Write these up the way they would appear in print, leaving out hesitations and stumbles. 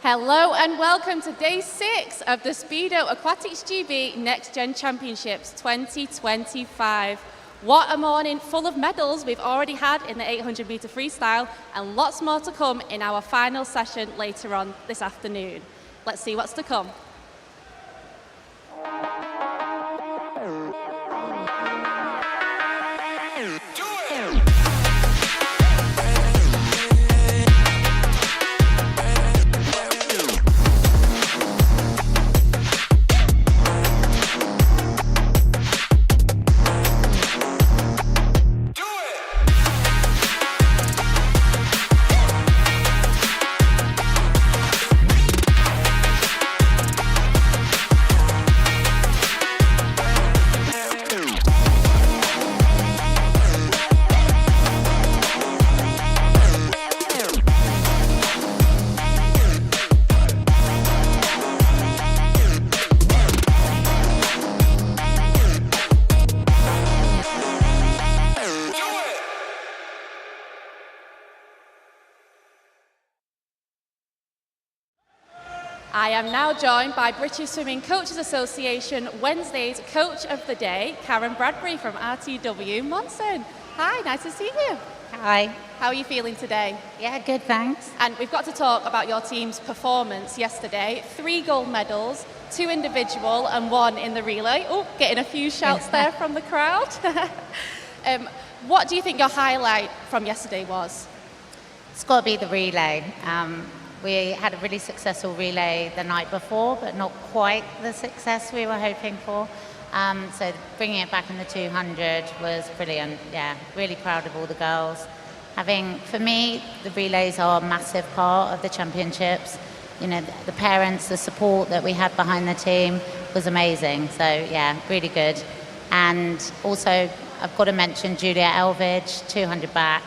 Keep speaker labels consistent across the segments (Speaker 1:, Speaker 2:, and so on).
Speaker 1: Hello and welcome to day 6 of the Speedo Aquatics GB Next Gen Championships 2025. What a morning full of medals we've already had in the 800 metre freestyle and lots more to come in our final session later on this afternoon. Let's see what's to come. I am now joined by British Swimming Coaches Association Wednesday's Coach of the Day, Karen Bradbury from RTW Monson. Hi, nice to see you.
Speaker 2: Hi.
Speaker 1: How are you feeling today?
Speaker 2: Yeah, good, thanks.
Speaker 1: And we've got to talk about your team's performance yesterday. 3 gold medals, 2 individual and 1 in the relay. Oh, getting a few shouts there from the crowd. What do you think your highlight from yesterday was?
Speaker 2: It's got to be the relay. We had a really successful relay the night before, but not quite the success we were hoping for. So bringing it back in the 200 was brilliant. Yeah, really proud of all the girls. For me, the relays are a massive part of the championships. You know, the parents, the support that we had behind the team was amazing. So yeah, really good. And also, I've got to mention Julia Elvidge, 200 back.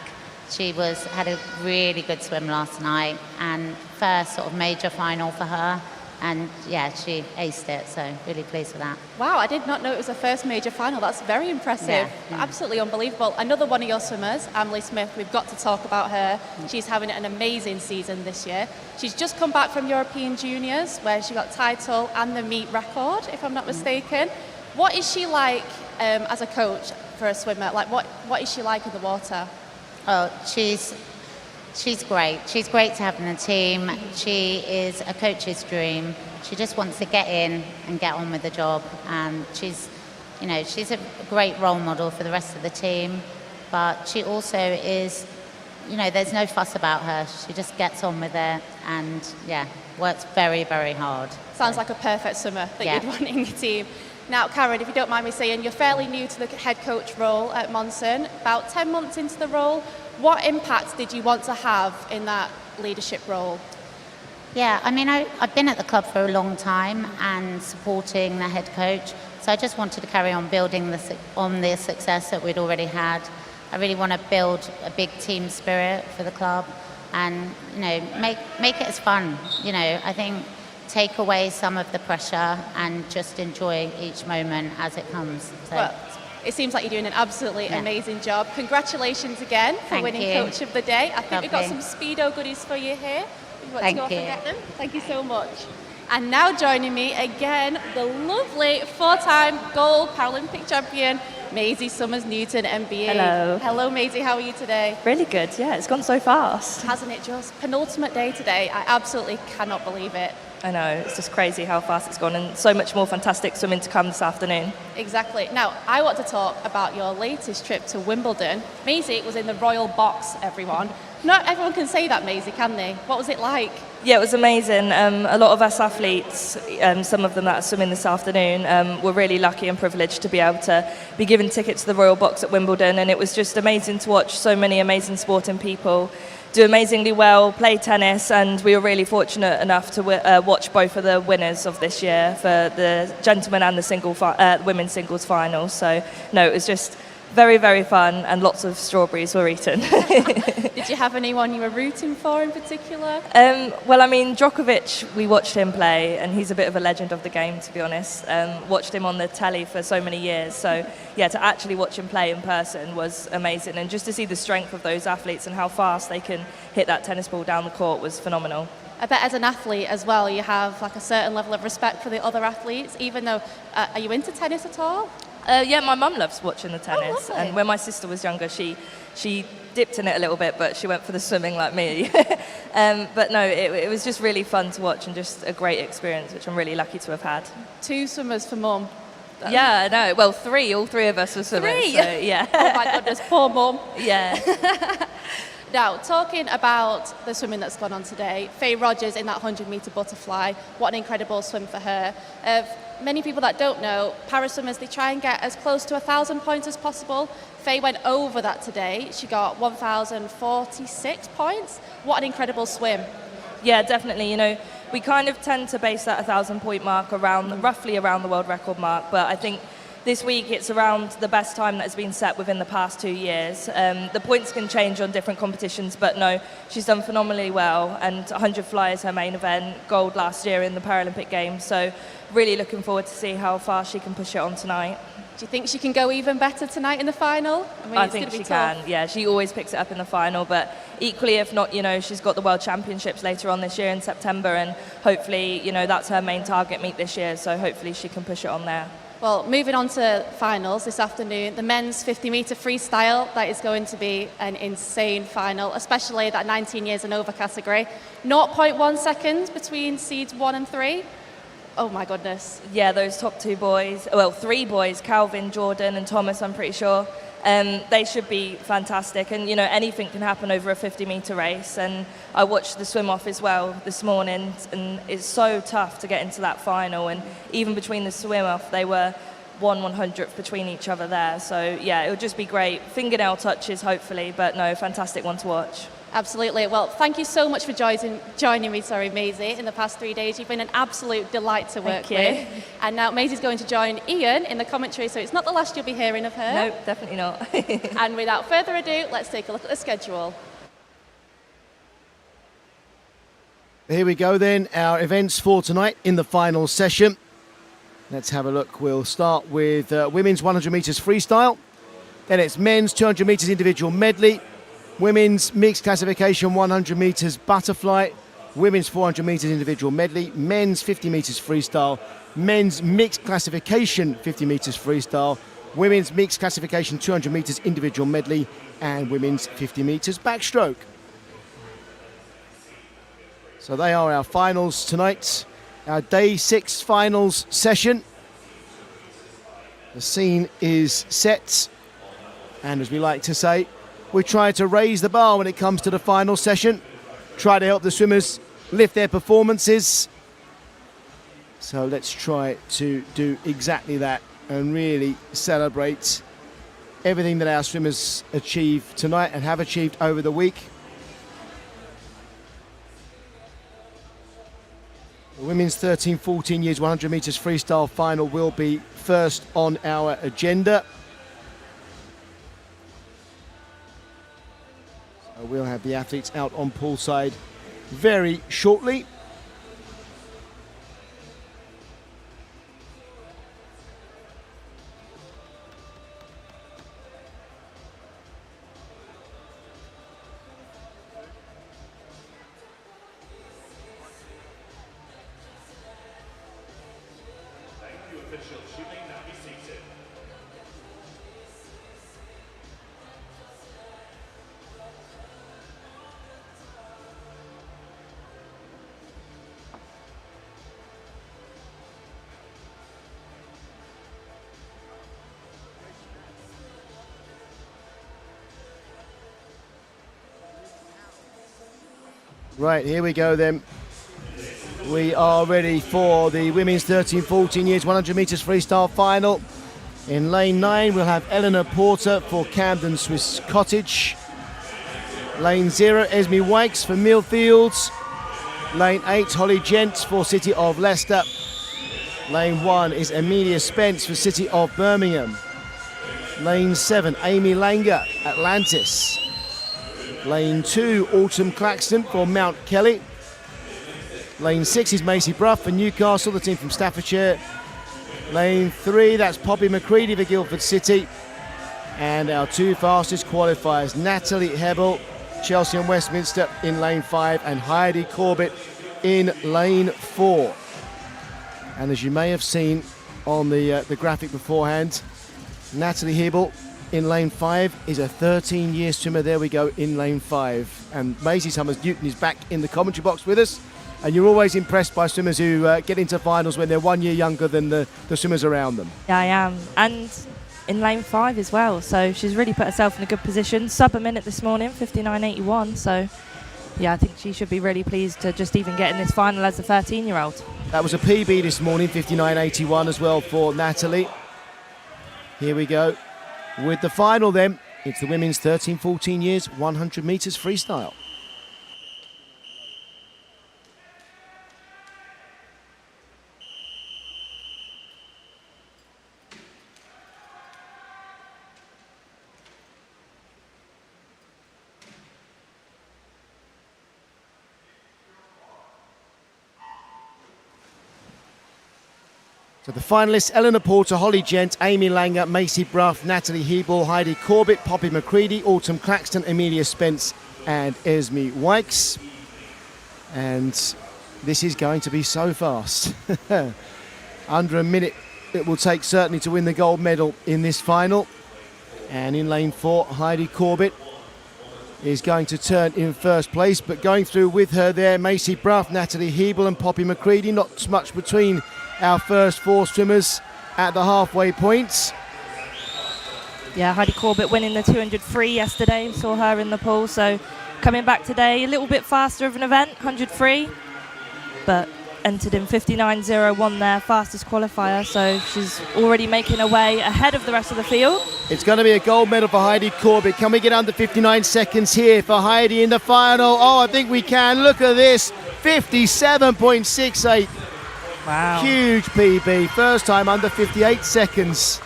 Speaker 2: She had a really good swim last night and first sort of major final for her. And yeah, she aced it, so really pleased with that.
Speaker 1: Wow, I did not know it was her first major final. That's very impressive.
Speaker 2: Yeah.
Speaker 1: Absolutely unbelievable. Another one of your swimmers, Emily Smith, we've got to talk about her. She's having an amazing season this year. She's just come back from European Juniors where she got title and the meet record, if I'm not mistaken. What is she like as a coach for a swimmer? Like, what is she like in the water?
Speaker 2: Oh, she's great. She's great to have in the team. She is a coach's dream. She just wants to get in and get on with the job. And she's a great role model for the rest of the team. But she also is, there's no fuss about her. She just gets on with it and, yeah, works very, very hard.
Speaker 1: Sounds like a perfect swimmer that you'd want in your team. Now, Karen, if you don't mind me saying, you're fairly new to the head coach role at Monson, about 10 months into the role. What impact did you want to have in that leadership role?
Speaker 2: Yeah, I've been at the club for a long time and supporting the head coach, so I just wanted to carry on building on the success that we'd already had. I really want to build a big team spirit for the club and, make it as fun. I think take away some of the pressure and just enjoy each moment as it comes. So.
Speaker 1: Well, it seems like you're doing an absolutely amazing job. Congratulations again for winning Coach of the Day. I think we've got some Speedo goodies for you here.
Speaker 2: Thank you.
Speaker 1: Get them. Thank you so much. And now joining me again, the lovely 4-time gold Paralympic champion, Maisie Summers-Newton, MBE.
Speaker 3: Hello.
Speaker 1: Hello, Maisie. How are you today?
Speaker 3: Really good. Yeah, it's gone so fast.
Speaker 1: Hasn't it just? Penultimate day today. I absolutely cannot believe it.
Speaker 3: I know. It's just crazy how fast it's gone and so much more fantastic swimming to come this afternoon.
Speaker 1: Exactly. Now, I want to talk about your latest trip to Wimbledon. Maisie was in the royal box, everyone. Not everyone can say that, Maisie, can they? What was it like?
Speaker 3: Yeah, it was amazing. A lot of us athletes, some of them that are swimming this afternoon, were really lucky and privileged to be able to be given tickets to the royal box at Wimbledon, and it was just amazing to watch so many amazing sporting people do amazingly well, play tennis, and we were really fortunate enough to watch both of the winners of this year for the gentlemen and the women's singles finals. So, no, it was just very, very fun, and lots of strawberries were eaten.
Speaker 1: Did you have anyone you were rooting for in particular?
Speaker 3: Djokovic, we watched him play, and he's a bit of a legend of the game, to be honest. Watched him on the telly for so many years. So, yeah, to actually watch him play in person was amazing. And just to see the strength of those athletes and how fast they can hit that tennis ball down the court was phenomenal.
Speaker 1: I bet as an athlete as well, you have like a certain level of respect for the other athletes, even though, are you into tennis at all?
Speaker 3: Yeah, my mum loves watching the tennis,
Speaker 1: lovely.
Speaker 3: and when my sister was younger, she dipped in it a little bit, but she went for the swimming like me. But no, it was just really fun to watch and just a great experience, which I'm really lucky to have had.
Speaker 1: 2 swimmers for mum.
Speaker 3: Yeah, I know. Well, 3, all 3 of us were swimmers.
Speaker 1: 3?
Speaker 3: So, yeah.
Speaker 1: Oh my goodness, poor mum.
Speaker 3: Yeah.
Speaker 1: Now, talking about the swimming that's gone on today, Faye Rogers in that 100-metre butterfly, what an incredible swim for her. Many people that don't know, para swimmers, they try and get as close to 1,000 points as possible. Faye went over that today. She got 1,046 points. What an incredible swim.
Speaker 3: Yeah, definitely. You know, we kind of tend to base that 1,000-point mark roughly around the world record mark, but I think this week it's around the best time that has been set within the past 2 years. The points can change on different competitions, but no, she's done phenomenally well, and 100 fly is her main event, gold last year in the Paralympic Games, so really looking forward to see how far she can push it on tonight.
Speaker 1: Do you think she can go even better tonight in the final?
Speaker 3: I think she can, yeah. She always picks it up in the final, but equally, if not, you know, she's got the World Championships later on this year in September, and hopefully, you know, that's her main target meet this year, so hopefully she can push it on there.
Speaker 1: Well, moving on to finals this afternoon, the men's 50-metre freestyle, that is going to be an insane final, especially that 19 years and over category. 0.1 seconds between seeds 1 and 3. Oh my goodness.
Speaker 3: Yeah, those top 2 boys, well, 3 boys, Calvin, Jordan and Thomas, I'm pretty sure, they should be fantastic. And, you know, anything can happen over a 50-metre race. And I watched the swim-off as well this morning, and it's so tough to get into that final. And even between the swim-off, they were 1/100th between each other there. So, yeah, it would just be great. Fingernail touches, hopefully, but no, fantastic one to watch.
Speaker 1: Absolutely. Well, thank you so much for joining me, Maisie, in the past 3 days. You've been an absolute delight to work with. And now Maisie's going to join Ian in the commentary, so it's not the last you'll be hearing of her.
Speaker 3: No, definitely not.
Speaker 1: And without further ado, let's take a look at the schedule.
Speaker 4: Here we go then, our events for tonight in the final session. Let's have a look. We'll start with women's 100 metres freestyle. Then it's men's 200 metres individual medley. Women's mixed classification 100 metres butterfly, women's 400 metres individual medley, men's 50 metres freestyle, men's mixed classification 50 metres freestyle, women's mixed classification 200 metres individual medley, and women's 50 metres backstroke. So they are our finals tonight, our day 6 finals session. The scene is set, and as we like to say, we try to raise the bar when it comes to the final session, try to help the swimmers lift their performances. So let's try to do exactly that and really celebrate everything that our swimmers achieve tonight and have achieved over the week. The women's 13-14 years 100 metres freestyle final will be first on our agenda. We'll have the athletes out on poolside very shortly.
Speaker 5: Thank you, officials. You may now be seated.
Speaker 4: Right, here we go then. We are ready for the women's 13-14 years 100 metres freestyle final. In lane 9, we'll have Eleanor Porter for Camden Swiss Cottage. Lane 0, Esme Wykes for Millfields. Lane 8, Holly Gents for City of Leicester. Lane 1 is Amelia Spence for City of Birmingham. Lane 7, Amy Langer, Atlantis. Lane 2, Autumn Claxton for Mount Kelly. Lane 6 is Macy Brough for Newcastle, the team from Staffordshire. Lane 3, that's Poppy McCready for Guildford City. And our 2 fastest qualifiers, Natalie Hebel, Chelsea and Westminster in lane 5, and Heidi Corbett in lane 4. And as you may have seen on the graphic beforehand, Natalie Hebel in lane 5 is a 13-year swimmer. There we go, in lane 5. And Maisie Summers-Newton is back in the commentary box with us. And you're always impressed by swimmers who get into finals when they're 1 year younger than the swimmers around them.
Speaker 3: Yeah, I am. And in lane 5 as well. So she's really put herself in a good position. Sub a minute this morning, 59.81. So, yeah, I think she should be really pleased to just even get in this final as a 13-year-old.
Speaker 4: That was a PB this morning, 59.81 as well for Natalie. Here we go with the final then. It's the women's 13-14 years, 100 metres freestyle. So the finalists: Eleanor Porter, Holly Gent, Amy Langer, Macy Bruff, Natalie Hebel, Heidi Corbett, Poppy McCready, Autumn Claxton, Amelia Spence and Esme Wykes. And this is going to be so fast. Under a minute it will take certainly to win the gold medal in this final. And in lane 4, Heidi Corbett is going to turn in first place, but going through with her there, Macy Bruff, Natalie Hebel and Poppy McCready. Not much between our first 4 swimmers at the halfway points.
Speaker 3: Yeah, Heidi Corbett winning the 200 free yesterday. Saw her in the pool. So coming back today, a little bit faster of an event, 100 free, but entered in 59.01 there, fastest qualifier. So she's already making her way ahead of the rest of the field.
Speaker 4: It's going to be a gold medal for Heidi Corbett. Can we get under 59 seconds here for Heidi in the final? Oh, I think we can. Look at this, 57.68.
Speaker 3: Wow.
Speaker 4: Huge PB, first time under 58 seconds.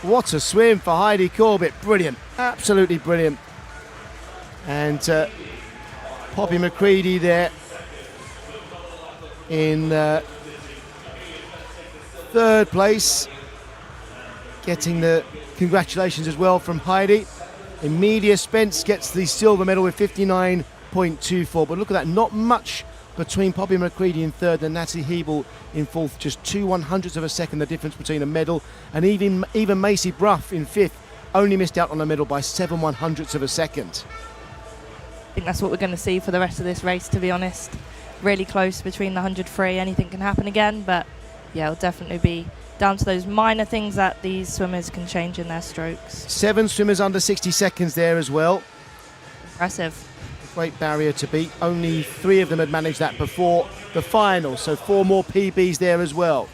Speaker 4: What a swim for Heidi Corbett. Brilliant, absolutely brilliant. And Poppy McCready there in third place, getting the congratulations as well from Heidi. Amelia Spence gets the silver medal with 59.24, but look at that, not much between Poppy McCready in third and Natalie Hebel in fourth. Just 2/100ths of a second the difference between a medal. And even Macy Bruff in fifth only missed out on a medal by 7/100ths of a second.
Speaker 3: I think that's what we're going to see for the rest of this race, to be honest. Really close between the 100 free. Anything can happen again, but yeah, it'll definitely be down to those minor things that these swimmers can change in their strokes.
Speaker 4: 7 swimmers under 60 seconds there as well.
Speaker 3: Impressive.
Speaker 4: Great barrier to beat. Only 3 of them had managed that before the final, so 4 more PBs there as well.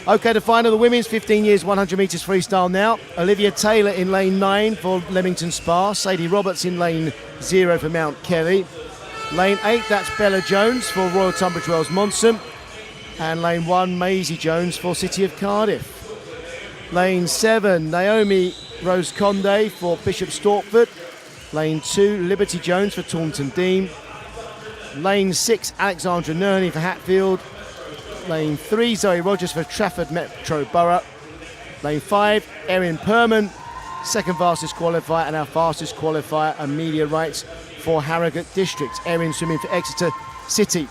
Speaker 4: Okay, the final, the women's 15 years 100 metres freestyle now. Olivia Taylor in lane 9 for Leamington Spa. Sadie Roberts in lane 0 for Mount Kelly. Lane 8, that's Bella Jones for Royal Tunbridge Wells Monson. And lane 1, Maisie Jones for City of Cardiff. Lane 7, Naomi Rose Conde for Bishop Stortford. Lane 2, Liberty Jones for Taunton Dean. Lane 6, Alexandra Nerney for Hatfield. Lane 3, Zoe Rogers for Trafford Metro Borough. Lane 5, Erin Perman, second fastest qualifier, and our fastest qualifier, Amelia Wright for Harrogate District. Erin swimming for Exeter City.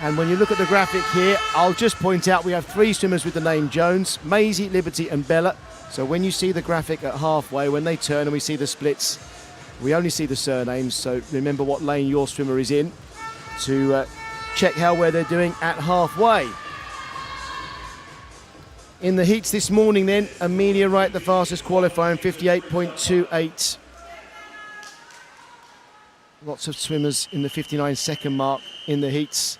Speaker 4: And when you look at the graphic here, I'll just point out we have 3 swimmers with the name Jones: Maisie, Liberty and Bella. So when you see the graphic at halfway, when they turn and we see the splits, we only see the surnames. So remember what lane your swimmer is in to check how well they're doing at halfway. In the heats this morning then, Amelia Wright, the fastest qualifying, 58.28. Lots of swimmers in the 59-second mark in the heats.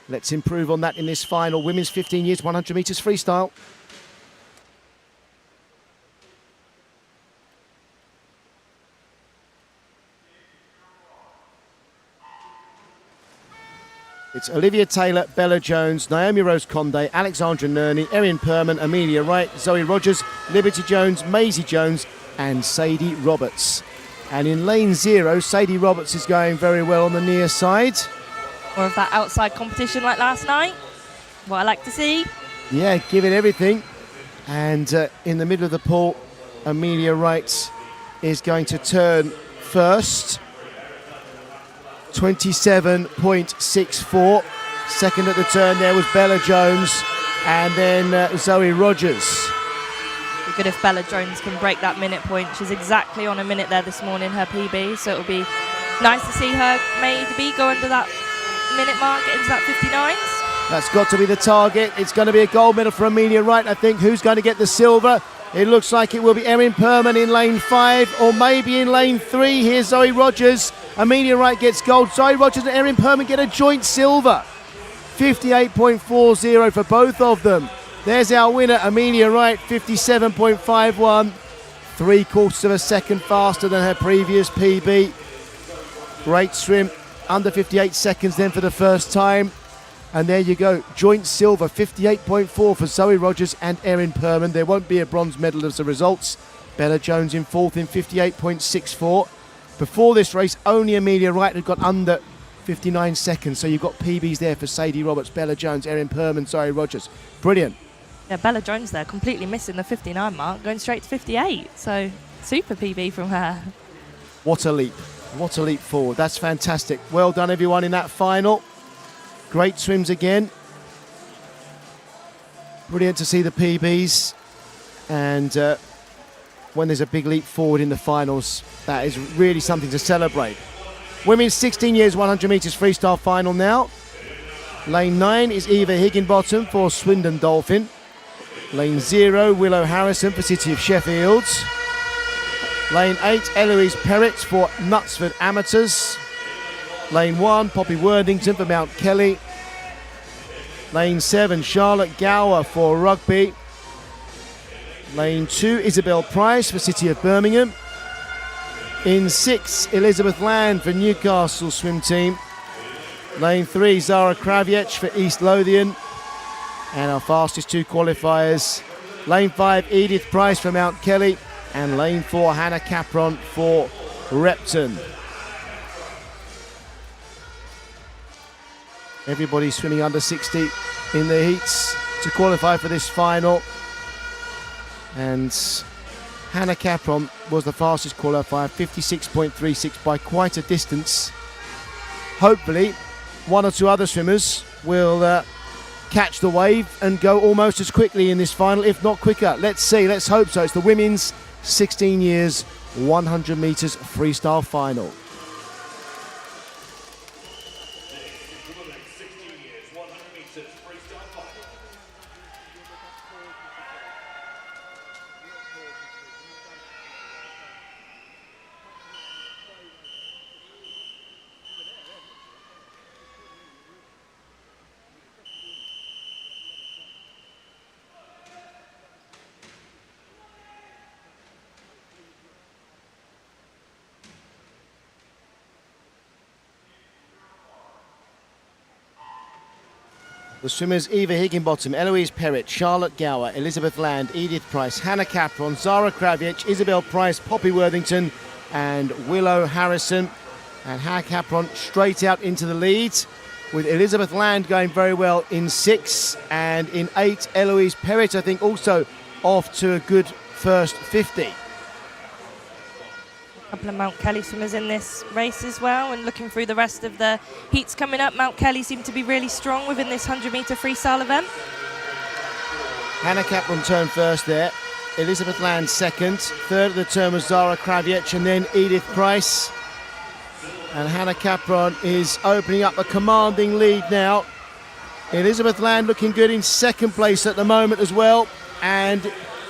Speaker 4: Let's improve on that in this final. Women's 15 years, 100 metres freestyle. It's Olivia Taylor, Bella Jones, Naomi Rose Conde, Alexandra Nerney, Erin Perman, Amelia Wright, Zoe Rogers, Liberty Jones, Maisie Jones and Sadie Roberts. And in lane 0, Sadie Roberts is going very well on the near side.
Speaker 3: More of that outside competition like last night. What I like to see.
Speaker 4: Yeah, give it everything. And in the middle of the pool, Amelia Wright is going to turn first. 27.64. Second at the turn there was Bella Jones, and then Zoe Rogers.
Speaker 3: Be good if Bella Jones can break that minute point. She's exactly on a minute there this morning, her PB, so it'll be nice to see her maybe go under that minute mark, get into that 59s.
Speaker 4: That's got to be the target. It's going to be a gold medal for Amelia Wright, I think. Who's going to get the silver? It looks like it will be Erin Perman in lane 5, or maybe in lane 3. Here's Zoe Rogers. Amelia Wright gets gold. Zoe Rogers and Erin Perman get a joint silver. 58.40 for both of them. There's our winner, Amelia Wright, 57.51. 3/4 of a second faster than her previous PB. Great swim, under 58 seconds then for the first time. And there you go, joint silver, 58.4 for Zoe Rogers and Erin Perman. There won't be a bronze medal as a result. Bella Jones in fourth in 58.64. Before this race, only Amelia Wright had got under 59 seconds. So you've got PBs there for Sadie Roberts, Bella Jones, Erin Perman, Zoe Rogers. Brilliant.
Speaker 3: Yeah, Bella Jones there, completely missing the 59 mark, going straight to 58. So super PB from her.
Speaker 4: What a leap. What a leap forward. That's fantastic. Well done, everyone, in that final. Great swims again. Brilliant to see the PBs. And when there's a big leap forward in the finals, that is really something to celebrate. Women's 16 years 100 metres freestyle final now. Lane 9 is Eva Higginbottom for Swindon Dolphin. Lane 0, Willow Harrison for City of Sheffield. Lane 8, Eloise Perrett for Knutsford Amateurs. Lane 1, Poppy Worthington for Mount Kelly. Lane 7, Charlotte Gower for Rugby. Lane 2, Isabel Price for City of Birmingham. In 6, Elizabeth Land for Newcastle Swim Team. Lane 3, Zara Kraviec for East Lothian. And our fastest 2 qualifiers. Lane 5, Edith Price for Mount Kelly. And lane 4, Hannah Capron for Repton. Everybody swimming under 60 in the heats to qualify for this final. And Hannah Capron was the fastest qualifier, 56.36 by quite a distance. Hopefully, one or two other swimmers will catch the wave and go almost as quickly in this final, if not quicker. Let's see, let's hope so. It's the women's 16 years 100 metres freestyle final. The swimmers Eva Higginbottom, Eloise Perrett, Charlotte Gower, Elizabeth Land, Edith Price, Hannah Capron, Zara Kraviec, Isabel Price, Poppy Worthington and Willow Harrison. And Hannah Capron straight out into the lead, with Elizabeth Land going very well in 6. And in 8, Eloise Perrett, I think, also off to a good first 50.
Speaker 3: A couple of Mount Kelly swimmers in this race as well, and looking through the rest of the heats coming up, Mount Kelly seem to be really strong within this 100 metre freestyle event.
Speaker 4: Hannah Capron turned first there, Elizabeth Land second, third at the turn was Zara Kraviec and then Edith Price. And Hannah Capron is opening up a commanding lead now. Elizabeth Land looking good in second place at the moment as well, and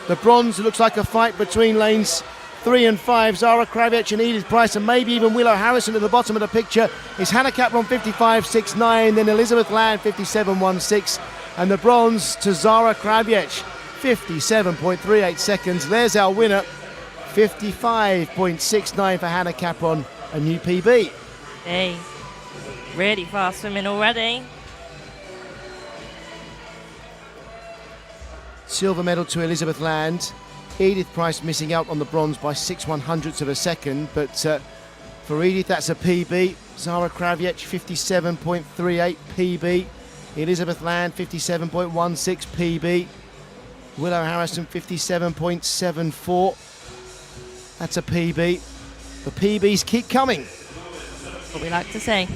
Speaker 4: the bronze looks like a fight between lanes 3 and 5, Zara Kraviec and Edith Price, and maybe even Willow Harrison at the bottom of the picture. Is Hannah Capron 55.69, then Elizabeth Land 57.16, and the bronze to Zara Kraviec, 57.38 seconds. There's our winner, 55.69 for Hannah Capron, a new PB.
Speaker 3: Hey, really fast swimming already.
Speaker 4: Silver medal to Elizabeth Land. Edith Price missing out on the bronze by 6/100ths of a second, but for Edith that's a PB. Zara Kraviec 57.38 PB. Elizabeth Land 57.16 PB. Willow Harrison 57.74. That's a PB. The PBs keep coming.
Speaker 3: What we like to see.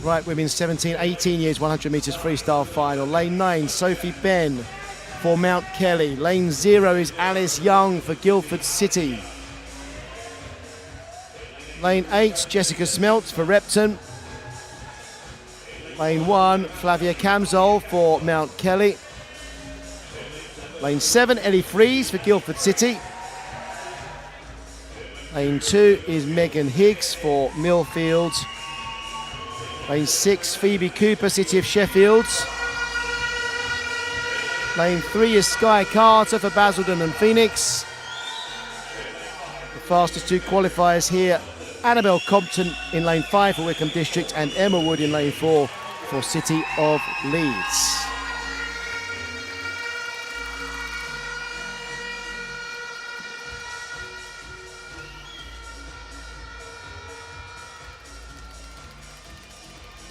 Speaker 4: Right, women's 17, 18 years, 100 metres freestyle final. Lane 9, Sophie Ben for Mount Kelly. Lane 0 is Alice Young for Guildford City. Lane 8, Jessica Smeltz for Repton. Lane 1, Flavia Camzol for Mount Kelly. Lane 7, Ellie Fries for Guildford City. Lane 2 is Megan Higgs for Millfield. Lane 6, Phoebe Cooper, City of Sheffield. Lane 3 is Sky Carter for Basildon and Phoenix. The fastest 2 qualifiers here, Annabelle Compton in lane 5 for Wickham District and Emma Wood in lane 4 for City of Leeds.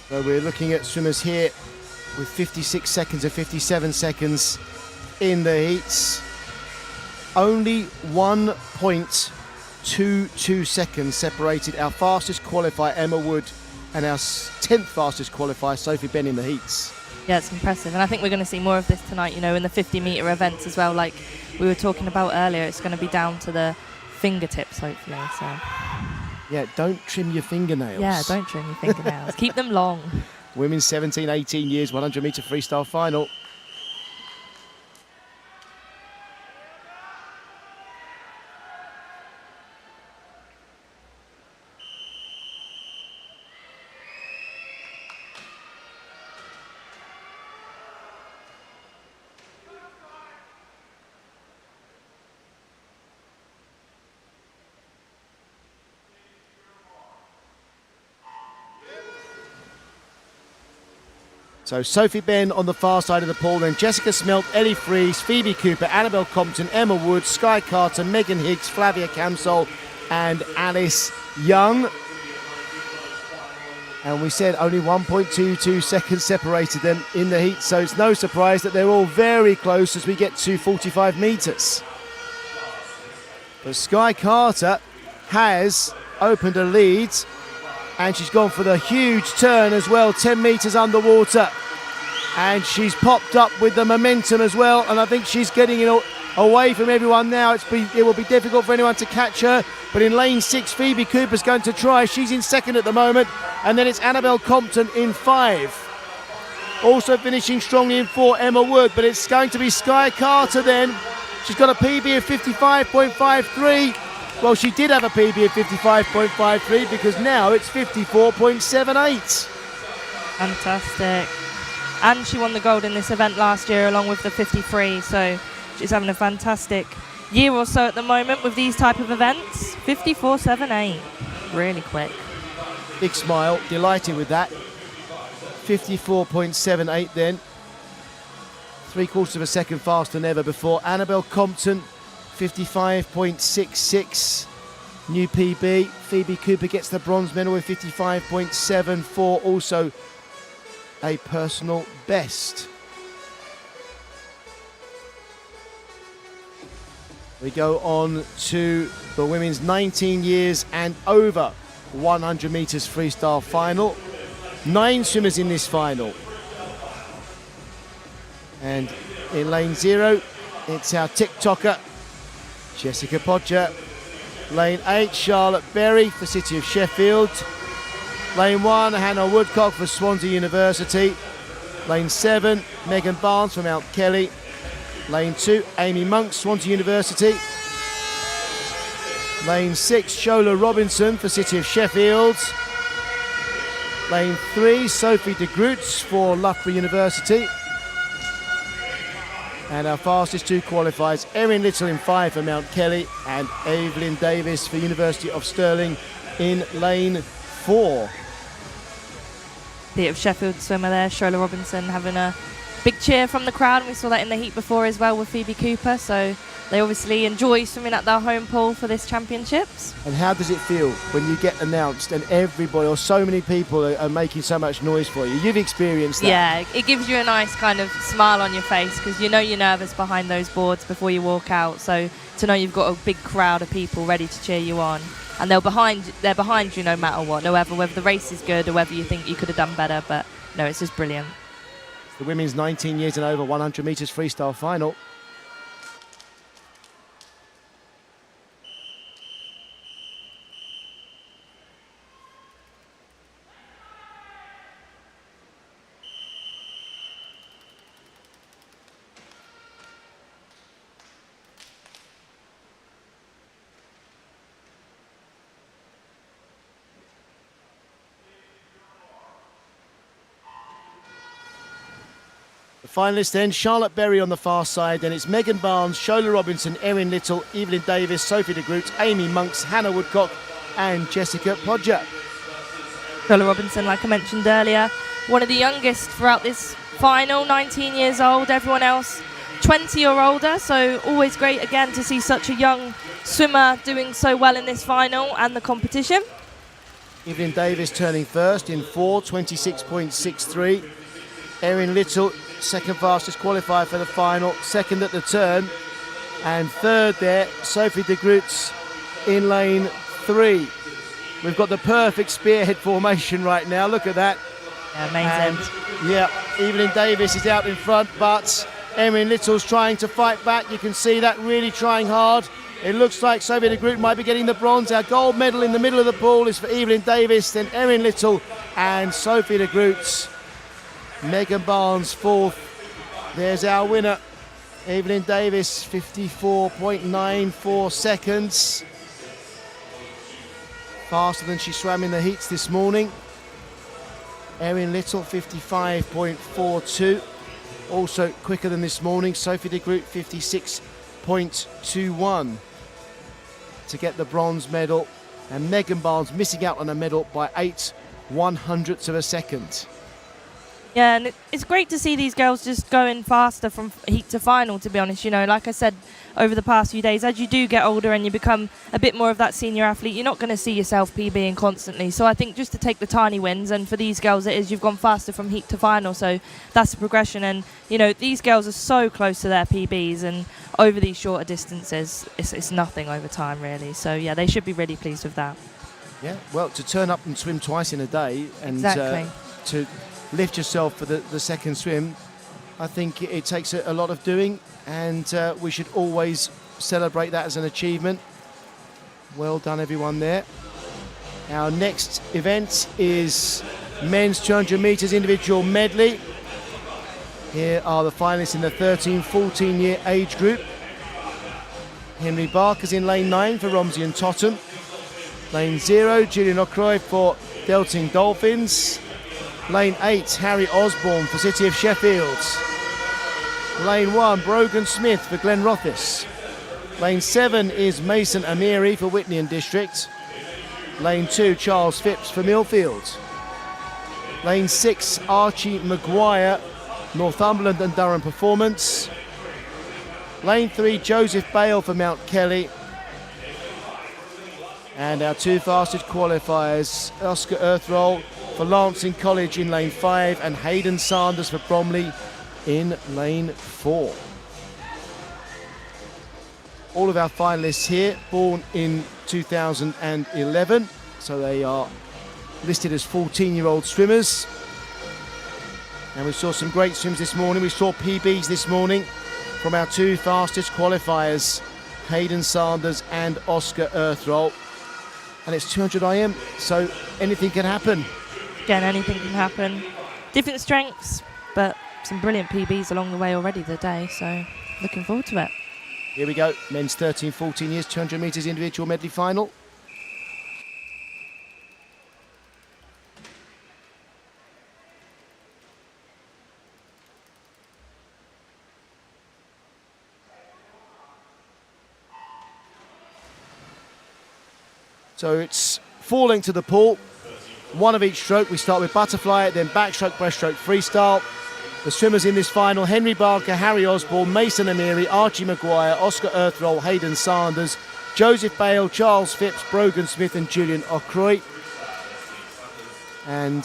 Speaker 4: So we're looking at swimmers here with 56 seconds or 57 seconds in the heats. Only 1.22 seconds separated our fastest qualifier, Emma Wood, and our 10th fastest qualifier, Sophie Ben, in the heats.
Speaker 3: Yeah, it's impressive. And I think we're going to see more of this tonight, you know, in the 50-metre events as well. Like we were talking about earlier, it's going to be down to the fingertips, hopefully. So.
Speaker 4: Yeah, don't trim your fingernails.
Speaker 3: Yeah, don't trim your fingernails. Keep them long.
Speaker 4: Women's 17, 18 years, 100 metre freestyle final. So Sophie Ben on the far side of the pool, then Jessica Smelt, Ellie Fries, Phoebe Cooper, Annabelle Compton, Emma Wood, Sky Carter, Megan Higgs, Flavia Camsol and Alice Young. And we said only 1.22 seconds separated them in the heat, so it's no surprise that they're all very close as we get to 45 metres. But Sky Carter has opened a lead, and she's gone for the huge turn as well, 10 metres underwater. And she's popped up with the momentum as well, and I think she's getting it away from everyone now. It will be difficult for anyone to catch her, but in lane 6, Phoebe Cooper's going to try. She's in second at the moment, and then it's Annabelle Compton in 5. Also finishing strongly in 4, Emma Wood, but it's going to be Sky Carter then. She's got a PB of 55.53. Well, she did have a PB of 55.53 because now it's 54.78.
Speaker 3: Fantastic. And she won the gold in this event last year along with the 53, so she's having a fantastic year or so at the moment with these type of events. 54.78, really quick.
Speaker 4: Big smile, delighted with that. 54.78 then. 3/4 of a second faster than ever before. Annabelle Compton, 55.66. New PB. Phoebe Cooper gets the bronze medal with 55.74. Also a personal best. We go on to the women's 19 years and over 100 metres freestyle final. 9 swimmers in this final. And in lane 0, it's our TikToker, Jessica Podger. Lane 8, Charlotte Berry for City of Sheffield. Lane 1, Hannah Woodcock for Swansea University. Lane 7, Megan Barnes for Mount Kelly. Lane 2, Amy Monk, Swansea University. Lane 6, Shola Robinson for City of Sheffield. Lane 3, Sophie de Groots for Loughborough University. And our fastest 2 qualifiers, Erin Little in 5 for Mount Kelly and Evelyn Davis for University of Stirling in lane 4.
Speaker 3: City of Sheffield swimmer there, Shola Robinson, having a big cheer from the crowd, and we saw that in the heat before as well with Phoebe Cooper. So they obviously enjoy swimming at their home pool for this championships.
Speaker 4: And how does it feel when you get announced and everybody or so many people are making so much noise for you? You've experienced that.
Speaker 3: Yeah, it gives you a nice kind of smile on your face because you know you're nervous behind those boards before you walk out. So to know you've got a big crowd of people ready to cheer you on, and they're behind you no matter what, whether the race is good or whether you think you could have done better. But no, it's just brilliant.
Speaker 4: The women's 19 years and over 100 metres freestyle final. The finalists then, Charlotte Berry on the far side, then it's Megan Barnes, Shola Robinson, Erin Little, Evelyn Davis, Sophie de Groot, Amy Monks, Hannah Woodcock and Jessica Podger.
Speaker 3: Shola Robinson, like I mentioned earlier, one of the youngest throughout this final, 19 years old, everyone else 20 or older, so always great again to see such a young swimmer doing so well in this final and the competition.
Speaker 4: Evelyn Davis turning first in 4:26.63. Erin Little, second fastest qualifier for the final, second at the turn. And third there, Sophie de Groot in lane 3. We've got the perfect spearhead formation right now. Look at that.
Speaker 3: Yeah, amazing.
Speaker 4: And, yeah, Evelyn Davis is out in front, but Erin Little's trying to fight back. You can see that, really trying hard. It looks like Sophie de Groot might be getting the bronze. Our gold medal in the middle of the pool is for Evelyn Davis, then Erin Little and Sophie de Groot. Megan Barnes fourth. There's our winner. Evelyn Davis, 54.94 seconds. Faster than she swam in the heats this morning. Erin Little, 55.42. Also quicker than this morning. Sophie de Groot, 56.21 to get the bronze medal. And Megan Barnes missing out on a medal by 0.08 of a second.
Speaker 3: Yeah, and it's great to see these girls just going faster from heat to final, to be honest. You know, like I said, over the past few days, as you do get older and you become a bit more of that senior athlete, you're not going to see yourself PBing constantly. So I think just to take the tiny wins, and for these girls it is, you've gone faster from heat to final, so that's a progression. And, you know, these girls are so close to their PBs, and over these shorter distances, it's nothing over time, really. So, yeah, they should be really pleased with that.
Speaker 4: Yeah, well, to turn up and swim twice in a day and
Speaker 3: Exactly.
Speaker 4: To lift yourself for the second swim, I think it takes a lot of doing, and we should always celebrate that as an achievement. Well done, everyone there. Our next event is men's 200 metres individual medley. Here are the finalists in the 13-14 year age group. Henry Barker's in lane 9 for Romsey and Totham. Lane 0, Julian O'Croy for Delting Dolphins. Lane 8, Harry Osborne for City of Sheffield. Lane 1, Brogan Smith for Glen Rothes. Lane 7 is Mason Amiri for Whitney and District. Lane 2, Charles Phipps for Millfield. Lane 6, Archie Maguire, Northumberland and Durham Performance. Lane 3, Joseph Bale for Mount Kelly. And our two fastest qualifiers, Oscar Earthroll for Lancing College in lane 5 and Hayden Sanders for Bromley in lane 4. All of our finalists here born in 2011, so they are listed as 14-year-old swimmers. And we saw some great swims this morning. We saw PBs this morning from our two fastest qualifiers, Hayden Sanders and Oscar Earthroll. And it's 200 IM, so anything can happen.
Speaker 3: Again, anything can happen. Different strengths, but some brilliant PBs along the way already today, so looking forward to it.
Speaker 4: Here we go, men's 13-14 years, 200 metres individual medley final. So it's falling to the pool, one of each stroke. We start with butterfly, then backstroke, breaststroke, freestyle. The swimmers in this final: Henry Barker, Harry Osborne, Mason Amiri, Archie Maguire, Oscar Earthroll, Hayden Sanders, Joseph Bale, Charles Phipps, Brogan Smith and Julian Ocroy. And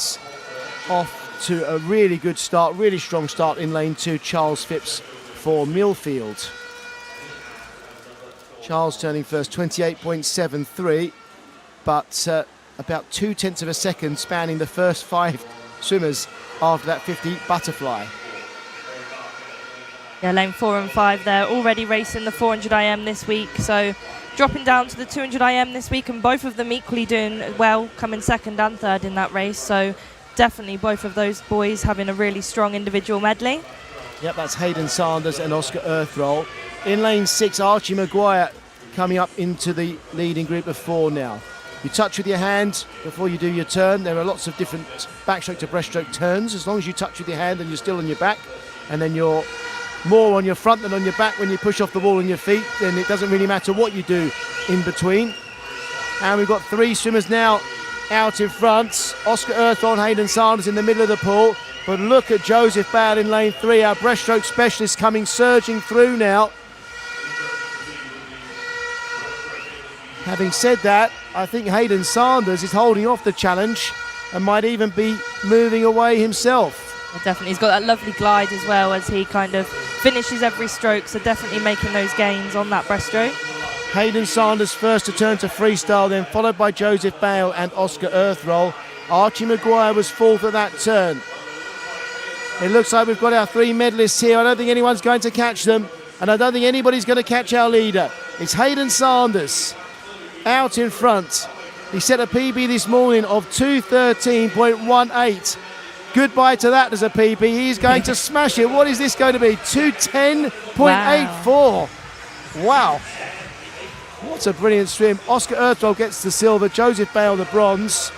Speaker 4: off to a really good start, really strong start in lane 2, Charles Phipps for Millfield. Charles turning first, 28.73, but about 0.2 of a second spanning the first 5 swimmers after that 50 butterfly.
Speaker 3: Yeah, lane 4 and 5 there, already racing the 400 IM this week, so dropping down to the 200 IM this week, and both of them equally doing well, coming second and third in that race, so definitely both of those boys having a really strong individual medley.
Speaker 4: Yep, that's Hayden Sanders and Oscar Earthroll. In lane 6, Archie Maguire coming up into the leading group of 4 now. You touch with your hand before you do your turn. There are lots of different backstroke to breaststroke turns. As long as you touch with your hand and you're still on your back, and then you're more on your front than on your back when you push off the wall on your feet, then it doesn't really matter what you do in between. And we've got 3 swimmers now out in front. Oscar Earthroll and Hayden Sanders in the middle of the pool. But look at Joseph Bale in lane 3, our breaststroke specialist, coming surging through now. Having said that, I think Hayden Sanders is holding off the challenge and might even be moving away himself.
Speaker 3: Yeah, definitely, he's got that lovely glide as well as he kind of finishes every stroke, so definitely making those gains on that breaststroke.
Speaker 4: Hayden Sanders first to turn to freestyle, then followed by Joseph Bale and Oscar Earthroll. Archie Maguire was 4th at that turn. It looks like we've got our 3 medalists here. I don't think anyone's going to catch them, and I don't think anybody's going to catch our leader. It's Hayden Sanders out in front. He set a PB this morning of 2:13.18. Goodbye to that as a PB. He's going to smash it. What is this going to be? 2:10.84. Wow. What a brilliant swim. Oscar Earthroll gets the silver, Joseph Bale the bronze.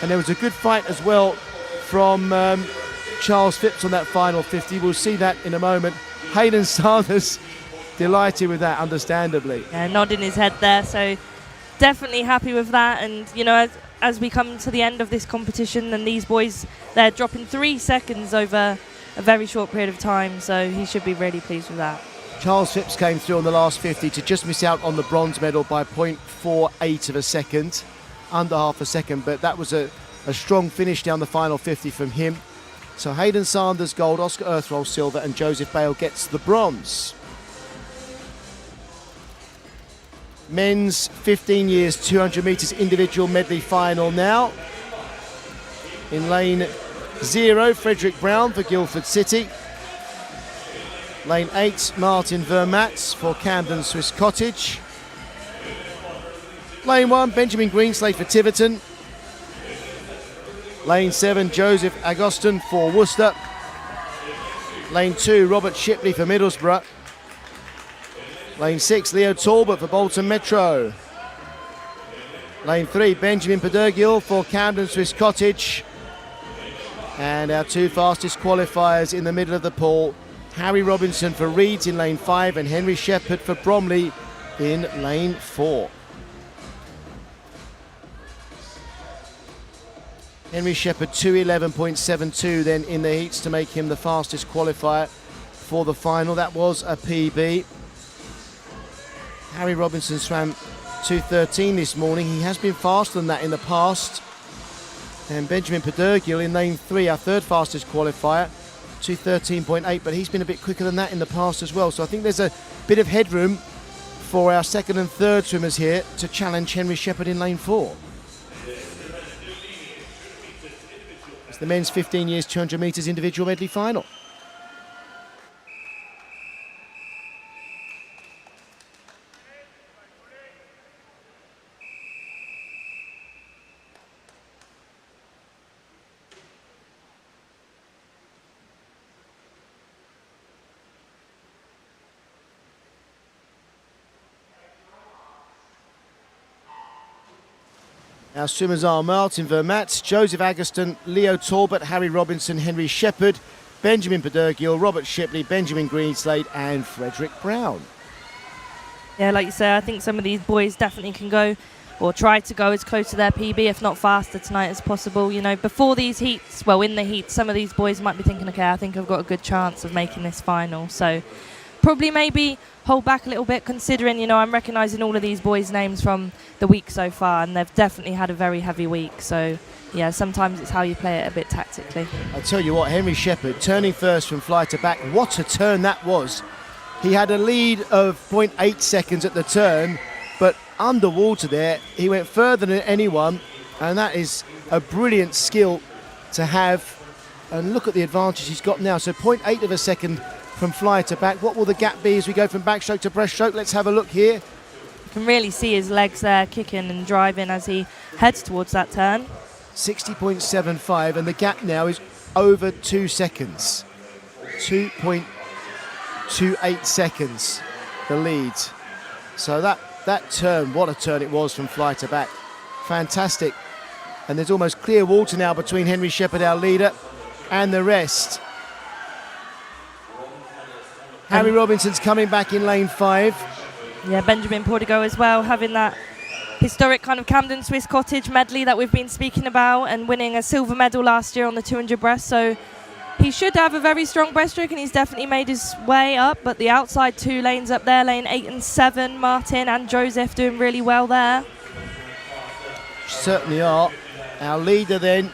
Speaker 4: And there was a good fight as well from Charles Phipps on that final 50. We'll see that in a moment. Hayden Sanders delighted with that, understandably.
Speaker 3: Yeah, nodding his head there, so definitely happy with that. And, you know, as we come to the end of this competition, and these boys, they're dropping 3 seconds over a very short period of time, so he should be really pleased with that.
Speaker 4: Charles Phipps came through on the last 50 to just miss out on the bronze medal by 0.48 of a second, under half a second, but that was a strong finish down the final 50 from him. So Hayden Sanders gold, Oscar Earthroll silver, and Joseph Bale gets the bronze. Men's 15 years 200 metres individual medley final now. In lane 0, Frederick Brown for Guildford City. Lane 8, Martin Vermatz for Camden Swiss Cottage. Lane 1, Benjamin Greenslade for Tiverton. Lane 7, Joseph Agoston for Worcester. Lane 2, Robert Shipley for Middlesbrough. Lane 6, Leo Talbot for Bolton Metro. Lane 3, Benjamin Pedergill for Camden Swiss Cottage. And our 2 fastest qualifiers in the middle of the pool, Harry Robinson for Reeds in lane 5 and Henry Shepherd for Bromley in lane 4. Henry Shepherd 2:11.72 then in the heats to make him the fastest qualifier for the final. That was a PB. Harry Robinson swam 2:13 this morning. He has been faster than that in the past. And Benjamin Pedergill in lane 3, our 3rd fastest qualifier, 2:13.8, but he's been a bit quicker than that in the past as well. So I think there's a bit of headroom for our 2nd and 3rd swimmers here to challenge Henry Shepherd in lane 4. It's the men's 15 years 200 metres individual medley final. Our swimmers are Martin Vermatz, Joseph Agoston, Leo Talbot, Harry Robinson, Henry Shepherd, Benjamin Pedergill, Robert Shipley, Benjamin Greenslade and Frederick Brown.
Speaker 3: Yeah, like you say, I think some of these boys definitely can go or try to go as close to their PB, if not faster tonight as possible. You know, before these heats, well, in the heats, some of these boys might be thinking, okay, I think I've got a good chance of making this final. So probably maybe hold back a little bit, considering, you know, I'm recognising all of these boys' names from the week so far, and they've definitely had a very heavy week. So yeah, sometimes it's how you play it a bit tactically.
Speaker 4: I tell you what, Henry Shepherd turning first from fly to back. What a turn that was. He had a lead of 0.8 seconds at the turn, but underwater there, he went further than anyone, and that is a brilliant skill to have. And look at the advantage he's got now. So 0.8 of a second from fly to back. What will the gap be as we go from backstroke to breaststroke? Let's have a look here.
Speaker 3: You can really see his legs there kicking and driving as he heads towards that turn.
Speaker 4: 60.75, and the gap now is over 2 seconds. 2.28 seconds, the lead. So that turn, what a turn it was from fly to back. Fantastic. And there's almost clear water now between Henry Shepherd, our leader, and the rest. Harry Robinson's coming back in lane 5.
Speaker 3: Yeah, Benjamin Portigo as well, having that historic kind of Camden Swiss Cottage medley that we've been speaking about, and winning a silver medal last year on the 200 breast. So he should have a very strong breaststroke, and he's definitely made his way up. But the outside 2 lanes up there, lane 8 and 7, Martin and Joseph doing really well there.
Speaker 4: Certainly are. Our leader then,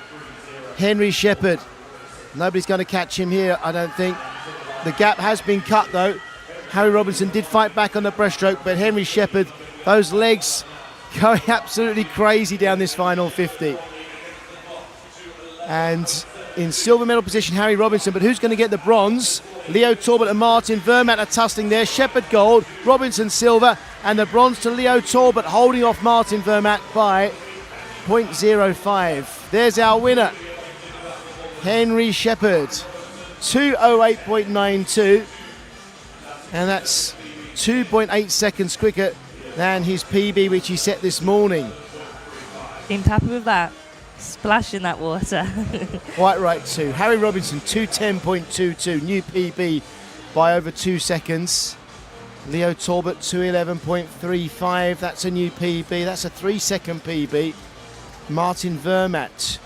Speaker 4: Henry Shepherd. Nobody's going to catch him here, I don't think. The gap has been cut though. Harry Robinson did fight back on the breaststroke, but Henry Shepherd, those legs going absolutely crazy down this final 50. And in silver medal position, Harry Robinson, but who's going to get the bronze? Leo Talbot and Martin Vermaat are tussling there. Shepherd gold, Robinson silver, and the bronze to Leo Talbot, holding off Martin Vermaat by 0.05. There's our winner, Henry Shepherd, 2:08.92, and that's 2.8 seconds quicker than his PB, which he set this morning.
Speaker 3: Seemed happy with that. Splash in that water.
Speaker 4: Quite right too. Harry Robinson, 2:10.22, new PB by over 2 seconds. Leo Talbot, 2:11.35, that's a new PB, that's a 3-second PB. Martin Vermaat,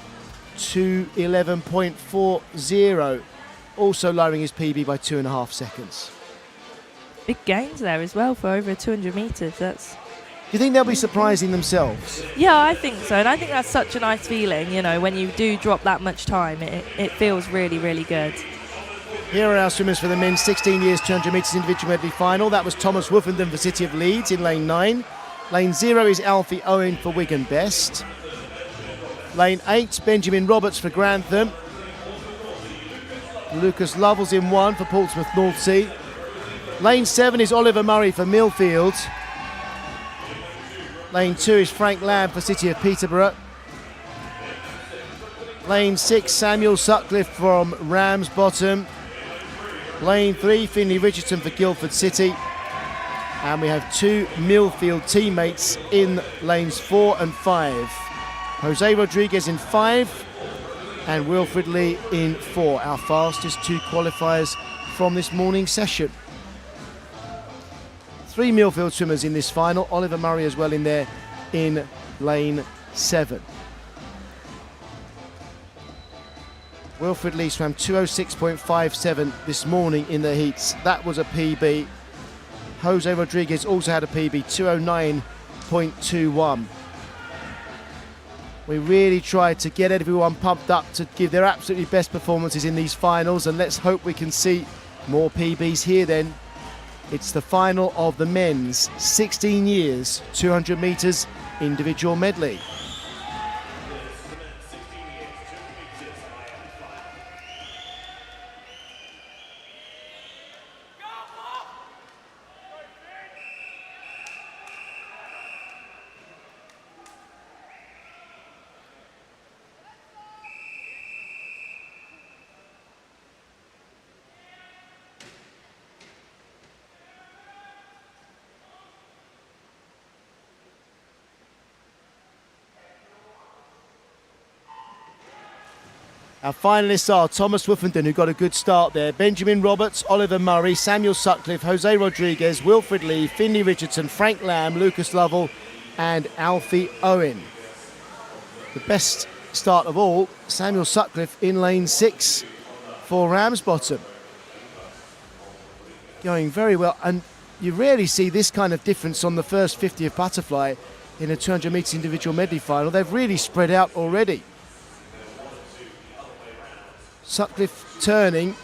Speaker 4: 2:11.40, also lowering his PB by 2.5 seconds.
Speaker 3: Big gains there as well for over 200 metres.
Speaker 4: Do you think they'll be surprising themselves?
Speaker 3: Yeah, I think so, and I think that's such a nice feeling, you know, when you do drop that much time. It feels really, really good.
Speaker 4: Here are our swimmers for the men's 16 years 200 metres individual medley final. That was Thomas Woofenden for City of Leeds in lane 9. Lane 0 is Alfie Owen for Wigan Best. Lane 8, Benjamin Roberts for Grantham. Lucas Lovell's in 1 for Portsmouth North Sea. Lane 7 is Oliver Murray for Millfield. Lane 2 is Frank Lamb for City of Peterborough. Lane 6, Samuel Sutcliffe from Ramsbottom. Lane 3, Finley Richardson for Guildford City. And we have 2 Millfield teammates in lanes 4 and 5. Jose Rodriguez in 5 and Wilfred Lee in 4, our fastest 2 qualifiers from this morning's session. 3 Millfield swimmers in this final, Oliver Murray as well in there in lane 7. Wilfred Lee swam 2:06.57 this morning in the heats. That was a PB. Jose Rodriguez also had a PB, 2:09.21. We really tried to get everyone pumped up to give their absolutely best performances in these finals, and let's hope we can see more PBs here then. It's the final of the men's 16 years 200 metres individual medley. Our finalists are Thomas Woofenden, who got a good start there, Benjamin Roberts, Oliver Murray, Samuel Sutcliffe, Jose Rodriguez, Wilfred Lee, Finley Richardson, Frank Lamb, Lucas Lovell and Alfie Owen. The best start of all, Samuel Sutcliffe in lane 6 for Ramsbottom. Going very well, and you rarely see this kind of difference on the first 50 of butterfly in a 200 metres individual medley final. They've really spread out already. Sutcliffe turning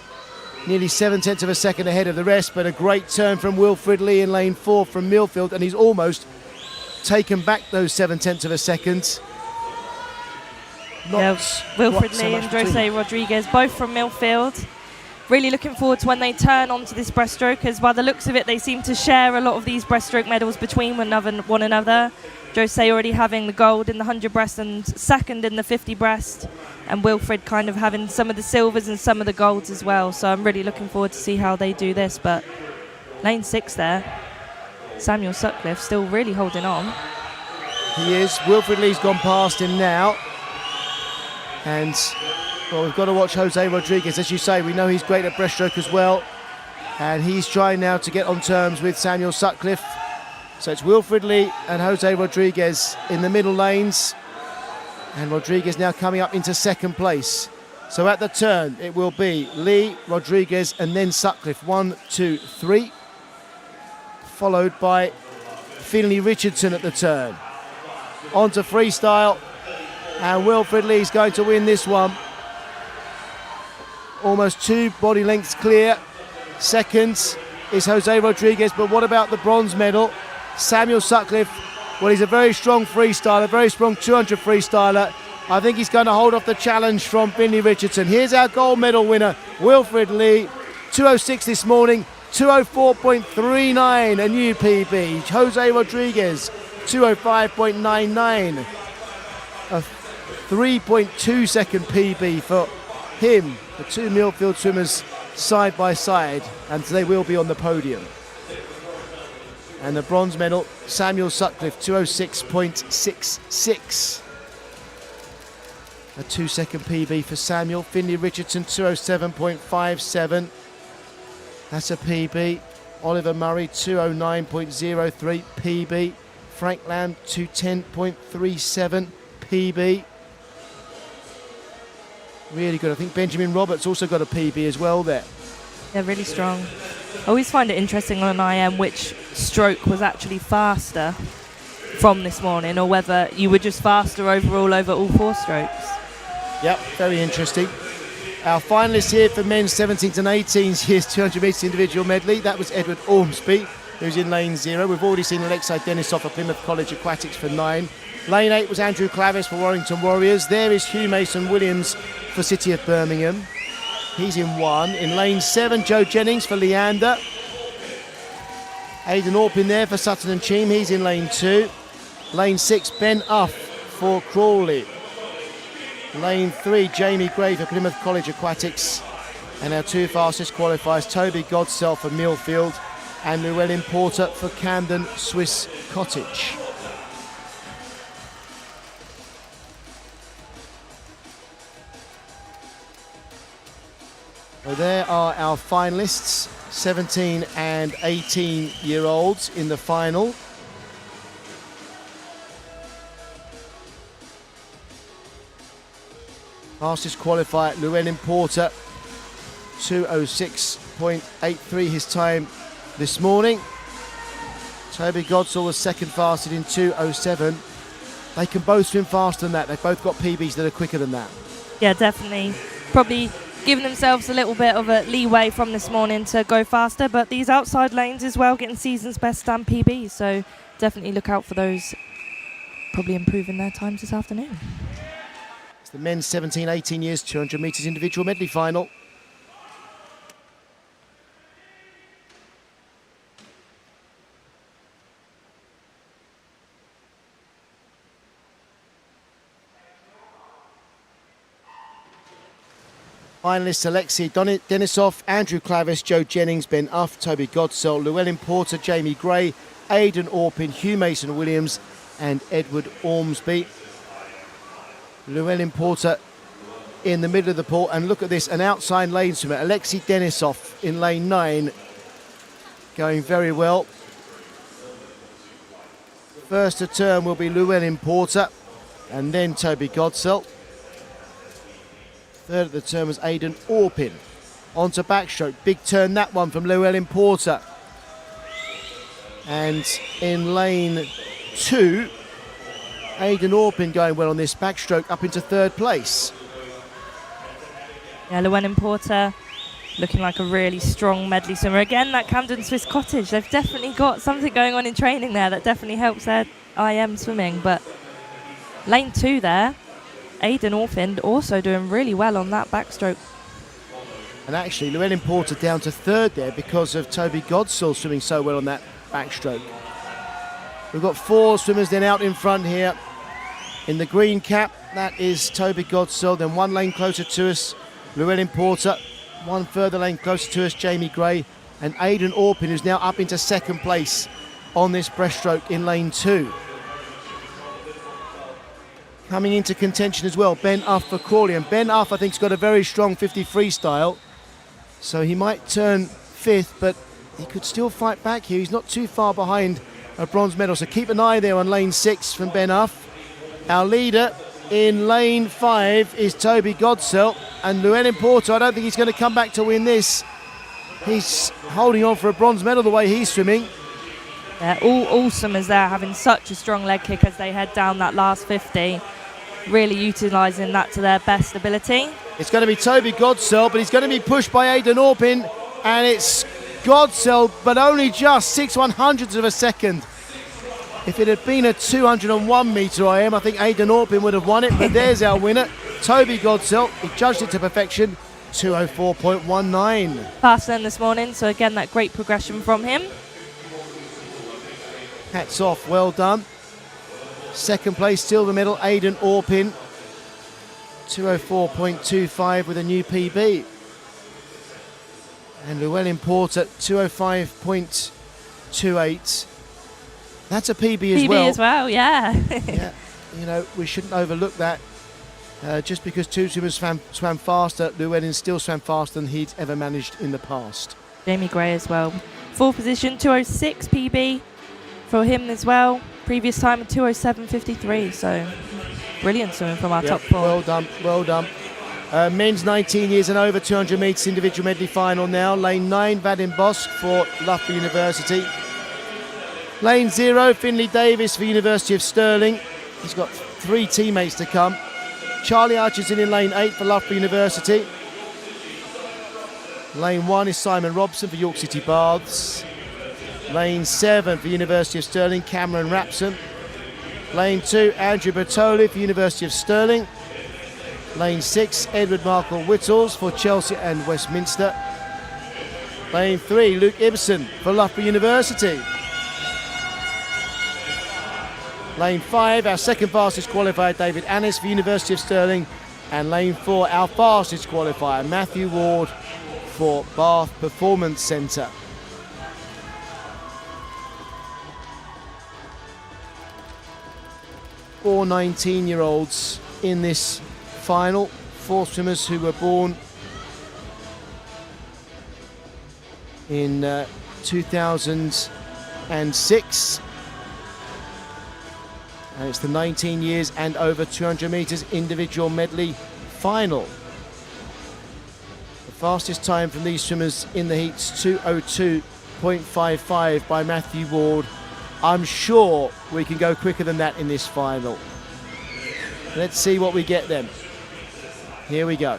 Speaker 4: nearly 7/10 of a second ahead of the rest, but a great turn from Wilfred Lee in lane 4 from Millfield, and he's almost taken back those 7/10 of a second.
Speaker 3: Wilfred Lee and Jose Rodriguez, both from Millfield. Really looking forward to when they turn onto this breaststroke, as by the looks of it, they seem to share a lot of these breaststroke medals between one another. Jose already having the gold in the 100 breast and second in the 50 breast, and Wilfred kind of having some of the silvers and some of the golds as well. So I'm really looking forward to see how they do this. But lane 6 there, Samuel Sutcliffe still really holding on.
Speaker 4: He is. Wilfred Lee's gone past him now. And, well, we've got to watch Jose Rodriguez. As you say, we know he's great at breaststroke as well. And he's trying now to get on terms with Samuel Sutcliffe. So it's Wilfred Lee and Jose Rodriguez in the middle lanes. And Rodriguez now coming up into second place. So at the turn, it will be Lee, Rodriguez, and then Sutcliffe. 1, 2, 3. Followed by Finley Richardson at the turn. On to freestyle. And Wilfred Lee's going to win this one. Almost 2 body lengths clear. Second is Jose Rodriguez, but what about the bronze medal? Samuel Sutcliffe, well, he's a very strong freestyler, very strong 200 freestyler. I think he's going to hold off the challenge from Finley Richardson. Here's our gold medal winner, Wilfred Lee. 2:06 this morning, 2:04.39, a new PB. Jose Rodriguez, 2:05.99. A 3.2 second PB for him. The 2 Millfield swimmers side by side, and they will be on the podium. And the bronze medal, Samuel Sutcliffe, 2:06.66. A 2 second PB for Samuel. Finley Richardson, 2:07.57. That's a PB. Oliver Murray, 2:09.03 PB. Frank Lamb, 2:10.37 PB. Really good. I think Benjamin Roberts also got a PB as well there.
Speaker 3: Yeah, really strong. I always find it interesting on an IM which stroke was actually faster from this morning, or whether you were just faster overall over all 4 strokes.
Speaker 4: Yep, very interesting. Our finalists here for men's 17s and 18s years 200 metres individual medley, that was Edward Ormsby, who's in lane 0. We've already seen Alexei Denisov of Plymouth College Aquatics for 9. Lane 8 was Andrew Clavis for Warrington Warriors. There is Hugh Mason-Williams for City of Birmingham. He's in 1. In lane 7, Joe Jennings for Leander. Aidan Orpin there for Sutton and Cheam. He's in lane 2. Lane 6, Ben Uff for Crawley. Lane 3, Jamie Gray for Plymouth College Aquatics. And our 2 fastest qualifiers, Toby Godsell for Millfield and Llewellyn Porter for Camden Swiss Cottage. So there are our finalists, 17 and 18-year-olds in the final. Fastest qualifier, Llewellyn Porter, 2:06.83 his time this morning. Toby Godsall was second fastest in 2:07. They can both swim faster than that. They've both got PBs that are quicker than that.
Speaker 3: Yeah, definitely. Probably giving themselves a little bit of a leeway from this morning to go faster, but these outside lanes as well getting season's best and PBs, so definitely look out for those, probably improving their times this afternoon.
Speaker 4: It's the men's 17-18 years 200 metres individual medley final. Finalists Alexei Denisov, Andrew Clavis, Joe Jennings, Ben Uff, Toby Godsell, Llewellyn Porter, Jamie Gray, Aidan Orpin, Hugh Mason-Williams and Edward Ormsby. Llewellyn Porter in the middle of the pool, and look at this, an outside lane swimmer, Alexei Denisov in lane 9, going very well. First to turn will be Llewellyn Porter and then Toby Godsell. Third at the turn was Aidan Orpin. On to backstroke. Big turn, that one from Llewellyn Porter. And in lane 2, Aidan Orpin going well on this backstroke up into third place.
Speaker 3: Yeah, Llewellyn Porter looking like a really strong medley swimmer. Again, that Camden Swiss Cottage, they've definitely got something going on in training there that definitely helps their IM swimming. But lane 2 there, Aidan Orpin also doing really well on that backstroke.
Speaker 4: And actually, Llewellyn Porter down to third there because of Toby Godsell swimming so well on that backstroke. We've got 4 swimmers then out in front here. In the green cap, that is Toby Godsell. Then 1 lane closer to us, Llewellyn Porter. 1 further lane closer to us, Jamie Gray. And Aidan Orpin, who's now up into second place on this breaststroke in lane 2. Coming into contention as well, Ben Uff for Crawley. And Ben Uff, I think, has got a very strong 50 freestyle. So he might turn 5th, but he could still fight back here. He's not too far behind a bronze medal. So keep an eye there on lane 6 from Ben Uff. Our leader in lane 5 is Toby Godsell. And Llewellyn Porter, I don't think he's going to come back to win this. He's holding on for a bronze medal the way he's swimming.
Speaker 3: Yeah, all swimmers there having such a strong leg kick as they head down that last 50. Really utilising that to their best ability.
Speaker 4: It's going to be Toby Godsell, but he's going to be pushed by Aidan Orpin. And it's Godsell, but only just 6/100ths of a second. If it had been a 201 metre IM, I think Aidan Orpin would have won it. But there's our winner, Toby Godsell. He judged it to perfection, 2:04.19.
Speaker 3: Faster than this morning, so again, that great progression from him.
Speaker 4: Hats off, well done. Second place, silver medal, Aidan Orpin. 2:04.25 with a new PB. And Llewellyn Porter, 2:05.28. That's a PB as well.
Speaker 3: PB as well, yeah.
Speaker 4: Yeah, you know, we shouldn't overlook that. Just because 2 swimmers swam faster, Llewellyn still swam faster than he'd ever managed in the past.
Speaker 3: Jamie Gray as well. 4th position, 2:06 PB for him as well. Previous time of 2:07.53, so brilliant swimming from our top 4.
Speaker 4: Well done, well done. Men's 19 years and over 200 metres individual medley final now. Lane 9, Vadim Bosk for Loughborough University. Lane 0, Finley Davis for University of Stirling. He's got 3 teammates to come. Charlie Hutchinson in lane 8 for Loughborough University. Lane 1 is Simon Robson for York City Baths. Lane 7 for University of Stirling, Cameron Rapson. Lane 2, Andrew Bertoli for University of Stirling. Lane 6, Edward Markle Whittles for Chelsea and Westminster. Lane 3, Luke Ibsen for Loughborough University. Lane 5, our second fastest qualifier, David Annis for University of Stirling. And lane 4, our fastest qualifier, Matthew Ward for Bath Performance Centre. Four 19-year-olds in this final. 4 swimmers who were born in 2006. And it's the 19 years and over 200 metres individual medley final. The fastest time from these swimmers in the heats, 2:02.55 by Matthew Ward. I'm sure we can go quicker than that in this final. Let's see what we get then. Here we go.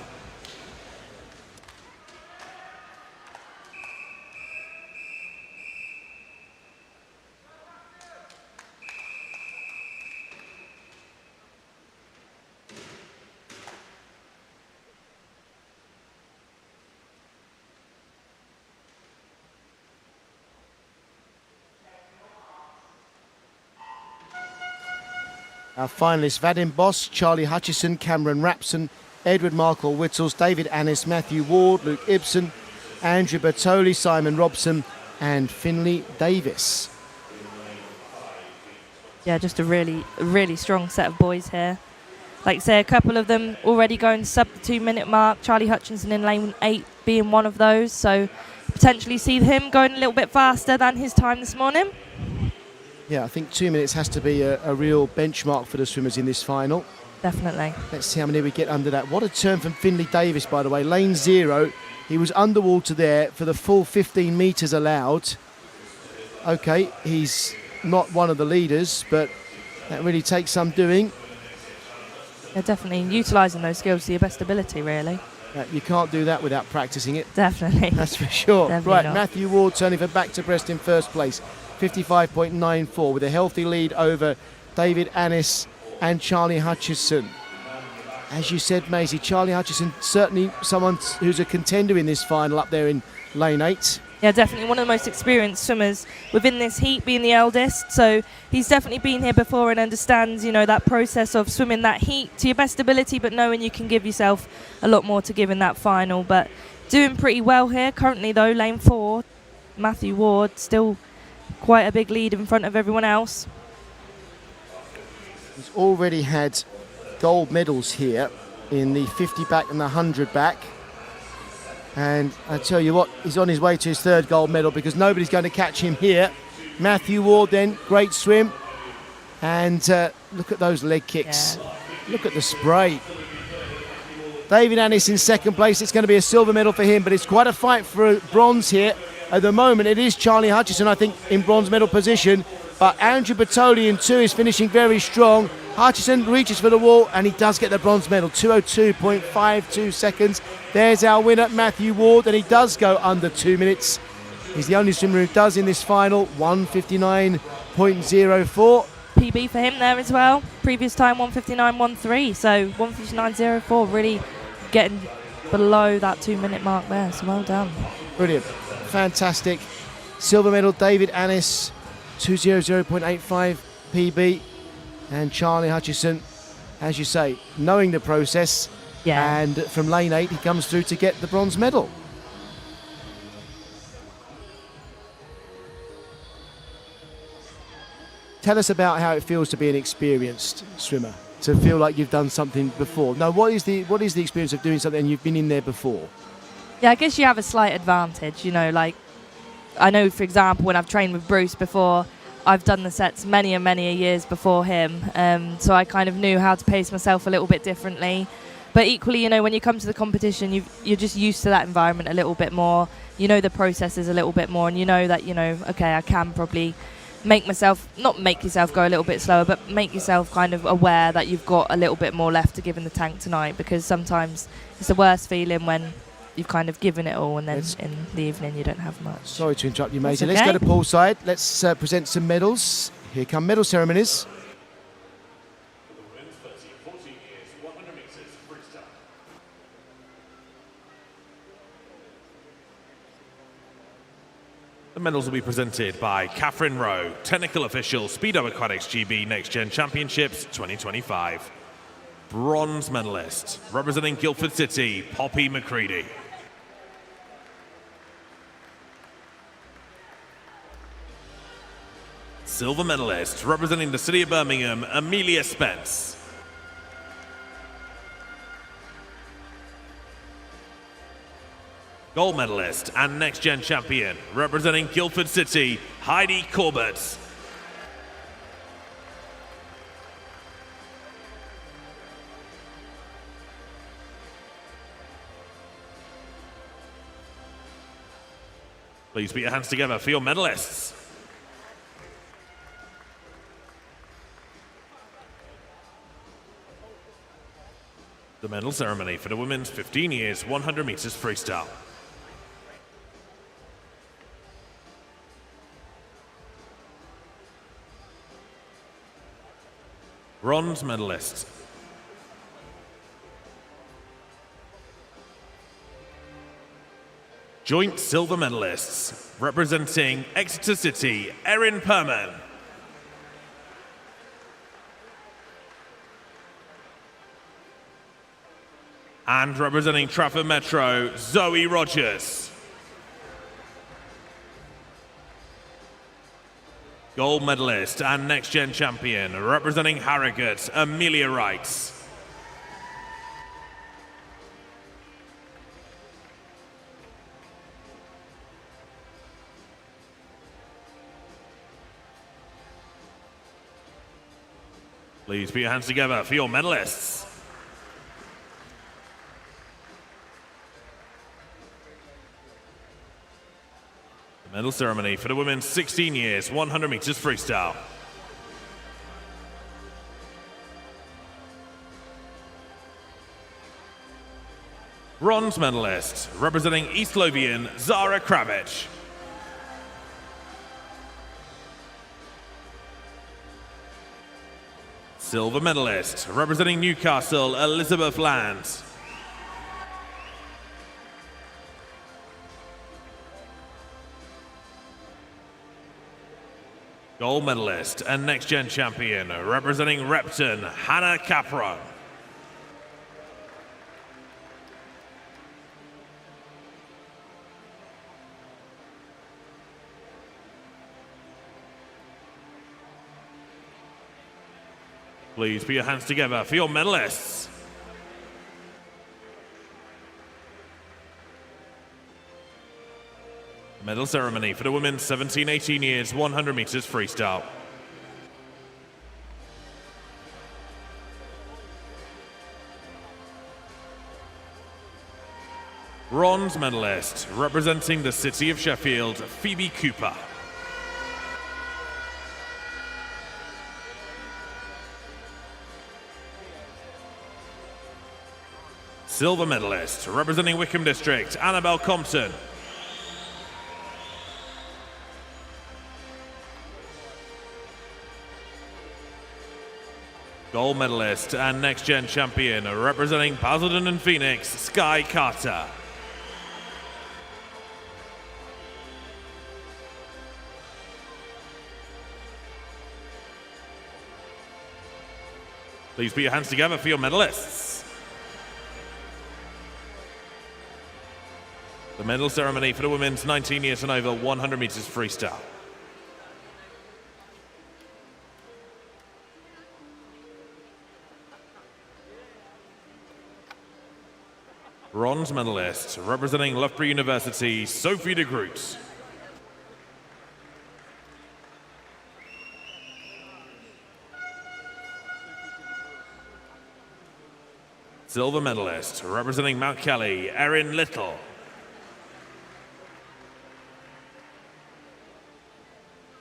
Speaker 4: Our finalists, Vadim Bosk, Charlie Hutchison, Cameron Rapson, Edward Markle Whittles, David Annis, Matthew Ward, Luke Ibsen, Andrew Bertoli, Simon Robson and Finley Davis.
Speaker 3: Yeah, just a really strong set of boys here. Like I say, a couple of them already going sub the 2-minute mark. Charlie Hutchinson in lane 8 being one of those, so potentially see him going a little bit faster than his time this morning.
Speaker 4: Yeah, I think 2 minutes has to be a real benchmark for the swimmers in this final.
Speaker 3: Definitely.
Speaker 4: Let's see how many we get under that. What a turn from Finley Davis, by the way. Lane 0. He was underwater there for the full 15 metres allowed. Okay, he's not one of the leaders, but that really takes some doing.
Speaker 3: Yeah, definitely utilising those skills to your best ability, really.
Speaker 4: You can't do that without practising it.
Speaker 3: Definitely.
Speaker 4: That's for sure.
Speaker 3: Definitely
Speaker 4: right,
Speaker 3: not.
Speaker 4: Matthew Ward turning for back to breast in first place. 55.94 with a healthy lead over David Annis and Charlie Hutchison. As you said, Maisie, Charlie Hutchison certainly someone who's a contender in this final up there in lane 8.
Speaker 3: Yeah, definitely one of the most experienced swimmers within this heat, being the eldest. So he's definitely been here before and understands, you know, that process of swimming that heat to your best ability, but knowing you can give yourself a lot more to give in that final. But doing pretty well here. Currently, though, lane 4, Matthew Ward, still quite a big lead in front of everyone else.
Speaker 4: He's already had gold medals here in the 50 back and the 100 back. And I tell you what, he's on his way to his 3rd gold medal because nobody's going to catch him here. Matthew Ward then, great swim. And look at those leg kicks.
Speaker 3: Yeah.
Speaker 4: Look at the spray. David Annis in 2nd place. It's going to be a silver medal for him, but it's quite a fight for bronze here. At the moment, it is Charlie Hutchison, I think, in bronze medal position. But Andrew Bertoli in 2 is finishing very strong. Hutchison reaches for the wall, and he does get the bronze medal, 2:02.52 seconds. There's our winner, Matthew Ward, and he does go under 2 minutes. He's the only swimmer who does in this final, 1:59.04.
Speaker 3: PB for him there as well. Previous time 1:59.13, so 1:59.04, really getting below that 2 minute mark there, so well done.
Speaker 4: Brilliant. Fantastic. Silver medal, David Annis, 2:00.85 PB. And Charlie Hutchison, as you say, knowing the process.
Speaker 3: Yeah.
Speaker 4: And from lane 8, he comes through to get the bronze medal. Tell us about how it feels to be an experienced swimmer, to feel like you've done something before. Now, what is the experience of doing something and you've been in there before?
Speaker 3: Yeah, I guess you have a slight advantage, you know, like, I know, for example, when I've trained with Bruce before, I've done the sets many and many years before him, so I kind of knew how to pace myself a little bit differently. But equally, you know, when you come to the competition, you're just used to that environment a little bit more. You know the processes a little bit more, and you know that, you know, okay, I can probably not make yourself go a little bit slower, but make yourself kind of aware that you've got a little bit more left to give in the tank tonight, because sometimes it's the worst feeling when you've kind of given it all and then in the evening you don't have much.
Speaker 4: Sorry to interrupt you, Maisie.
Speaker 3: That's
Speaker 4: Let's
Speaker 3: okay.
Speaker 4: go to poolside. Let's present some medals. Here come medal ceremonies.
Speaker 5: For the women's 13-14 years, 100 metres freestyle. The medals will be presented by Catherine Rowe, Technical Official, Speedo Aquatics GB Next Gen Championships 2025. Bronze medalist, representing Guildford City, Poppy McCready. Silver medalist, representing the City of Birmingham, Amelia Spence. Gold medalist and Next Gen champion, representing Guildford City, Heidi Corbett. Please put your hands together for your medalists. The medal ceremony for the women's 15 years, 100 meters freestyle. Bronze medalists. Joint silver medalists, representing Exeter City, Erin Perman. And representing Trafford Metro, Zoe Rogers. Gold medalist and Next Gen champion, representing Harrogate, Amelia Wright. Please put your hands together for your medalists. The medal ceremony for the women's 16 years, 100 meters freestyle. Bronze medalist, representing East Lothian, Zara Kravic. Silver medalist, representing Newcastle, Elizabeth Land. Gold medalist and next gen champion, representing Repton, Hannah Capron. Please put your hands together for your medalists. Medal ceremony for the women's 17-18 years, 100 meters freestyle. Bronze medalist, representing the city of Sheffield, Phoebe Cooper. Silver medalist, representing Wickham District, Annabelle Compton. Gold medalist and next gen champion, representing Basildon and Phoenix, Sky Carter. Please put your hands together for your medalists. The medal ceremony for the women's 19 years and over 100 meters freestyle. Bronze medalist, representing Loughborough University, Sophie de Groot. Silver medalist, representing Mount Kelly, Erin Little.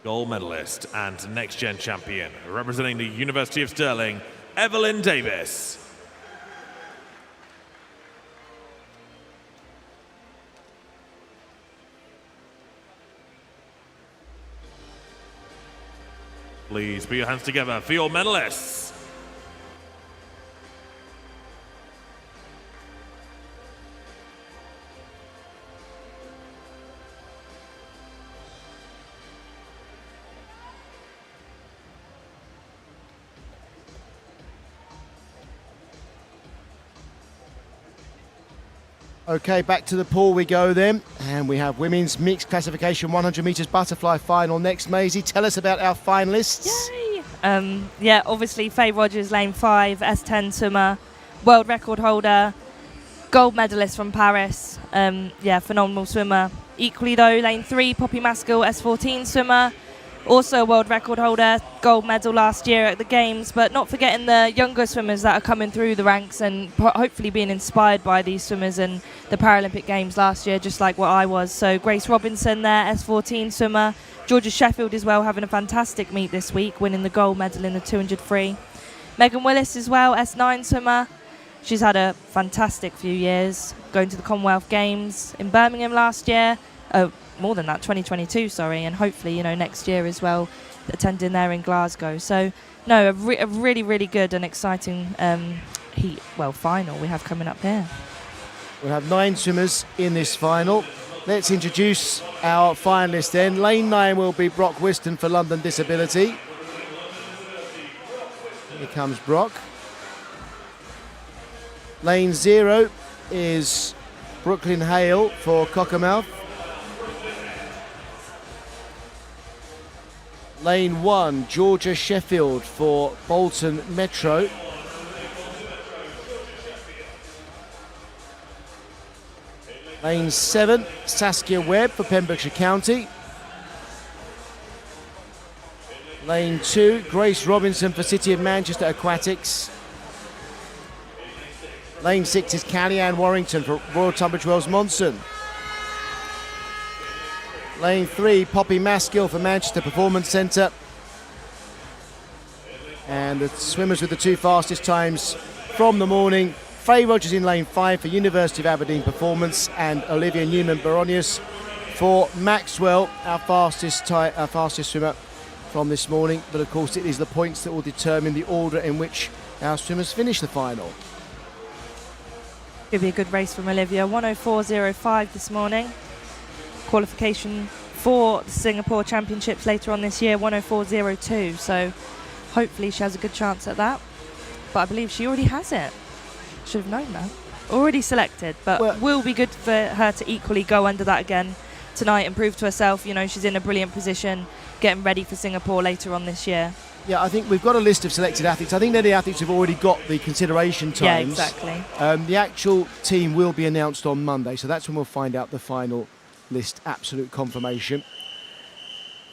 Speaker 5: Gold medalist and next gen champion, representing the University of Stirling, Evelyn Davis. Please put your hands together for your medalists.
Speaker 4: Okay, back to the pool we go then. And we have women's mixed classification 100 metres butterfly final next. Maisie, tell us about our finalists.
Speaker 3: Yay! Yeah, obviously Faye Rogers, lane 5, S10 swimmer, world record holder, gold medalist from Paris. Yeah, phenomenal swimmer. Equally though, lane 3, Poppy Maskell, S14 swimmer, also a world record holder, gold medal last year at the Games, but not forgetting the younger swimmers that are coming through the ranks and hopefully being inspired by these swimmers in the Paralympic Games last year, just like what I was. So Grace Robinson there, S14 swimmer. Georgia Sheffield as well, having a fantastic meet this week, winning the gold medal in the 200 free. Megan Willis as well, S9 swimmer. She's had a fantastic few years, going to the Commonwealth Games in Birmingham last year. More than that, 2022, sorry, and hopefully, next year as well, attending there in Glasgow. So, no, a really, really good and exciting final we have coming up here.
Speaker 4: We'll have 9 swimmers in this final. Let's introduce our finalists then. Lane 9 will be Brock Whiston for London Disability. Here comes Brock. Lane 0 is Brooklyn Hale for Cockermouth. Lane 1, Georgia Sheffield for Bolton Metro. Lane 7, Saskia Webb for Pembrokeshire County. Lane 2, Grace Robinson for City of Manchester Aquatics. Lane 6 is Callie-Ann Warrington for Royal Tunbridge Wells Monson. Lane 3, Poppy Maskill for Manchester Performance Centre. And the swimmers with the 2 fastest times from the morning, Faye Rogers in lane 5 for University of Aberdeen Performance, and Olivia Newman-Baronius for Maxwell, our fastest swimmer from this morning. But of course it is the points that will determine the order in which our swimmers finish the final.
Speaker 3: It'll be a good race from Olivia. 104.05 this morning. Qualification for the Singapore Championships later on this year, 104.02. So hopefully she has a good chance at that. But I believe she already has it. Should have known that. Already selected, but will be good for her to equally go under that again tonight and prove to herself, you know, she's in a brilliant position getting ready for Singapore later on this year.
Speaker 4: Yeah, I think we've got a list of selected athletes. I think they're the athletes who've already got the consideration times.
Speaker 3: Yeah, exactly.
Speaker 4: The actual team will be announced on Monday, so that's when we'll find out the final list, absolute confirmation.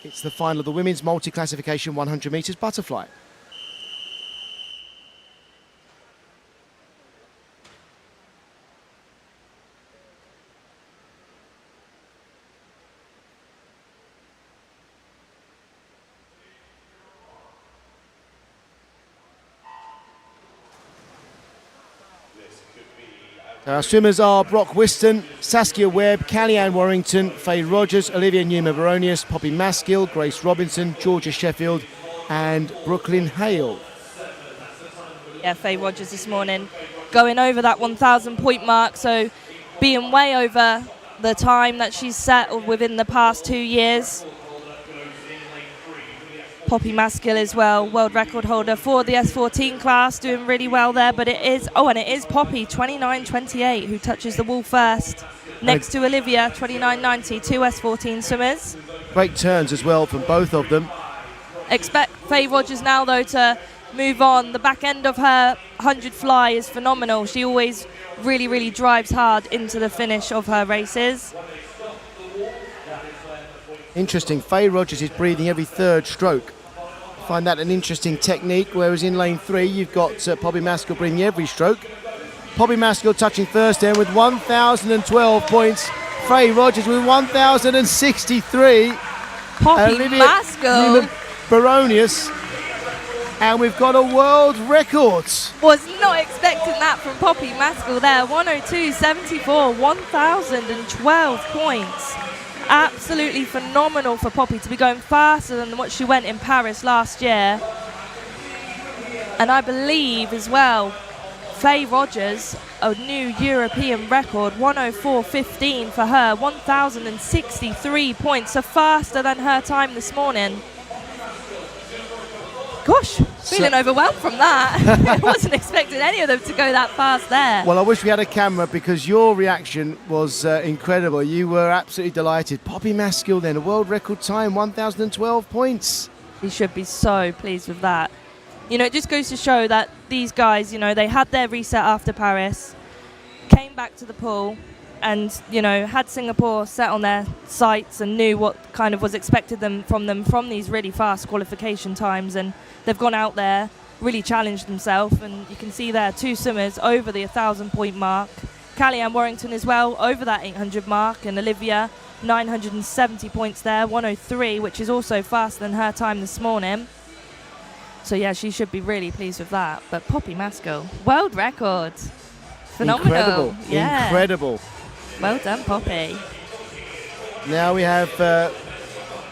Speaker 4: It's the final of the women's multi-classification 100 metres butterfly. Our swimmers are Brock Whiston, Saskia Webb, Callie-Ann Warrington, Faye Rogers, Olivia Newman-Baronius, Poppy Maskill, Grace Robinson, Georgia Sheffield and Brooklyn Hale.
Speaker 3: Yeah, Faye Rogers this morning going over that 1,000 point mark, so being way over the time that she's set within the past 2 years. Poppy Maskill as well, world record holder for the S14 class, doing really well there. But it is Poppy, 29.28, who touches the wall first. Next to Olivia, 29.90, 2 S14 swimmers.
Speaker 4: Great turns as well from both of them.
Speaker 3: Expect Faye Rogers now, though, to move on. The back end of her 100 fly is phenomenal. She always really, really drives hard into the finish of her races.
Speaker 4: Interesting, Faye Rogers is breathing every third stroke. Find that an interesting technique, whereas in lane 3 you've got Poppy Maskill breathing every stroke. Poppy Maskill touching first end with 1,012 points. Faye Rogers with 1,063.
Speaker 3: Poppy Maskill.
Speaker 4: Baronius. And we've got a world record.
Speaker 3: Was not expecting that from Poppy Maskill there. 102.74, 1,012 points. Absolutely phenomenal for Poppy to be going faster than what she went in Paris last year. And I believe as well, Faye Rogers, a new European record, 104.15 for her, 1,063 points, so faster than her time this morning. Gosh, feeling overwhelmed from that. I wasn't expecting any of them to go that fast there.
Speaker 4: Well, I wish we had a camera because your reaction was incredible. You were absolutely delighted. Poppy Maskill then, a world record time, 1,012 points.
Speaker 3: We should be so pleased with that. You know, it just goes to show that these guys, you know, they had their reset after Paris, came back to the pool and, you know, had Singapore set on their sights and knew what kind of was expected from them from these really fast qualification times, and they've gone out there, really challenged themselves, and you can see there 2 swimmers over the 1,000 point mark. Callie-Ann Warrington as well over that 800 mark, and Olivia 970 points there, 103, which is also faster than her time this morning. So yeah, she should be really pleased with that. But Poppy Maskill, world record. Phenomenal.
Speaker 4: Incredible,
Speaker 3: yeah.
Speaker 4: Incredible.
Speaker 3: Well done, Poppy.
Speaker 4: Now we have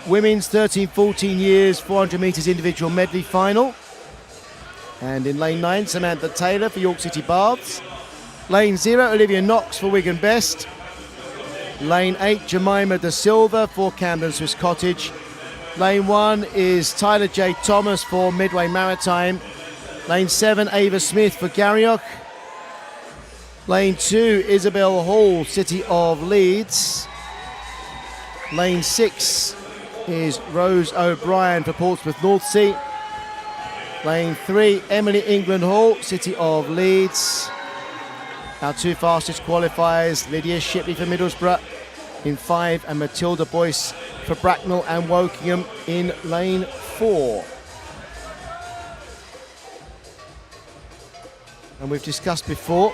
Speaker 4: women's 13-14 years 400 metres individual medley final. And in lane 9, Samantha Taylor for York City Baths. Lane 0, Olivia Knox for Wigan Best. Lane 8, Jemima Da Silva for Camden Swiss Cottage. Lane 1 is Tyler J. Thomas for Midway Maritime. Lane 7, Ava Smith for Garrioch. Lane 2, Isabel Hall, City of Leeds. Lane 6 is Rose O'Brien for Portsmouth North Sea. Lane 3, Emily England Hall, City of Leeds. Our 2 fastest qualifiers, Lydia Shipley for Middlesbrough in 5 and Matilda Boyce for Bracknell and Wokingham in lane 4. And we've discussed before,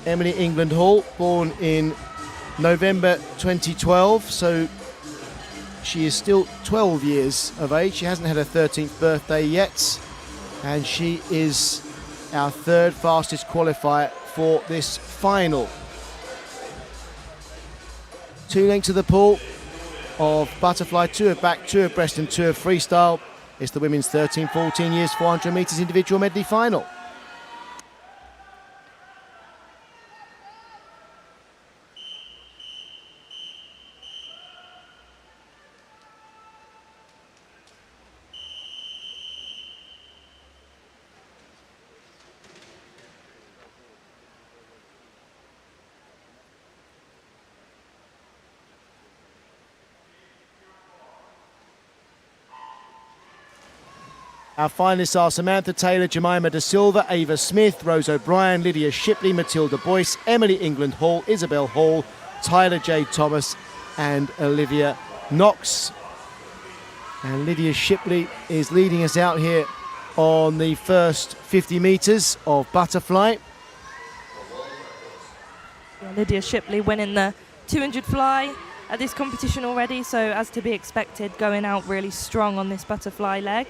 Speaker 4: Emily England Hall, born in November 2012, so she is still 12 years of age. She hasn't had her 13th birthday yet, and she is our third fastest qualifier for this final. 2 lengths of the pool of butterfly, 2 of back, 2 of breast and 2 of freestyle. It's the women's 13-14 years 400 metres individual medley final. Our finalists are Samantha Taylor, Jemima Da Silva, Ava Smith, Rose O'Brien, Lydia Shipley, Matilda Boyce, Emily England Hall, Isabel Hall, Tyler J. Thomas and Olivia Knox. And Lydia Shipley is leading us out here on the first 50 metres of butterfly.
Speaker 3: Yeah, Lydia Shipley winning the 200 fly at this competition already, so as to be expected, going out really strong on this butterfly leg.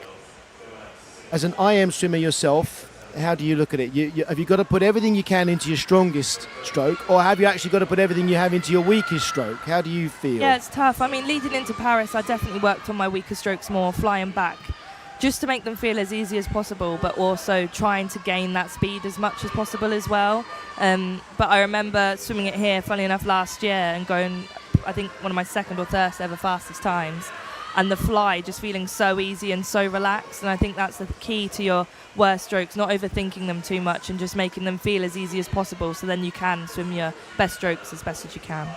Speaker 4: As an IM swimmer yourself, how do you look at it? Have you got to put everything you can into your strongest stroke, or have you actually got to put everything you have into your weakest stroke? How do you feel?
Speaker 3: Yeah, it's tough. I mean, leading into Paris, I definitely worked on my weaker strokes more, flying back, just to make them feel as easy as possible, but also trying to gain that speed as much as possible as well. But I remember swimming it here, funny enough, last year and going, I think, one of my second or third ever fastest times. And the fly just feeling so easy and so relaxed. And I think that's the key to your worst strokes, not overthinking them too much and just making them feel as easy as possible, so then you can swim your best strokes as best as you can.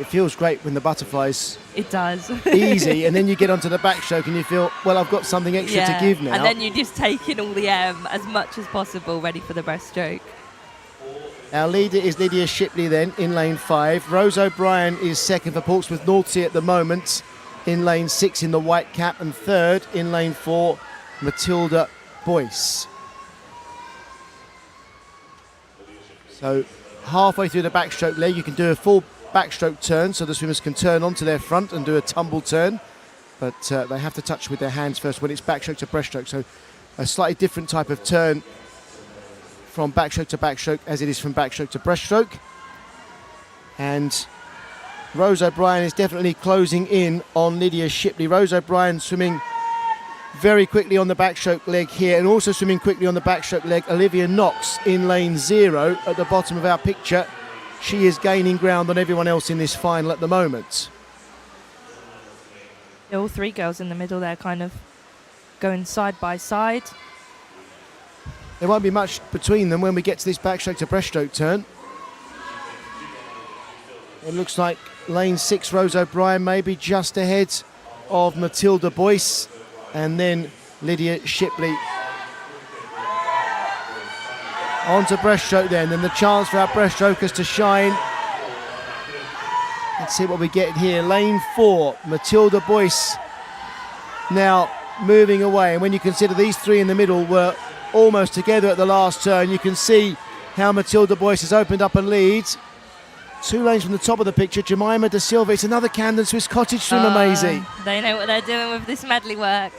Speaker 4: It feels great when the butterfly's
Speaker 3: It does.
Speaker 4: easy, and then you get onto the backstroke and you feel, well, I've got something extra to give now.
Speaker 3: And then you just take in all the air as much as possible, ready for the breaststroke.
Speaker 4: Our leader is Lydia Shipley then in lane 5. Rose O'Brien is second for Portsmouth North Sea at the moment, in lane 6 in the white cap, and third in lane 4, Matilda Boyce. So halfway through the backstroke leg, you can do a full backstroke turn, so the swimmers can turn onto their front and do a tumble turn, but they have to touch with their hands first when it's backstroke to breaststroke, so a slightly different type of turn from backstroke to backstroke as it is from backstroke to breaststroke. And Rose O'Brien is definitely closing in on Lydia Shipley. Rose O'Brien swimming very quickly on the backstroke leg here, and also swimming quickly on the backstroke leg, Olivia Knox in lane 0 at the bottom of our picture. She is gaining ground on everyone else in this final at the moment.
Speaker 3: All three girls in the middle there kind of going side by side.
Speaker 4: There won't be much between them when we get to this backstroke to breaststroke turn. It looks like lane 6, Rose O'Brien, maybe just ahead of Matilda Boyce, and then Lydia Shipley. On to breaststroke then the chance for our breaststrokers to shine. Let's see what we get here. Lane 4, Matilda Boyce now moving away, and when you consider these three in the middle were almost together at the last turn, you can see how Matilda Boyce has opened up a lead. 2 lanes from the top of the picture, Jemima Da Silva. It's another Camden Swiss Cottage swim, amazing.
Speaker 3: They know what they're doing with this medley work.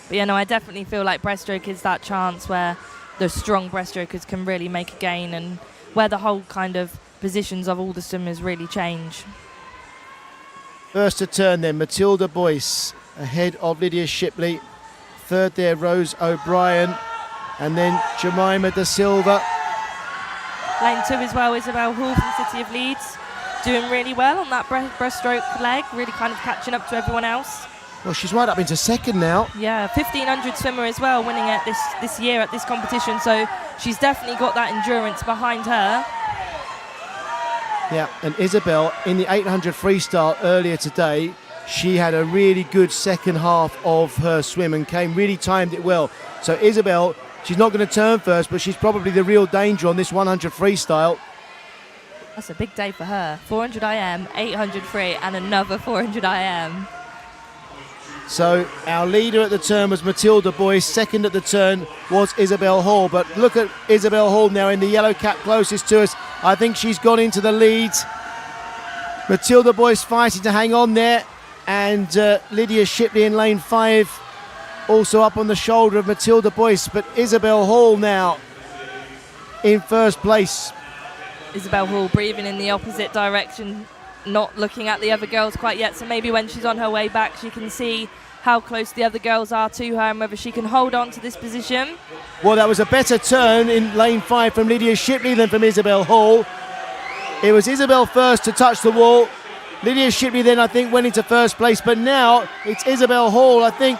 Speaker 3: But yeah, no, I definitely feel like breaststroke is that chance where the strong breaststrokers can really make a gain, and where the whole kind of positions of all the swimmers really change.
Speaker 4: First to turn then, Matilda Boyce ahead of Lydia Shipley. Third there, Rose O'Brien, and then Jemima Da Silva.
Speaker 3: Lane 2 as well, Isabel Hall from the City of Leeds, doing really well on that breaststroke leg, really kind of catching up to everyone else.
Speaker 4: Well, she's right up into second now.
Speaker 3: Yeah, 1500 swimmer as well, winning it this year at this competition, so she's definitely got that endurance behind her.
Speaker 4: Yeah, and Isabel in the 800 freestyle earlier today, she had a really good second half of her swim and really timed it well. So Isabel, she's not going to turn first, but she's probably the real danger on this 100 freestyle.
Speaker 3: That's a big day for her. 400 IM, 800 free, and another 400 IM.
Speaker 4: So our leader at the turn was Matilda Boyce. Second at the turn was Isabel Hall. But look at Isabel Hall now in the yellow cap closest to us. I think she's gone into the lead. Matilda Boyce fighting to hang on there. And Lydia Shipley in lane 5 also up on the shoulder of Matilda Boyce. But Isabel Hall now in first place.
Speaker 3: Isabel Hall breathing in the opposite direction, not looking at the other girls quite yet. So maybe when she's on her way back, she can see how close the other girls are to her and whether she can hold on to this position.
Speaker 4: Well, that was a better turn in lane 5 from Lydia Shipley than from Isabel Hall. It was Isabel first to touch the wall. Lydia Shipley then, I think, went into first place. But now it's Isabel Hall, I think,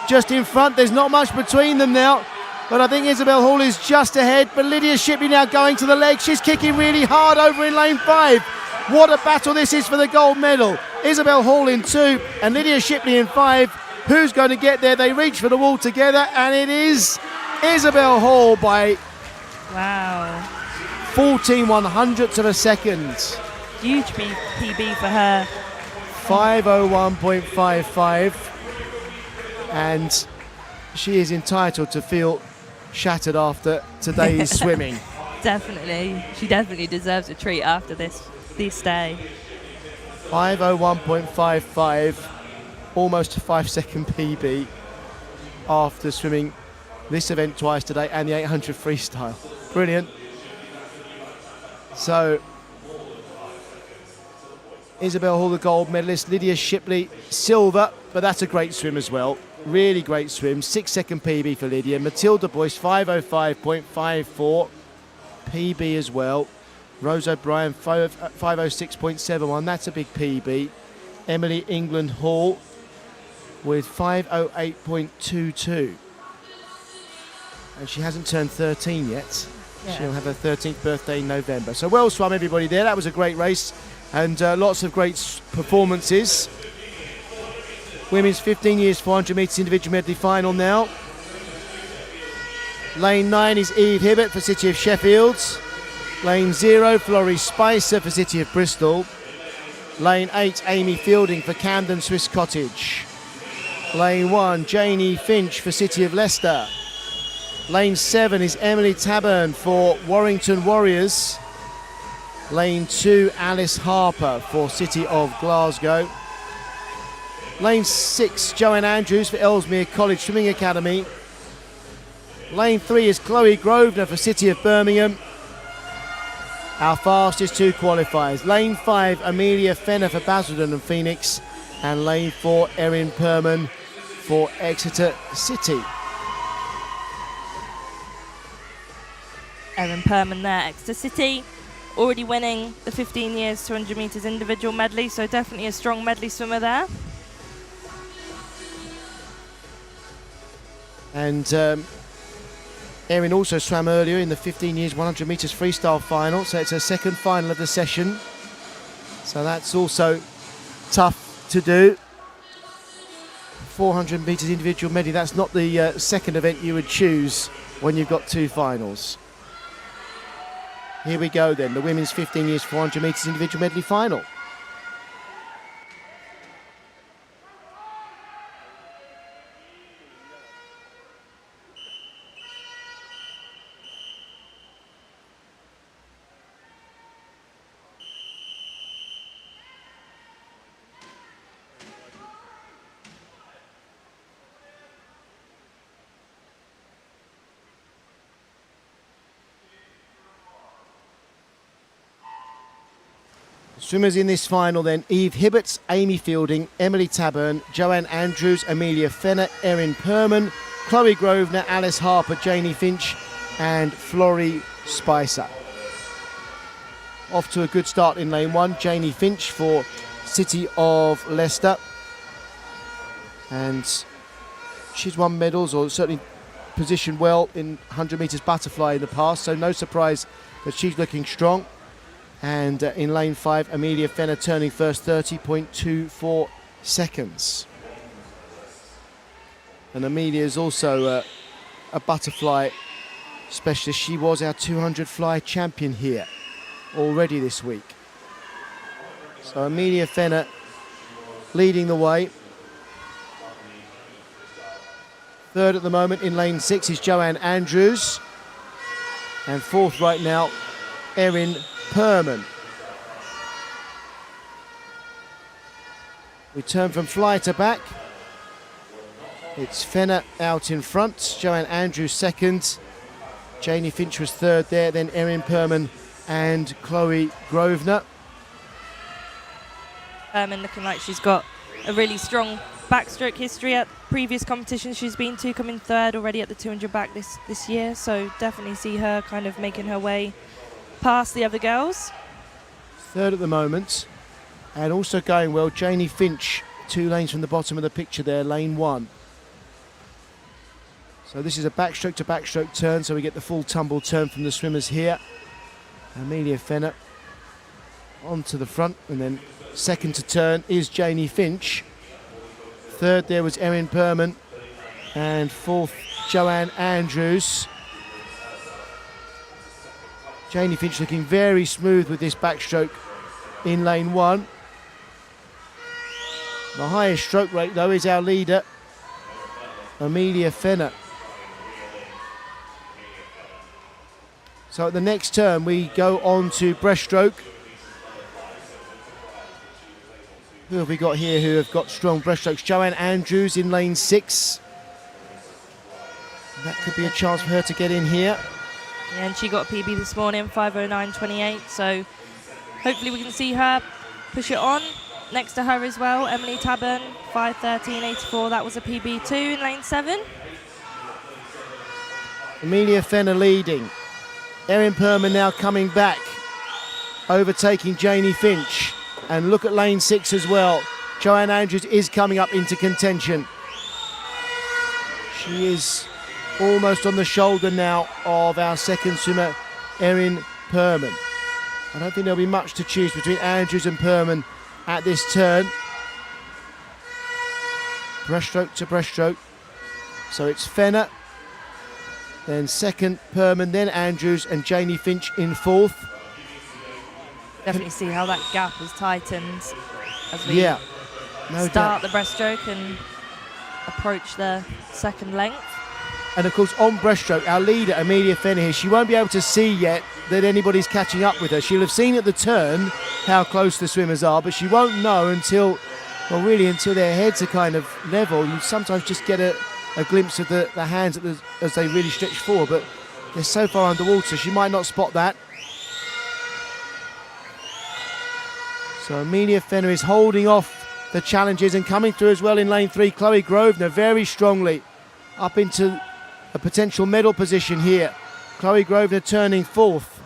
Speaker 4: just in front. There's not much between them now. But I think Isabel Hall is just ahead. But Lydia Shipley now going to the leg. She's kicking really hard over in lane 5. What a battle this is for the gold medal. Isabel Hall in 2 and Lydia Shipley in 5. Who's going to get there? They reach for the wall together, and it is Isabel Hall by 14/100ths of a second.
Speaker 3: Huge PB for her.
Speaker 4: 5:01.55, and she is entitled to feel shattered after today's swimming.
Speaker 3: Definitely. She definitely deserves a treat after this day.
Speaker 4: 5:01.55, almost a 5-second PB after swimming this event twice today and the 800 freestyle. Brilliant. So Isabel Hall, the gold medalist. Lydia Shipley, silver, but that's a great swim as well. Really great swim. 6-second PB for Lydia. Matilda Boyce, 5:05.54 PB as well. Rose O'Brien, 5:06.71. That's a big PB. Emily England Hall with 5:08.22. And she hasn't turned 13 yet. Yeah. She'll have her 13th birthday in November. So well swum, everybody there. That was a great race. And lots of great performances. Women's 15 years 400 metres individual medley final now. Lane 9 is Eve Hibbert for City of Sheffield. Lane 0, Florrie Spicer for City of Bristol. Lane 8, Amy Fielding for Camden Swiss Cottage. Lane 1, Janie Finch for City of Leicester. Lane 7 is Emily Taburn for Warrington Warriors. Lane 2, Alice Harper for City of Glasgow. Lane 6, Joanne Andrews for Ellesmere College Swimming Academy. Lane 3 is Chloe Grosvenor for City of Birmingham. Our fastest 2 qualifiers. Lane 5, Amelia Fenner for Basildon and Phoenix. And lane 4, Erin Perman for Exeter City.
Speaker 3: Erin Perman there, Exeter City. Already winning the 15 years 200 metres individual medley, so definitely a strong medley swimmer there.
Speaker 4: And Erin also swam earlier in the 15 years 100 metres freestyle final, so it's her second final of the session. So that's also tough to do. 400 metres individual medley, that's not the second event you would choose when you've got 2 finals. Here we go then, the women's 15 years 400 metres individual medley final. Swimmers in this final then, Eve Hibbert, Amy Fielding, Emily Taburn, Joanne Andrews, Amelia Fenner, Erin Perman, Chloe Grosvenor, Alice Harper, Janie Finch and Florrie Spicer. Off to a good start in lane 1, Janie Finch for City of Leicester. And she's won medals, or certainly positioned well in 100 metres butterfly in the past, so no surprise that she's looking strong. And in lane 5, Amelia Fenner turning first, 30.24 seconds. And Amelia is also a butterfly specialist. She was our 200 fly champion here already this week. So Amelia Fenner leading the way. Third at the moment in lane 6 is Joanne Andrews. And fourth right now, Erin Perman. We turn from fly to back. It's Fenner out in front, Joanne Andrews second. Janie Finch was third there, then Erin Perman and Chloe Grosvenor.
Speaker 3: Perman looking like she's got a really strong backstroke history at previous competitions she's been to, coming third already at the 200 back this year, so definitely see her kind of making her way past the other girls.
Speaker 4: Third at the moment, and also going well, Janie Finch, 2 lanes from the bottom of the picture there, lane 1. So this is a backstroke to backstroke turn, so we get the full tumble turn from the swimmers here. Amelia Fenner onto the front, and then second to turn is Janie Finch. Third there was Erin Perman, and fourth Joanne Andrews. Janie Finch looking very smooth with this backstroke in lane 1. The highest stroke rate though is our leader, Amelia Fenner. So at the next turn we go on to breaststroke. Who have we got here who have got strong breaststrokes? Joanne Andrews in lane 6. That could be a chance for her to get in here.
Speaker 3: Yeah, and she got a PB this morning, 5:09.28, so hopefully we can see her push it on. Next to her as well, Emily Tabern, 5:13.84, that was a PB too in lane 7.
Speaker 4: Amelia Fenner leading. Erin Perman now coming back, overtaking Janie Finch. And look at lane 6 as well. Joanne Andrews is coming up into contention. She is almost on the shoulder now of our second swimmer, Erin Perman. I don't think there'll be much to choose between Andrews and Perman at this turn. Breaststroke to breaststroke. So it's Fenner, then second Perman, then Andrews, and Janie Finch in fourth.
Speaker 3: Definitely see how that gap has tightened as we start the breaststroke and approach the second length.
Speaker 4: And of course on breaststroke, our leader Amelia Fenner here, she won't be able to see yet that anybody's catching up with her. She'll have seen at the turn how close the swimmers are, but she won't know until their heads are kind of level. You sometimes just get a glimpse of the hands as they really stretch forward, but they're so far underwater she might not spot that. So Amelia Fenner is holding off the challenges and coming through as well in lane 3. Chloe Grosvenor very strongly up into a potential medal position here. Chloe Grosvenor turning fourth.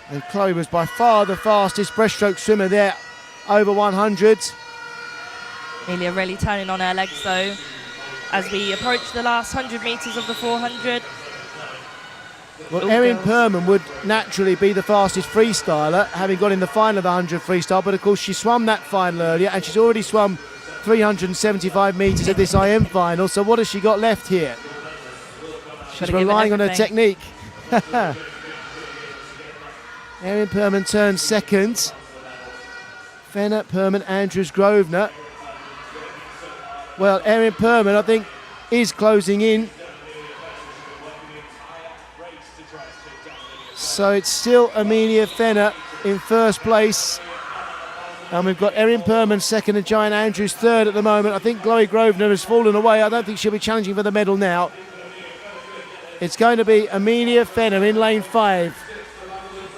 Speaker 4: And Chloe was by far the fastest breaststroke swimmer there, over 100.
Speaker 3: Amelia really turning on her legs though as we approach the last 100 metres of the 400.
Speaker 4: Well, Erin Perman would naturally be the fastest freestyler, having got in the final of the 100 freestyle, but of course she swam that final earlier and she's already swum 375 metres at this IM final, so what has she got left here? She's relying on her technique. Erin Perman turns second. Fenner, Perman, Andrews, Grosvenor. Well, Erin Perman, I think, is closing in. So it's still Amelia Fenner in first place. And we've got Erin Perman second and Joanne Andrews third at the moment. I think Chloe Grosvenor has fallen away. I don't think she'll be challenging for the medal now. It's going to be Amelia Fenner in lane 5.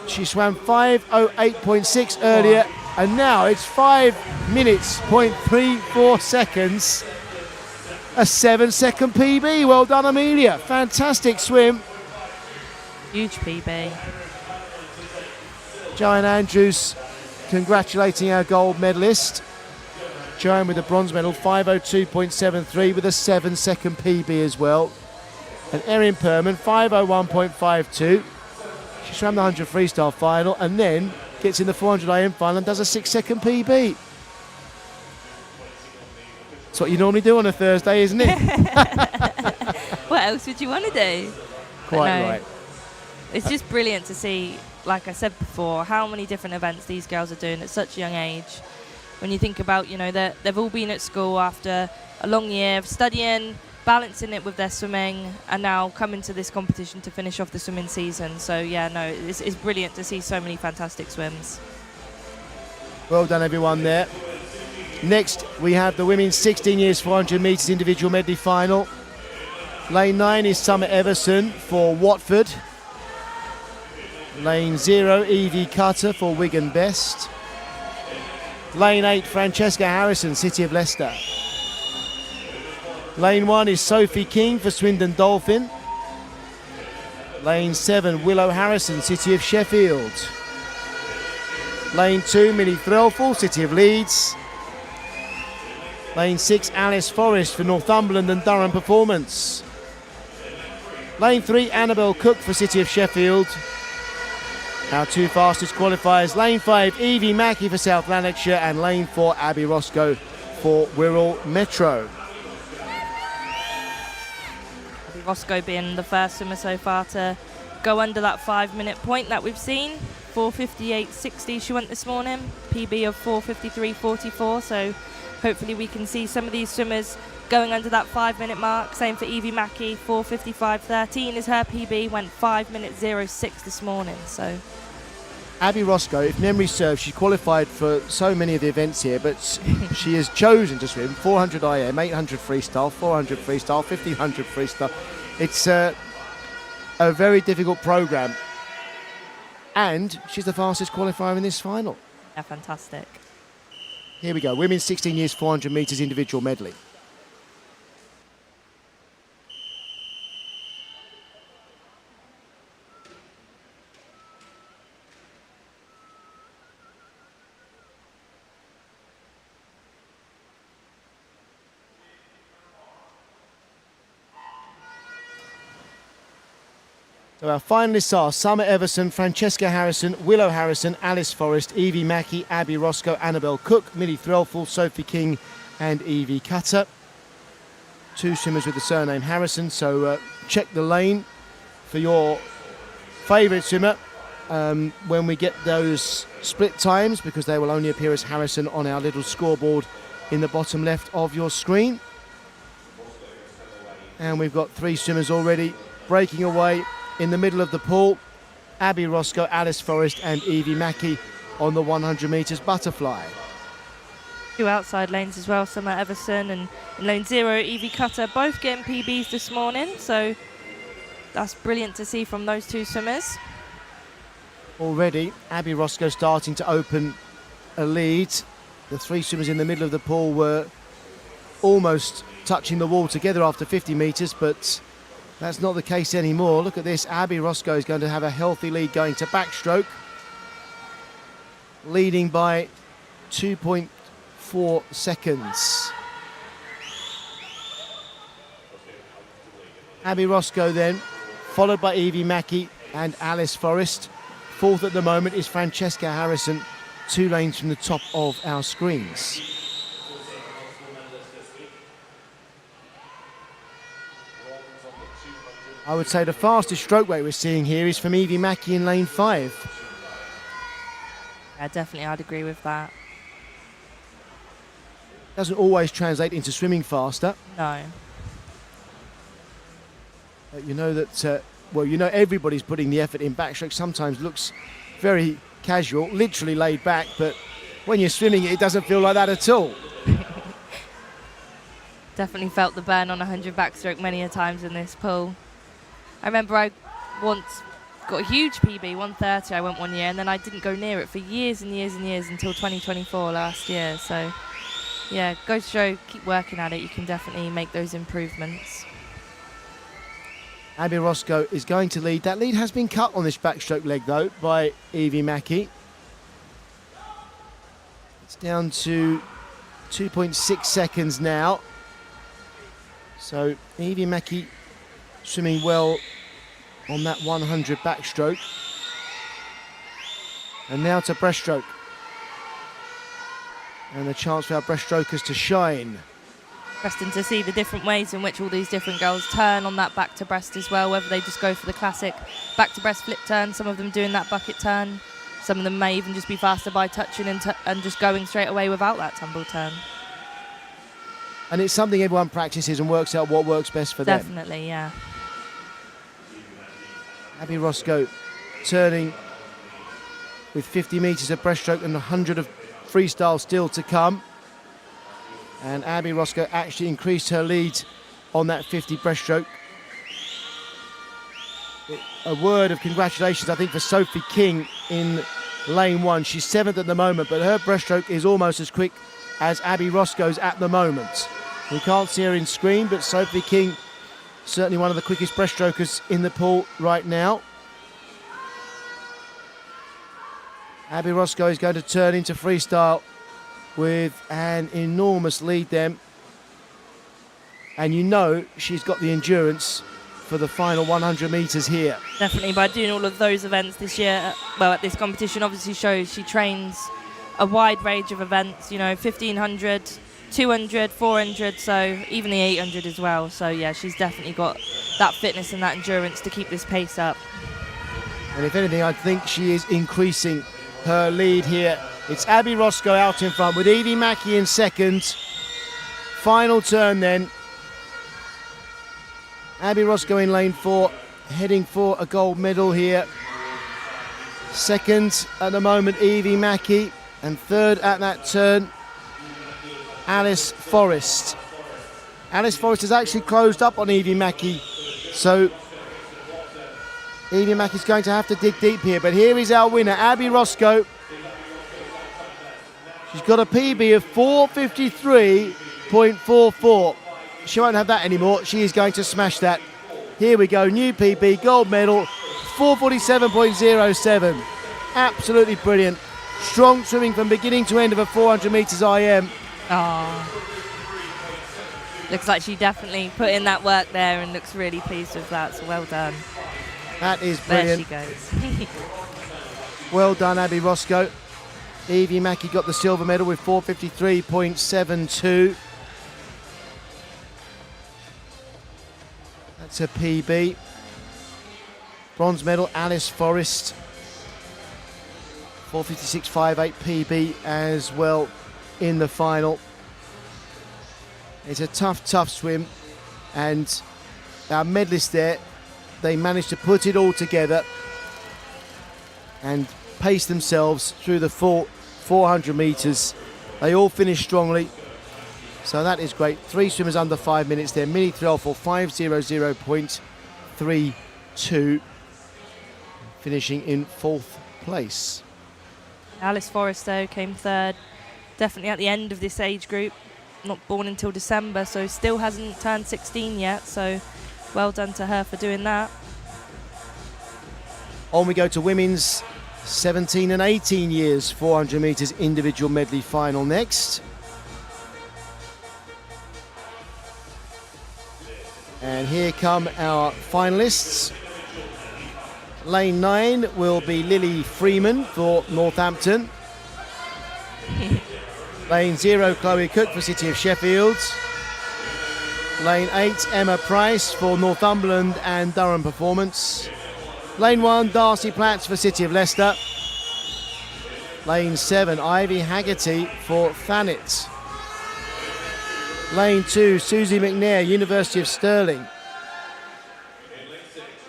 Speaker 4: She swam 5:08.6 earlier, and now it's 5 minutes, 0.34 seconds. A 7-second PB. Well done, Amelia. Fantastic swim.
Speaker 3: Huge PB.
Speaker 4: Joanne Andrews congratulating our gold medalist. Joanne with the bronze medal, 5:02.73 with a 7-second PB as well. And Erin Perman, 5:01.52. She swam the 100 freestyle final and then gets in the 400 IM final and does a 6-second PB. That's what you normally do on a Thursday, isn't it?
Speaker 3: What else would you want to do?
Speaker 4: Quite right.
Speaker 3: It's just brilliant to see, like I said before, how many different events these girls are doing at such a young age. When you think about, they've all been at school after a long year of studying, balancing it with their swimming, and now coming to this competition to finish off the swimming season. So yeah, no, it's brilliant to see so many fantastic swims.
Speaker 4: Well done, everyone there. Next, we have the women's 16 years 400 metres individual medley final. Lane 9 is Summer Everson for Watford. Lane 0, Evie Cutter for Wigan Best. Lane 8, Francesca Harrison, City of Leicester. Lane 1 is Sophie King for Swindon Dolphin. Lane 7, Willow Harrison, City of Sheffield. Lane 2, Millie Threlfall, City of Leeds. Lane 6, Alice Forrest for Northumberland and Durham Performance. Lane 3, Annabelle Cook for City of Sheffield. Our 2 fastest qualifiers, Lane 5, Evie Mackey for South Lanarkshire, and Lane 4, Abby Roscoe for Wirral Metro.
Speaker 3: Abby Roscoe being the first swimmer so far to go under that 5-minute point that we've seen. 4:58.60 she went this morning, PB of 4:53.44, so hopefully we can see some of these swimmers going under that 5-minute mark. Same for Evie Mackey, 4:55.13 is her PB, went 5:06 this morning. So
Speaker 4: Abby Roscoe, if memory serves, she qualified for so many of the events here, but she has chosen to swim 400 IM, 800 freestyle, 400 freestyle, 1500 freestyle. It's a very difficult programme, and she's the fastest qualifier in this final.
Speaker 3: yeah, fantastic.
Speaker 4: Here we go, women's 16 years 400 metres individual medley. So our finalists are Summer Everson, Francesca Harrison, Willow Harrison, Alice Forrest, Evie Mackey, Abby Roscoe, Annabelle Cook, Millie Threlfall, Sophie King and Evie Cutter. 2 swimmers with the surname Harrison, so check the lane for your favourite swimmer when we get those split times, because they will only appear as Harrison on our little scoreboard in the bottom left of your screen. And we've got 3 swimmers already breaking away in the middle of the pool. Abby Roscoe, Alice Forrest and Evie Mackey on the 100 metres butterfly.
Speaker 3: 2 outside lanes as well, Summer Everson and in lane 0, Evie Cutter, both getting PBs this morning, so that's brilliant to see from those 2 swimmers.
Speaker 4: Already, Abby Roscoe starting to open a lead. The 3 swimmers in the middle of the pool were almost touching the wall together after 50 metres, but that's not the case anymore. Look at this, Abby Roscoe is going to have a healthy lead going to backstroke, leading by 2.4 seconds. Abby Roscoe then, followed by Evie Mackey and Alice Forrest. 4th at the moment is Francesca Harrison, 2 lanes from the top of our screens. I would say the fastest stroke weight we're seeing here is from Evie Mackey in lane 5.
Speaker 3: Yeah, definitely, I'd agree with that.
Speaker 4: Doesn't always translate into swimming faster.
Speaker 3: No.
Speaker 4: You know that, you know everybody's putting the effort in. Backstroke sometimes looks very casual, literally laid back, but when you're swimming it doesn't feel like that at all.
Speaker 3: Definitely felt the burn on 100 backstroke many a times in this pool. I remember I once got a huge PB, 130 I went one year, and then I didn't go near it for years and years and years until 2024 last year. So yeah, goes to show, keep working at it, you can definitely make those improvements.
Speaker 4: Abby Roscoe is going to lead. That lead has been cut on this backstroke leg though by Evie Mackey. It's down to 2.6 seconds now. So Evie Mackey swimming well on that 100 backstroke. And now to breaststroke. And a chance for our breaststrokers to shine.
Speaker 3: Interesting to see the different ways in which all these different girls turn on that back to breast as well, whether they just go for the classic back to breast flip turn, some of them doing that bucket turn, some of them may even just be faster by touching and just going straight away without that tumble turn.
Speaker 4: And it's something everyone practices and works out what works best for them.
Speaker 3: Definitely, yeah.
Speaker 4: Abby Roscoe turning with 50 metres of breaststroke and 100 of freestyle still to come. And Abby Roscoe actually increased her lead on that 50 breaststroke. A word of congratulations, I think, for Sophie King in lane 1. She's 7th at the moment, but her breaststroke is almost as quick as Abby Roscoe's at the moment. We can't see her in screen, but Sophie King, certainly one of the quickest breaststrokers in the pool right now. Abby Roscoe is going to turn into freestyle with an enormous lead then. And you know she's got the endurance for the final 100 metres here.
Speaker 3: Definitely, by doing all of those events this year, well, at this competition obviously shows she trains a wide range of events, you know, 1500, 200, 400, so even the 800 as well. So yeah, she's definitely got that fitness and that endurance to keep this pace up.
Speaker 4: And if anything, I think she is increasing her lead here. It's Abby Roscoe out in front with Evie Mackey in second. Final turn then. Abby Roscoe in lane 4, heading for a gold medal here. Second at the moment, Evie Mackey. And third at that turn, Alice Forrest. Alice Forrest has actually closed up on Evie Mackey. So Evie Mackey's going to have to dig deep here. But here is our winner, Abby Roscoe. She's got a PB of 4:53.44. She won't have that anymore. She is going to smash that. Here we go, new PB, gold medal, 4:47.07. Absolutely brilliant. Strong swimming from beginning to end of a 400 metres IM.
Speaker 3: Oh. Looks like she definitely put in that work there and looks really pleased with that, so well done.
Speaker 4: That is brilliant.
Speaker 3: There she goes.
Speaker 4: Well done, Abby Roscoe. Evie Mackey got the silver medal with 4:53.72. That's a PB. Bronze medal, Alice Forrest. 4:56.58 PB as well in the final. It's a tough, tough swim. And our medalists there, they managed to put it all together and pace themselves through the full 400 metres. They all finished strongly. So that is great. 3 swimmers under 5 minutes there. Mini Threll for 5:00.32, finishing in 4th place.
Speaker 3: Alice Forrest, though, came 3rd. Definitely at the end of this age group. Not born until December, so still hasn't turned 16 yet. So well done to her for doing that.
Speaker 4: On we go to women's 17 and 18 years 400 metres individual medley final next. And here come our finalists. Lane 9 will be Lily Freeman for Northampton. Lane 0, Chloe Cook for City of Sheffield. Lane 8, Emma Price for Northumberland and Durham Performance. Lane 1, Darcy Platts for City of Leicester. Lane 7, Ivy Haggerty for Thanet. Lane 2, Susie McNair, University of Stirling.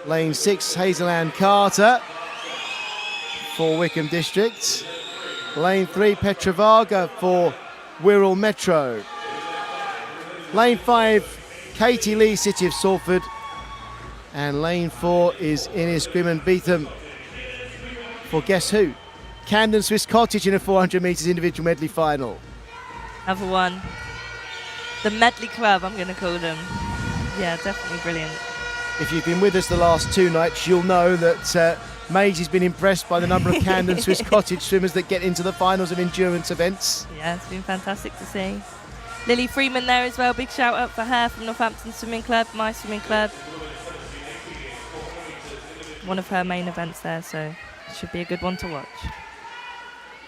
Speaker 4: Lane 6, Hazel Ann Carter for Wickham District. Lane 3, Petra Varga for Wirral Metro. Lane 5, Katie Lee, City of Salford. And lane 4 is Ines Grimond-Beetham for guess who? Camden Swiss Cottage in a 400 metres individual medley final.
Speaker 3: Another one. The Medley Club, I'm going to call them. Yeah, definitely brilliant.
Speaker 4: If you've been with us the last 2 nights, you'll know that Maisie's been impressed by the number of Camden Swiss Cottage swimmers that get into the finals of endurance events.
Speaker 3: Yeah, it's been fantastic to see. Lily Freeman there as well, big shout out for her from Northampton Swimming Club, my swimming club. One of her main events there, so it should be a good one to watch.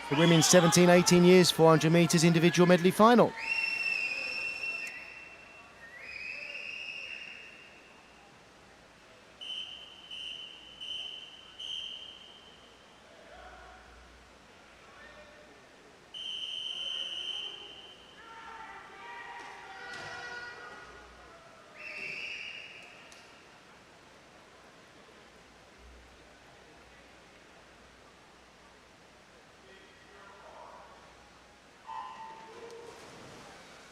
Speaker 4: The women's 17-18 years 400 metres individual medley final.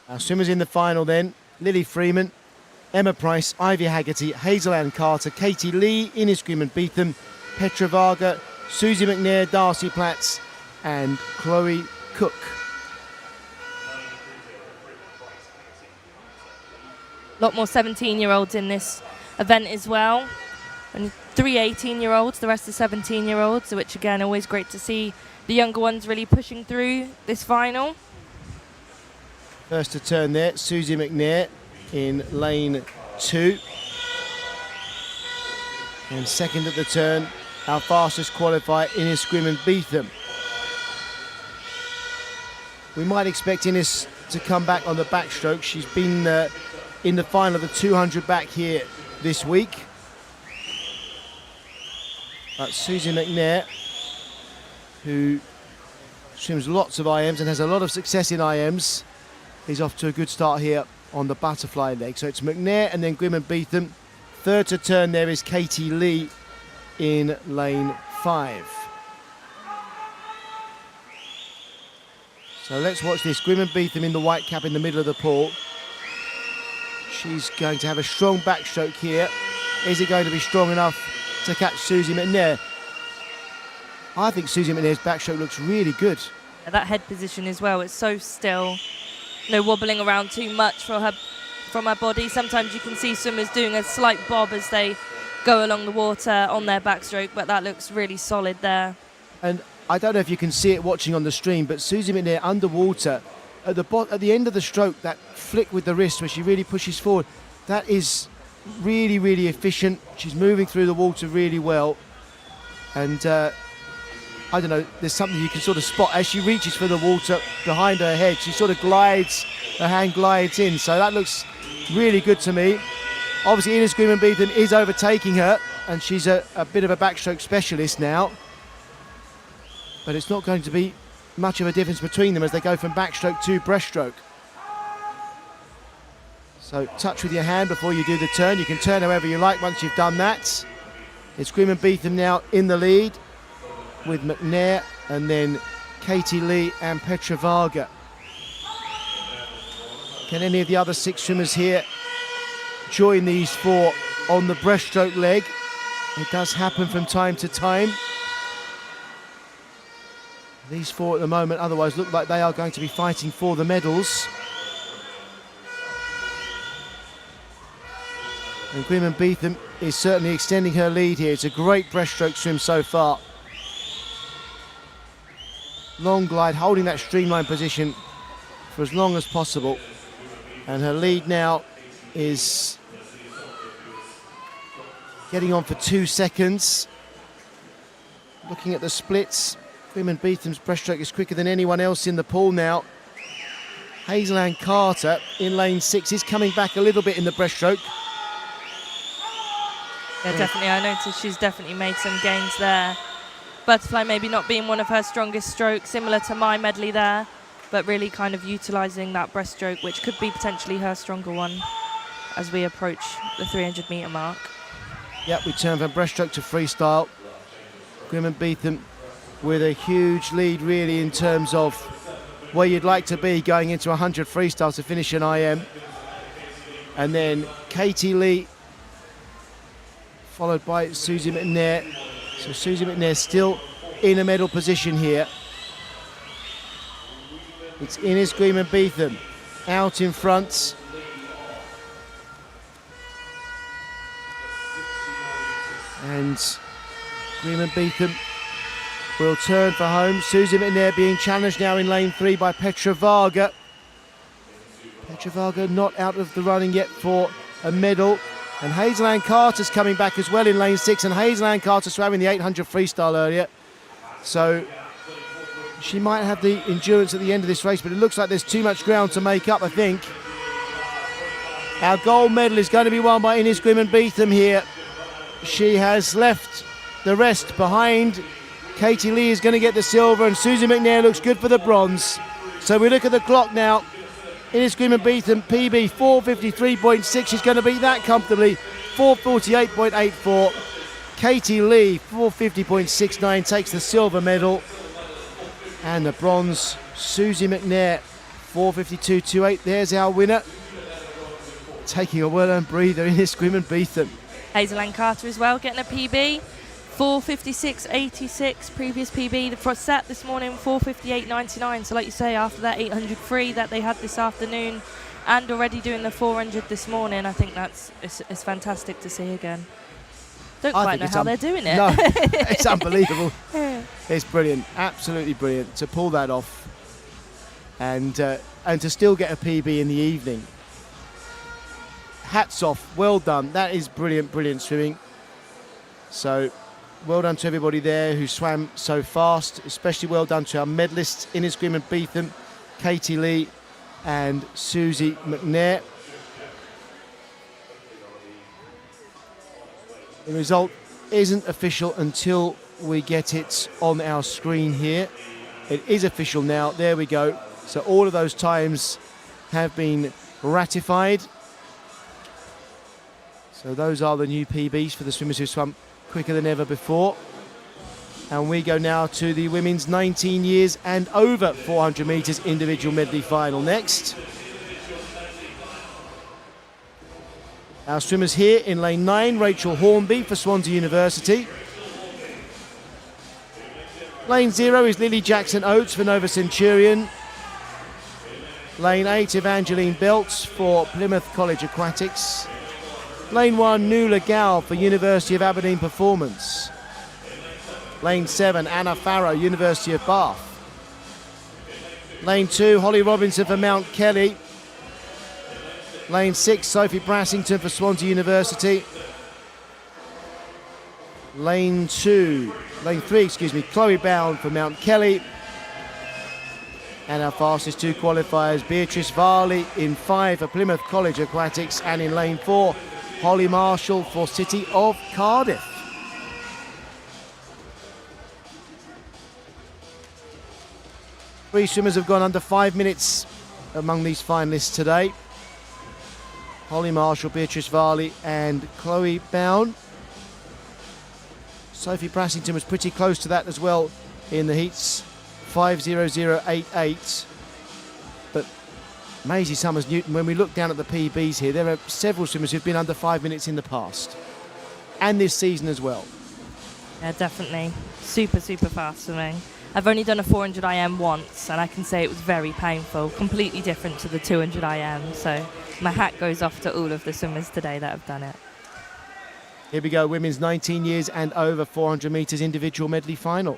Speaker 4: Our swimmers in the final then, Lily Freeman, Emma Price, Ivy Haggerty, Hazel Ann Carter, Katie Lee, Ines Greenman-Beetham, Petra Varga, Susie McNair, Darcy Platts and Chloe Cook.
Speaker 3: A lot more 17-year-olds in this event as well. And 3 18-year-olds, the rest are 17-year-olds, which again, always great to see the younger ones really pushing through this final.
Speaker 4: First to turn there, Susie McNair in lane 2. And second at the turn, our fastest qualifier, Ines Greenman-Beetham. We might expect Ines to come back on the backstroke. She's been in the final of the 200 back here this week. But Susie McNair, who swims lots of IMs and has a lot of success in IMs, is off to a good start here on the butterfly leg. So it's McNair and then Greenman-Beetham. Third to turn there is Katie Lee in lane 5. So let's watch this. Greenman-Beetham in the white cap in the middle of the pool. She's going to have a strong backstroke here. Is it going to be strong enough to catch Susie McNair? I think Susie McNair's backstroke looks really good.
Speaker 3: That head position as well, it's so still. No wobbling around too much from her body. Sometimes you can see swimmers doing a slight bob as they go along the water on their backstroke, but that looks really solid there.
Speaker 4: And I don't know if you can see it watching on the stream, but Susie McNair underwater, at the end of the stroke, that flick with the wrist where she really pushes forward, that is really, really efficient. She's moving through the water really well. And I don't know, there's something you can sort of spot as she reaches for the water behind her head. She sort of glides, her hand glides in. So that looks really good to me. Obviously, Ines Greenman-Beetham is overtaking her, and she's a bit of a backstroke specialist now. But it's not going to be much of a difference between them as they go from backstroke to breaststroke. So touch with your hand before you do the turn. You can turn however you like once you've done that. It's Greenman-Beetham now in the lead with McNair and then Katie Lee and Petra Varga. Can any of the other 6 swimmers here join these 4 on the breaststroke leg? It does happen from time to time. These 4 at the moment otherwise look like they are going to be fighting for the medals. And Greenman-Beetham is certainly extending her lead here. It's a great breaststroke swim so far. Long glide, holding that streamline position for as long as possible. And her lead now is getting on for 2 seconds. Looking at the splits, Greenman-Beetham's breaststroke is quicker than anyone else in the pool now. Hazel Ann Carter in lane 6 is coming back a little bit in the breaststroke.
Speaker 3: Yeah, definitely. I noticed she's definitely made some gains there. Butterfly maybe not being one of her strongest strokes, similar to my medley there, but really kind of utilising that breaststroke, which could be potentially her stronger one as we approach the 300 metre mark.
Speaker 4: Yep, we turn from breaststroke to freestyle. Greenman-Beetham with a huge lead really in terms of where you'd like to be going into 100 freestyle to finish an IM. And then Katie Lee, followed by Susie McNair. So Susie McNair still in a medal position here. It's Ines Greenman-Beetham out in front. And Greenman-Beetham will turn for home. Susie McNair being challenged now in lane 3 by Petra Varga. Petra Varga not out of the running yet for a medal. And Hazel Ann Carter's coming back as well in lane 6. And Hazel Ann Carter swam in the 800 freestyle earlier. So she might have the endurance at the end of this race, but it looks like there's too much ground to make up, I think. Our gold medal is going to be won by Ines Greenman-Beetham here. She has left the rest behind. Katie Lee is going to get the silver, and Susie McNair looks good for the bronze. So we look at the clock now. Ines Greenman-Beetham, PB 4:53.6. She's going to beat that comfortably. 4:48.84. Katie Lee 4:50.69 takes the silver medal, and the bronze Susie McNair 4:52.28. There's our winner. Taking a well-earned breather in this Grim and Beetham.
Speaker 3: Hazel Ann Carter as well, getting a PB. 4:56.86, previous PB. The first set this morning, 4:58.99. So like you say, after that 800 free that they had this afternoon and already doing the 400 this morning, I think it's fantastic to see again. Don't quite know how they're doing it.
Speaker 4: No, it's unbelievable. It's brilliant, absolutely brilliant to pull that off and to still get a PB in the evening. Hats off, well done. That is brilliant, brilliant swimming. So well done to everybody there who swam so fast, especially well done to our medalists, Ines Grimm and Beetham, Katie Lee and Susie McNair. The result isn't official until we get it on our screen here. It is official now, there we go. So all of those times have been ratified. So those are the new PBs for the swimmers who swam quicker than ever before. And we go now to the women's 19 years and over 400 metres individual medley final next. Our swimmers here in lane 9, Rachel Hornby for Swansea University. Lane 0 is Lily Jackson Oates for Nova Centurion. Lane 8, Evangeline Belts for Plymouth College Aquatics. Lane 1, Nuala Gow for University of Aberdeen Performance. Lane 7, Anna Farrow, University of Bath. Lane 2, Holly Robinson for Mount Kelly. Lane 6, Sophie Brassington for Swansea University. Lane 3, Chloe Bound for Mount Kelly. And our fastest two qualifiers, Beatrice Varley in 5 for Plymouth College Aquatics, and in lane 4, Holly Marshall for City of Cardiff. Three swimmers have gone under 5 minutes among these finalists today. Holly Marshall, Beatrice Varley and Chloe Bound. Sophie Brassington was pretty close to that as well in the heats, 5:00.88. But Maisie Summers-Newton, when we look down at the PBs here, there are several swimmers who've been under 5 minutes in the past and this season as well.
Speaker 3: Yeah, definitely. Super, super fast swimming. I've only done a 400 IM once, and I can say it was very painful, completely different to the 200 IM. So my hat goes off to all of the swimmers today that have done it.
Speaker 4: Here we go, women's 19 years and over 400 metres individual medley final.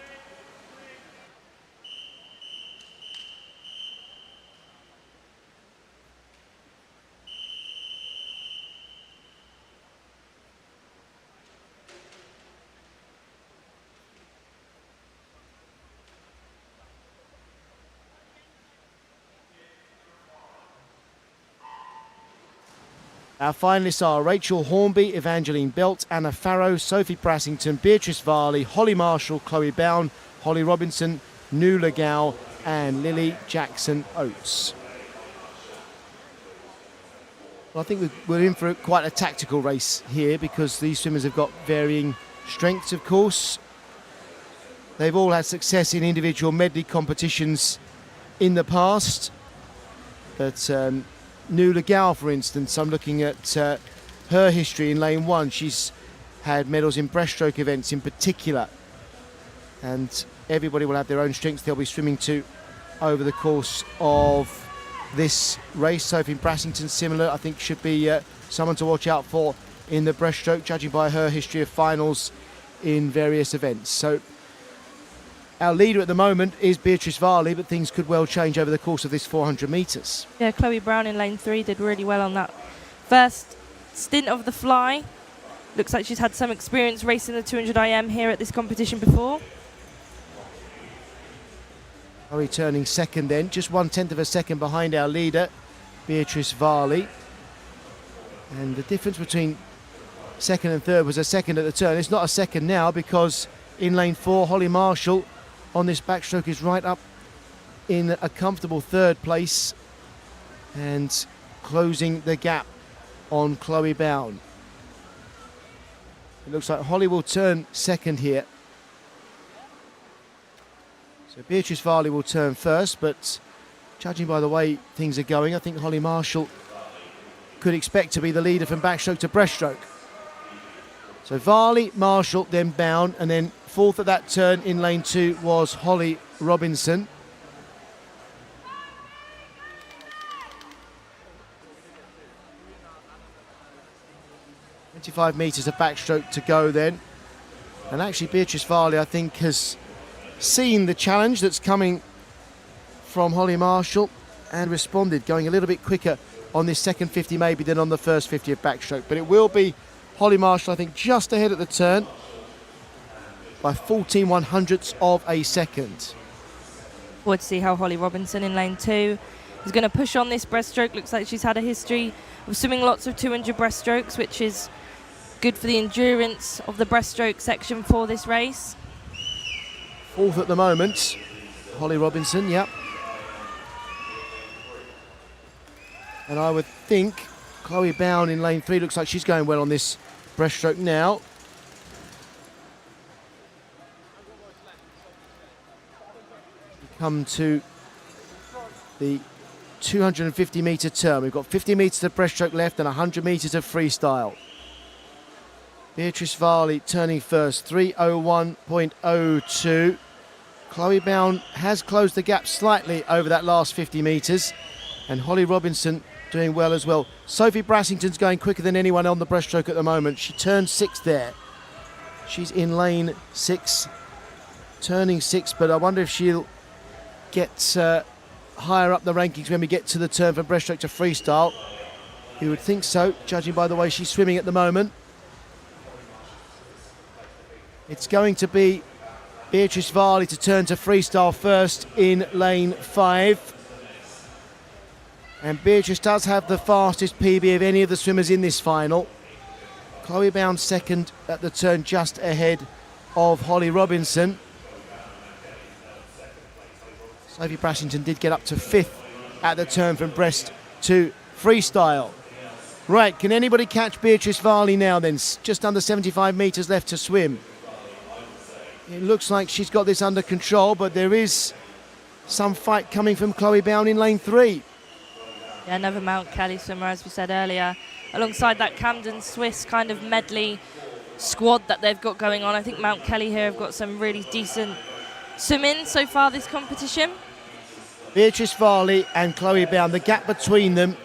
Speaker 4: Our finalists are Rachel Hornby, Evangeline Belt, Anna Farrow, Sophie Brassington, Beatrice Varley, Holly Marshall, Chloe Bound, Holly Robinson, Nuala Gow and Lily Jackson Oates. Well, I think we're in for quite a tactical race here because these swimmers have got varying strengths, of course. They've all had success in individual medley competitions in the past, but Nuala Gow, for instance, I'm looking at her history in lane 1. She's had medals in breaststroke events in particular, and everybody will have their own strengths they'll be swimming to over the course of this race. Sophie Brassington, similar, I think should be someone to watch out for in the breaststroke, judging by her history of finals in various events. So our leader at the moment is Beatrice Varley, but things could well change over the course of this 400 metres.
Speaker 3: Yeah, Chloe Brown in lane 3 did really well on that first stint of the fly. Looks like she's had some experience racing the 200 IM here at this competition before.
Speaker 4: Chloe turning second then, just 1/10 of a second behind our leader, Beatrice Varley. And the difference between second and third was a second at the turn. It's not a second now because in lane 4, Holly Marshall on this backstroke is right up in a comfortable third place and closing the gap on Chloe Bound. It looks like Holly will turn second here. So Beatrice Varley will turn first, but judging by the way things are going, I think Holly Marshall could expect to be the leader from backstroke to breaststroke. So Varley, Marshall, then Bound, and then fourth at that turn in lane 2 was Holly Robinson. .25 metres of backstroke to go then. And actually Beatrice Varley, I think, has seen the challenge that's coming from Holly Marshall and responded, going a little bit quicker on this second 50 maybe than on the first 50 of backstroke. But it will be Holly Marshall, I think, just ahead at the turn by 14/100ths of a second.
Speaker 3: Forward to see how Holly Robinson in lane 2 is going to push on this breaststroke. Looks like she's had a history of swimming lots of 200 breaststrokes, which is good for the endurance of the breaststroke section for this race.
Speaker 4: Fourth at the moment, Holly Robinson, yep. And I would think Chloe Bound in lane 3 looks like she's going well on this breaststroke now. We come to the 250 metre turn. We've got 50 metres of breaststroke left and 100 metres of freestyle. Beatrice Varley turning first, 3:01.02. Chloe Bound has closed the gap slightly over that last 50 metres, and Holly Robinson doing well as well. Sophie Brassington's going quicker than anyone on the breaststroke at the moment. She turned 6 there. She's in lane 6, turning 6, but I wonder if she'll get higher up the rankings when we get to the turn from breaststroke to freestyle. You would think so, judging by the way she's swimming at the moment. It's going to be Beatrice Varley to turn to freestyle first in lane 5. And Beatrice does have the fastest PB of any of the swimmers in this final. Chloe Bound second at the turn, just ahead of Holly Robinson. Sophie Brassington did get up to 5th at the turn from breast to freestyle. Right, can anybody catch Beatrice Varley now then? Just under 75 metres left to swim. It looks like she's got this under control, but there is some fight coming from Chloe Bound in lane 3.
Speaker 3: Yeah, another Mount Kelly swimmer, as we said earlier, alongside that Camden Swiss kind of medley squad that they've got going on. I think Mount Kelly here have got some really decent swimming so far this competition.
Speaker 4: Beatrice Varley and Chloe Bound, the gap between them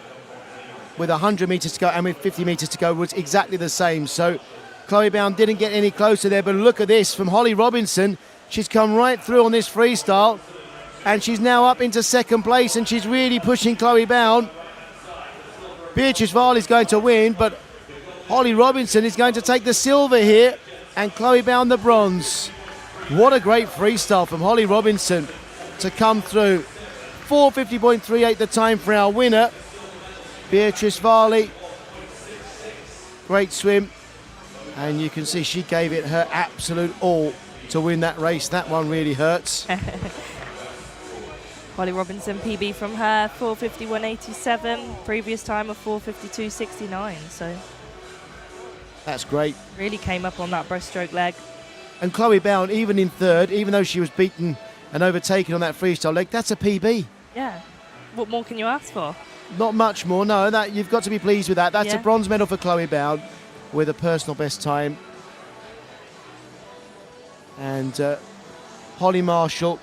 Speaker 4: with 100 metres to go and with 50 metres to go was exactly the same. So Chloe Bound didn't get any closer there, but look at this from Holly Robinson. She's come right through on this freestyle, and she's now up into second place, and she's really pushing Chloe Bound. Beatrice Varley's going to win, but Holly Robinson is going to take the silver here, and Chloe Bound the bronze. What a great freestyle from Holly Robinson to come through. 4:50.38 the time for our winner. Beatrice Varley, great swim, and you can see she gave it her absolute all to win that race. That one really hurts.
Speaker 3: Holly Robinson PB from her, 4:51.87, previous time of 4:52.69, so
Speaker 4: That's great.
Speaker 3: really came up on that breaststroke leg.
Speaker 4: And Chloe Bound, even in third, even though she was beaten and overtaken on that freestyle leg, that's a PB.
Speaker 3: Yeah, what more can you ask for?
Speaker 4: Not much more, no. That you've got to be pleased with that. That's
Speaker 3: Yeah.
Speaker 4: a bronze medal for Chloe Bound with a personal best time. And Holly Marshall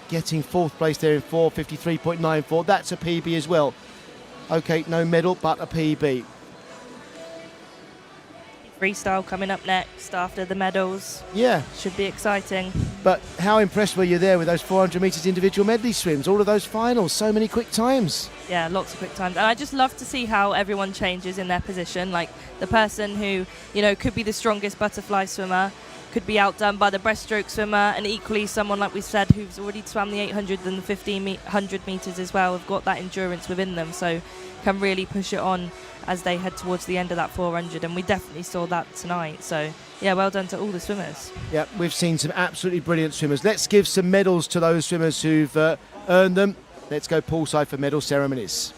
Speaker 4: getting fourth place there in 4:53.94. That's a PB as well. Okay, no medal, but a PB.
Speaker 3: Freestyle coming up next after the medals.
Speaker 4: Yeah,
Speaker 3: Should be exciting.
Speaker 4: but how impressed were you there with those 400 metres individual medley swims? All of those finals, so many quick times.
Speaker 3: Yeah, lots of quick times. And I just love to see how everyone changes in their position. Like the person who, you know, could be the strongest butterfly swimmer could be outdone by the breaststroke swimmer, and equally someone, like we said, who's already swam the 800 and the 1500 metres as well, have got that endurance within them, so can really push it on as they head towards the end of that 400, and we definitely saw that tonight. So yeah, well done to all the swimmers.
Speaker 4: Yeah, we've seen some absolutely brilliant swimmers. Let's give some medals to those swimmers who've earned them. Let's go poolside for medal ceremonies.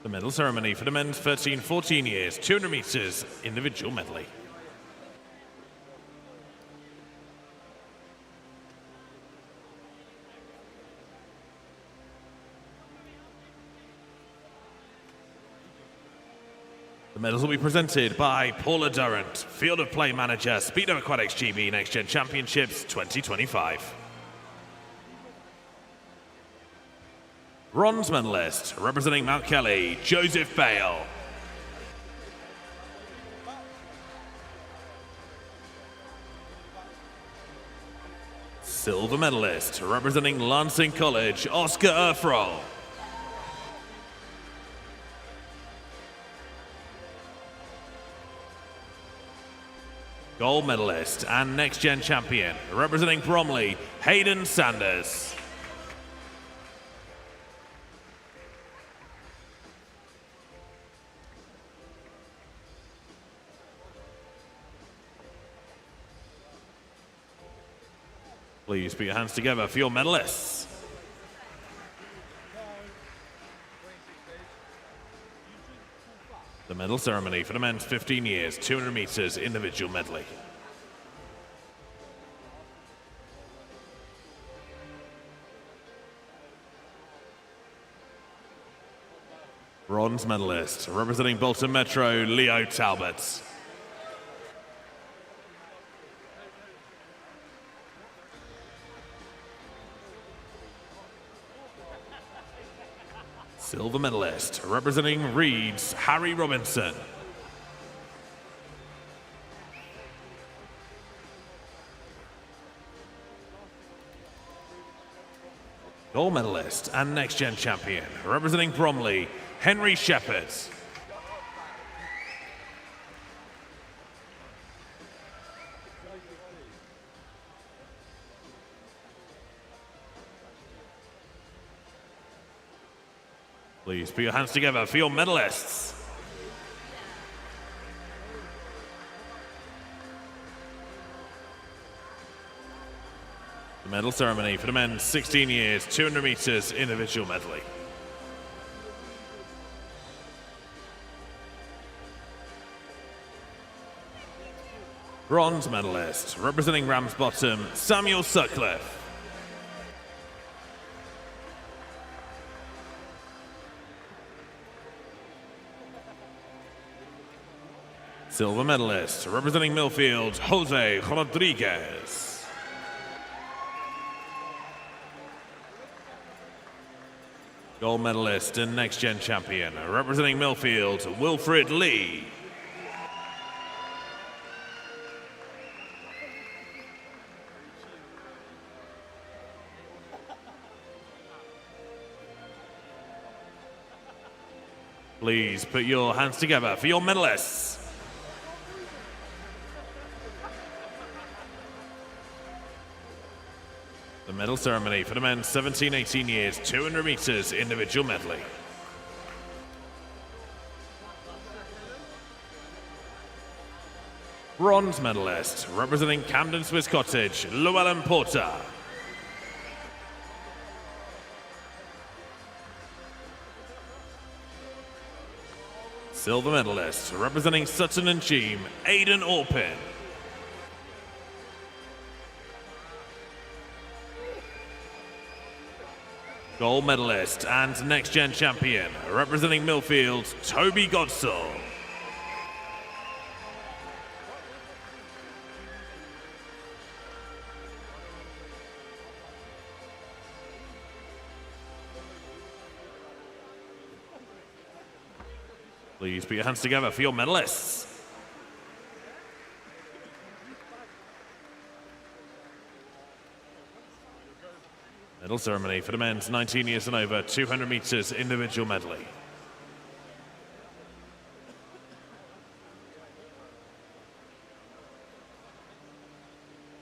Speaker 5: The medal ceremony for the men's 13-14 years, 200 meters individual medley. The medals will be presented by Paula Durrant, Field of Play Manager, Speedo Aquatics GB Next Gen Championships 2025. Bronze medalist, representing Mount Kelly, Joseph Bale. Silver medalist, representing Lansing College, Oscar Erfroll. Gold medalist and Next Gen champion, representing Bromley, Hayden Sanders. Please put your hands together for your medalists. The medal ceremony for the men's 15 years, 200 meters individual medley. Bronze medalist, representing Bolton Metro, Leo Talbot. Silver medalist, representing Reeds, Harry Robinson. Gold medalist and Next Gen champion, representing Bromley, Henry Shepherd. Please put your hands together for your medalists. The medal ceremony for the men's 16 years, 200 meters individual medley. Bronze medalist, representing Ramsbottom, Samuel Sutcliffe. Silver medalist, representing Millfield, Jose Rodriguez. Gold medalist and Next Gen champion, representing Millfield, Wilfred Lee. Please put your hands together for your medalists. The medal ceremony for the men's 17-18 years, 200 meters individual medley. Bronze medalist, representing Camden Swiss Cottage, Llewellyn Porter. Silver medalist, representing Sutton and Cheam, Aidan Orpin. Gold medalist and Next Gen champion, representing Millfield, Toby Godsall. Please put your hands together for your medalists. Medal ceremony for the men's 19 years and over, 200 meters individual medley.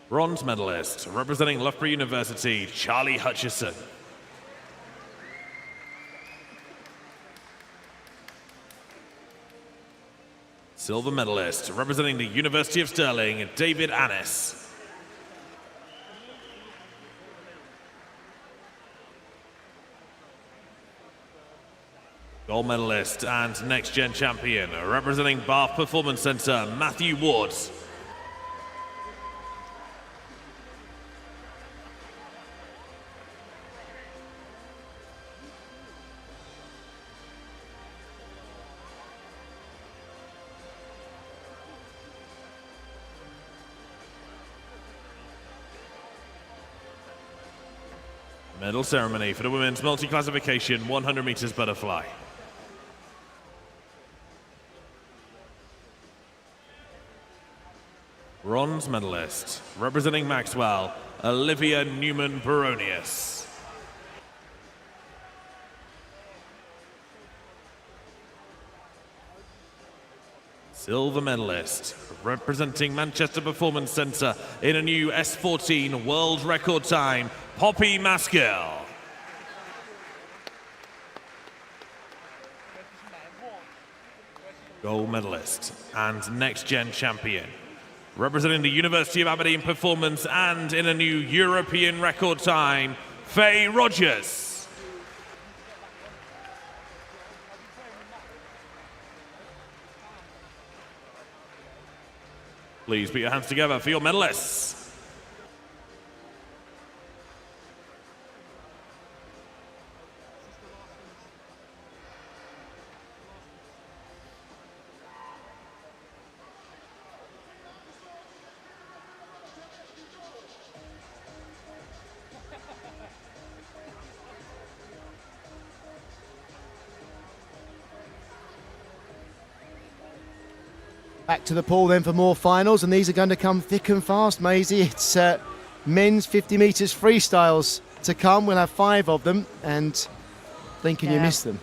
Speaker 5: Bronze medalist, representing Loughborough University, Charlie Hutchison. Silver medalist, representing the University of Stirling, David Annis. Gold medalist and Next Gen champion, representing Bath Performance Centre, Matthew Ward. Medal ceremony for the women's multi-classification 100 meters butterfly. Bronze medalist, representing Maxwell, Olivia Newman-Baronius. Silver medalist, representing Manchester Performance Centre in a new S14 world record time, Poppy Maskell. Gold medalist and Next Gen champion, representing the University of Aberdeen Performance and in a new European record time, Faye Rogers. Please put your hands together for your medalists.
Speaker 4: Back to the pool then for more finals, and these are going to come thick and fast, Maisie. It's men's 50 metres freestyles to come. We'll have 5 of them, and Lincoln, you missed them.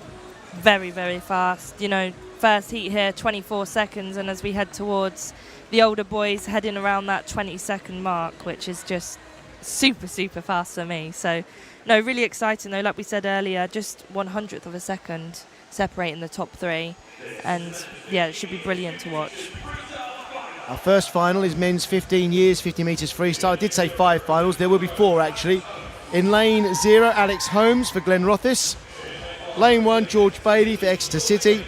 Speaker 3: Very, very fast. You know, first heat here, 24 seconds, and as we head towards the older boys, heading around that 20-second mark, which is just super, super fast for me. So, no, really exciting though. Like we said earlier, just 1/100th of a second separating the top 3. And yeah, it should be brilliant to watch.
Speaker 4: Our first final is men's 15 years, 50 metres freestyle. I did say 5 finals. There will be 4 actually. In lane 0, Alex Holmes for Glen Rothis. Lane 1, George Bailey for Exeter City.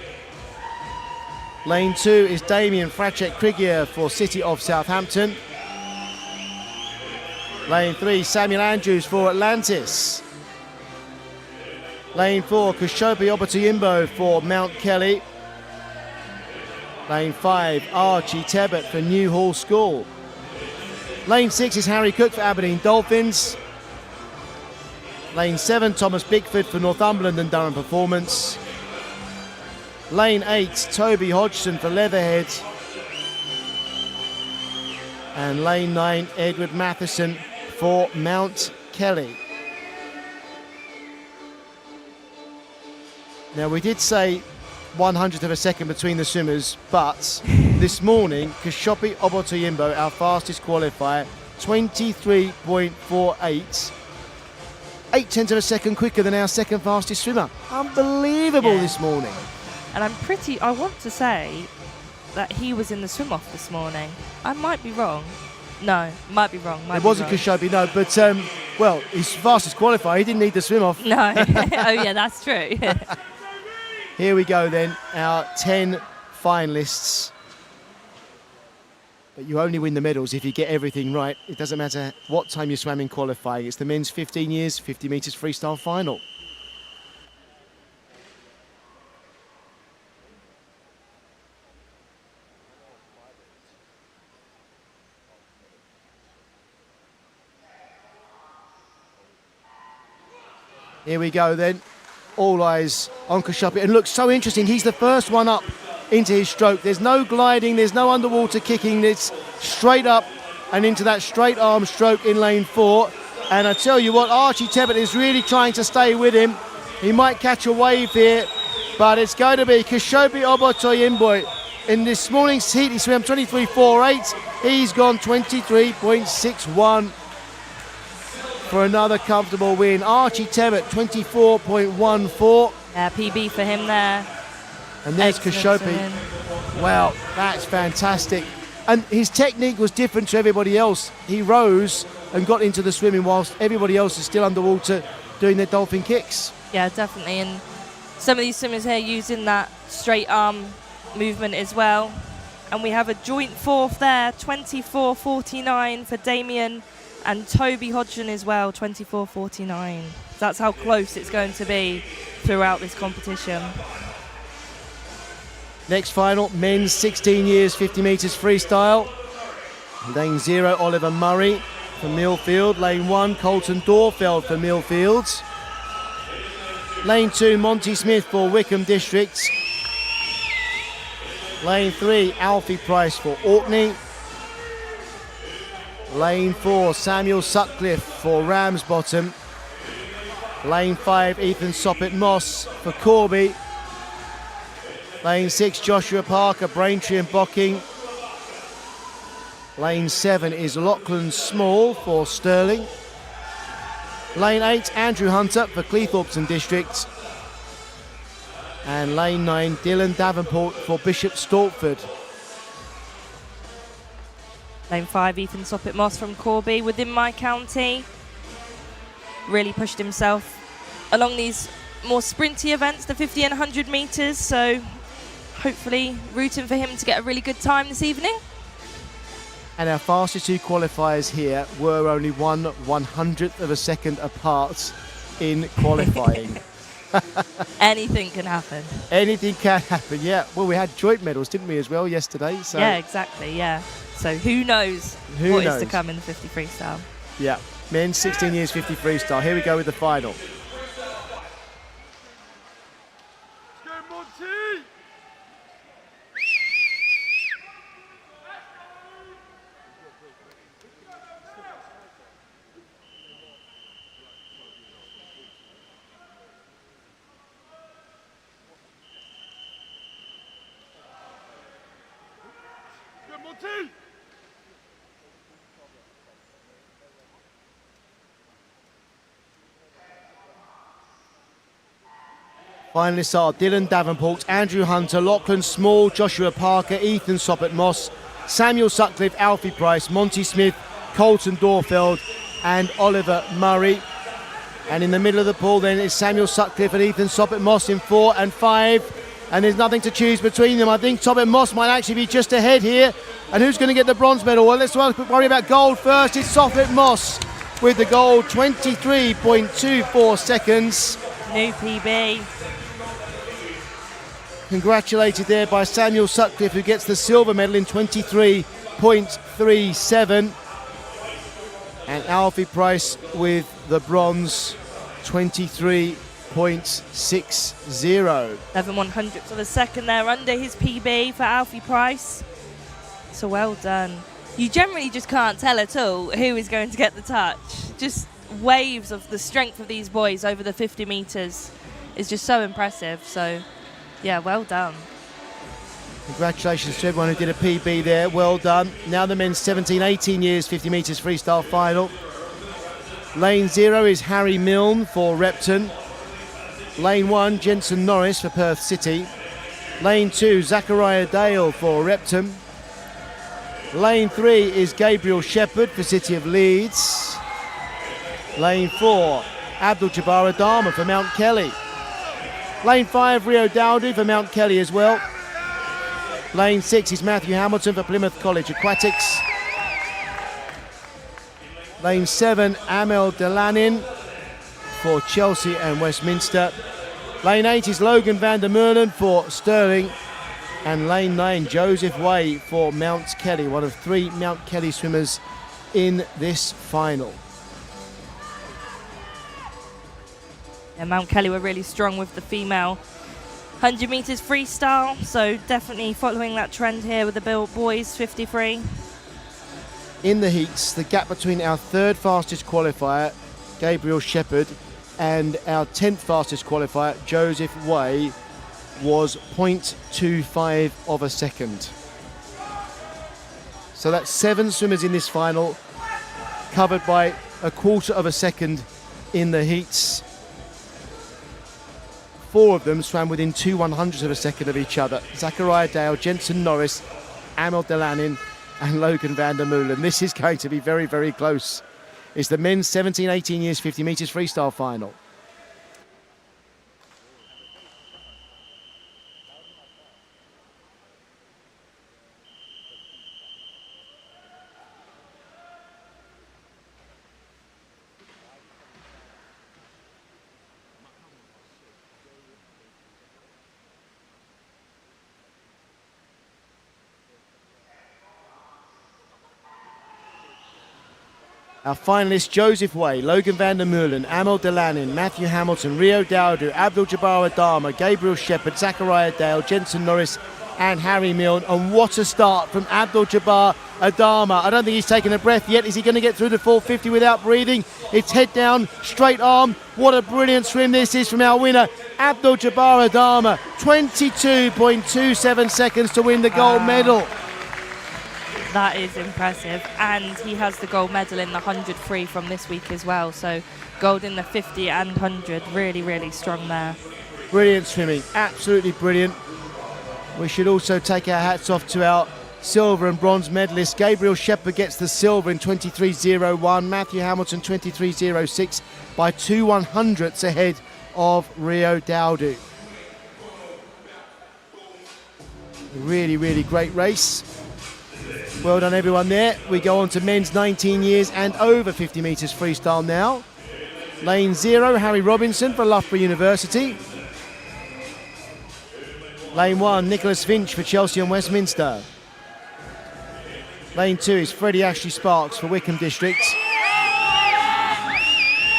Speaker 4: Lane 2 is Damien Frachet-Krigier for City of Southampton. Lane 3, Samuel Andrews for Atlantis. Lane 4, Kushopi Obatuyimbo for Mount Kelly. Lane 5, Archie Tebbett for Newhall School. Lane 6 is Harry Cook for Aberdeen Dolphins. Lane 7, Thomas Bickford for Northumberland and Durham Performance. Lane 8, Toby Hodgson for Leatherhead. And lane 9, Edward Matheson for Mount Kelly. Now, we did say 1/100th of a second between the swimmers, but this morning, Kushopi Obatuyimbo, our fastest qualifier, 23.48. 0.8 of a second quicker than our second fastest swimmer. Unbelievable this morning.
Speaker 3: And I want to say that he was in the swim-off this morning. I might be wrong. No, might be wrong.
Speaker 4: It wasn't Kushopi, no, but, well, his fastest qualifier, he didn't need the swim-off.
Speaker 3: No. Oh, yeah, that's true.
Speaker 4: Here we go then, our 10 finalists. But you only win the medals if you get everything right. It doesn't matter what time you swam in qualifying. It's the men's 15 years, 50 metres freestyle final. Here we go then. All eyes on Kushopi. And looks so interesting. He's the first one up into his stroke. There's no gliding, there's no underwater kicking. It's straight up and into that straight arm stroke in lane 4. And I tell you what, Archie Tebbett is really trying to stay with him. He might catch a wave here, but it's going to be Kushopi Obatuyimbo. In this morning's heat, he swam 23.48. He's gone 23.61 for another comfortable win. Archie Tebbett, 24.14.
Speaker 3: Yeah, PB for him there.
Speaker 4: And there's
Speaker 3: Excellent
Speaker 4: Kushopi. Wow, that's fantastic. And his technique was different to everybody else. He rose and got into the swimming whilst everybody else is still underwater doing their dolphin kicks.
Speaker 3: Yeah, definitely. And some of these swimmers here using that straight arm movement as well. And we have a joint fourth there, 24.49 for Damien and Toby Hodgson as well, 24.49. That's how close it's going to be throughout this competition.
Speaker 4: Next final, men's 16 years, 50 metres freestyle. Lane 0, Oliver Murray from Millfield. Lane 1, Colton Dorfeld for Millfields. Lane 2, Monty Smith for Wickham Districts. Lane 3, Alfie Price for Orkney. Lane 4, Samuel Sutcliffe for Ramsbottom. Lane 5, Ethan Soppett Moss for Corby. Lane 6, Joshua Parker, Braintree and Bocking. Lane 7 is Lachlan Small for Stirling. Lane 8, Andrew Hunter for Cleethorpes District. And lane 9, Dylan Davenport for Bishop Stortford.
Speaker 3: Lane 5, Ethan Soppett Moss from Corby within my county. Really pushed himself along these more sprinty events, the 50 and 100 metres, so hopefully rooting for him to get a really good time this evening.
Speaker 4: And our fastest two qualifiers here were only 1/100th of a second apart in qualifying.
Speaker 3: Anything can happen.
Speaker 4: Anything can happen, yeah. Well, we had joint medals, didn't we, as well, yesterday? So
Speaker 3: Yeah, exactly, yeah. So who knows what is to come in the 50 freestyle.
Speaker 4: Yeah, men's 16 years 50 freestyle. Here we go with the final. Finalists are Dylan Davenport, Andrew Hunter, Lachlan Small, Joshua Parker, Ethan Soppett Moss, Samuel Sutcliffe, Alfie Price, Monty Smith, Colton Dorfeld and Oliver Murray. And in the middle of the pool then is Samuel Sutcliffe and Ethan Soppett Moss in 4 and 5. And there's nothing to choose between them. I think Soppett Moss might actually be just ahead here. And who's going to get the bronze medal? Well, let's worry about gold first. It's Soppett Moss with the gold, 23.24 seconds.
Speaker 3: New PB.
Speaker 4: Congratulated there by Samuel Sutcliffe, who gets the silver medal in 23.37. And Alfie Price with the bronze, 23.60.
Speaker 3: 11/100th of a second there under his PB for Alfie Price. So well done. You generally just can't tell at all who is going to get the touch. Just waves of the strength of these boys over the 50 metres is just so impressive. So yeah, well done.
Speaker 4: Congratulations to everyone who did a PB there. Well done. Now the men's 17-18 years 50 metres freestyle final. Lane 0 is Harry Milne for Repton. Lane 1, Jensen Norris for Perth City. Lane 2, Zachariah Dale for Repton. Lane 3 is Gabriel Shepherd for City of Leeds. Lane 4, Abdul Jabbar Adama for Mount Kelly. Lane 5, Rio Dowdy for Mount Kelly as well. Lane 6 is Matthew Hamilton for Plymouth College Aquatics. Lane 7, Amel Delanin for Chelsea and Westminster. Lane 8 is Logan van der Meulen for Stirling. And lane 9, Joseph Way for Mount Kelly, one of 3 Mount Kelly swimmers in this final.
Speaker 3: Yeah, Mount Kelly were really strong with the female 100 metres freestyle, so definitely following that trend here with the boys 53.
Speaker 4: In the heats, the gap between our 3rd fastest qualifier, Gabriel Shepherd, and our 10th fastest qualifier, Joseph Way, was 0.25 of a second. So that's 7 swimmers in this final, covered by a quarter of a second in the heats. 4 of them swam within 2/100ths of a second of each other. Zachariah Dale, Jensen Norris, Amel Delanin and Logan van der Meulen. This is going to be very, very close. It's the men's 17-18 years 50 metres freestyle final. Our finalists: Joseph Way, Logan van der Meulen, Amel Delanin, Matthew Hamilton, Rio Dowdu, Abdul-Jabbar Adama, Gabriel Shepherd, Zachariah Dale, Jensen Norris and Harry Milne. And what a start from Abdul-Jabbar Adama. I don't think he's taken a breath yet. Is he going to get through the 450 without breathing? It's head down, straight arm. What a brilliant swim this is from our winner, Abdul-Jabbar Adama. 22.27 seconds to win the gold medal.
Speaker 3: That is impressive, and he has the gold medal in the 100 free from this week as well, so gold in the 50 and 100, really strong there.
Speaker 4: Brilliant swimming, absolutely brilliant. We should also take our hats off to our silver and bronze medalists. Gabriel Shepherd gets the silver in 23.01, Matthew Hamilton 23.06, by 2/100ths ahead of Rio Dowdu. Really great race. Well done everyone there. We go on to men's 19 years and over 50 metres freestyle now. Lane 0, Harry Robinson for Loughborough University. Lane 1, Nicholas Finch for Chelsea and Westminster. Lane 2 is Freddie Ashley Sparks for Wickham District.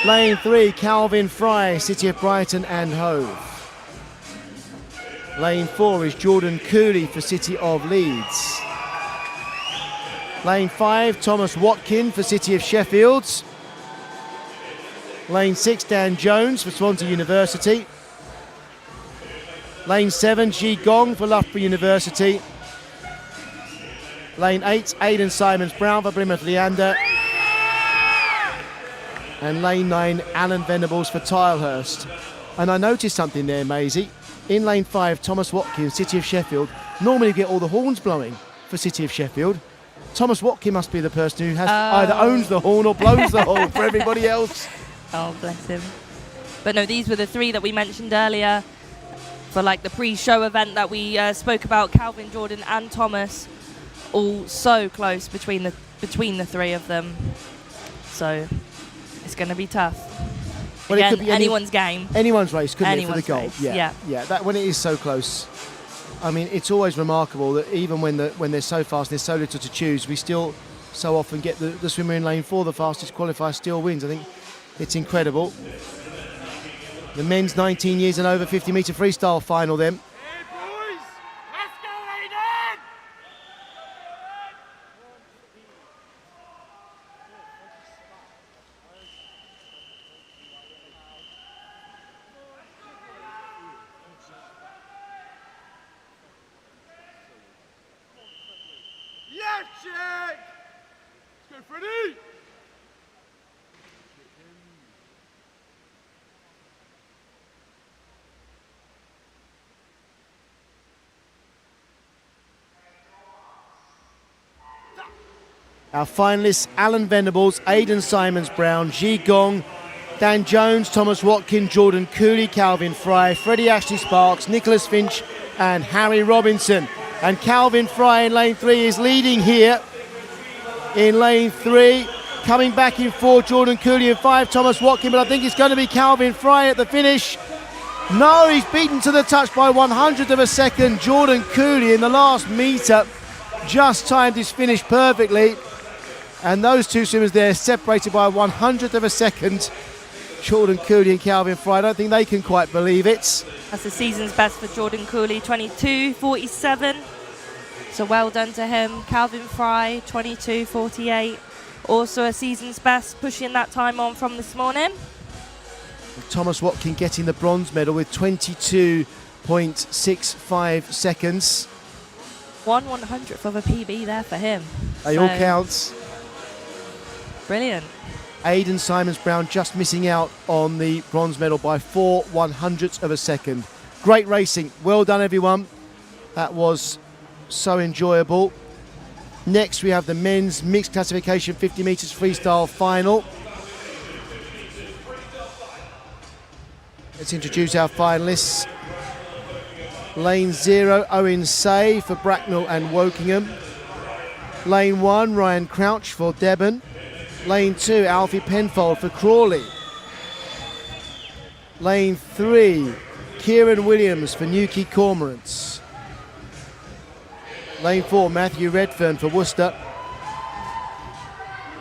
Speaker 4: Lane 3, Calvin Fry, City of Brighton and Hove. Lane 4 is Jordan Cooley for City of Leeds. Lane 5, Thomas Watkin for City of Sheffield. Lane 6, Dan Jones for Swansea University. Lane 7, Ji Gong for Loughborough University. Lane 8, Aidan Simons-Brown for Plymouth Leander. And lane 9, Alan Venables for Tilehurst. And I noticed something there, Maisie. In lane 5, Thomas Watkin, City of Sheffield. Normally you get all the horns blowing for City of Sheffield. Thomas Watkin must be the person who has either owns the horn or blows the horn for everybody else.
Speaker 3: Oh, bless him. But no, these were the three that we mentioned earlier for like the pre-show event that we spoke about. Calvin, Jordan and Thomas, all so close between the three of them. So it's going to be tough.
Speaker 4: Well,
Speaker 3: again,
Speaker 4: it could be
Speaker 3: anyone's game.
Speaker 4: Anyone's race, couldn't it, for the
Speaker 3: Anyone's
Speaker 4: gold?
Speaker 3: race,
Speaker 4: Yeah. That when it is so close. I mean, it's always remarkable that even when they're so fast, there's so little to choose, we still so often get the swimmer in lane 4, the fastest qualifier, still wins. I think it's incredible. The men's 19 years and over 50 metre freestyle final then.
Speaker 6: Hey boys, let's go Aiden! Yeah, check! Let's go Freddie!
Speaker 4: Our finalists: Alan Venables, Aidan Simons-Brown, Ji Gong, Dan Jones, Thomas Watkin, Jordan Cooley, Calvin Fry, Freddie Ashley Sparks, Nicholas Finch and Harry Robinson. And Calvin Fry in lane 3 is leading here. In lane 3, coming back in 4, Jordan Cooley, and 5, Thomas Watkin, but I think it's going to be Calvin Fry at the finish. No, he's beaten to the touch by 100th of a second. Jordan Cooley in the last metre just timed his finish perfectly. And those two swimmers there separated by 100th of a second. Jordan Cooley and Calvin Fry, I don't think they can quite believe it.
Speaker 3: That's the season's best for Jordan Cooley, 22.47. So well done to him. Calvin Fry, 22.48. Also a season's best, pushing that time on from this morning.
Speaker 4: Thomas Watkin getting the bronze medal with 22.65 seconds.
Speaker 3: 1/100th of a PB there for him.
Speaker 4: They all counts.
Speaker 3: Brilliant.
Speaker 4: Aidan Simons-Brown just missing out on the bronze medal by 4/100ths of a second. Great racing. Well done, everyone. That was so enjoyable. Next, we have the men's mixed classification 50 metres freestyle final. Let's introduce our finalists. Lane 0, Owen Say for Bracknell and Wokingham. Lane 1, Ryan Crouch for Devon. Lane 2, Alfie Penfold for Crawley. Lane 3, Kieran Williams for Newquay Cormorants. Lane 4, Matthew Redfern for Worcester.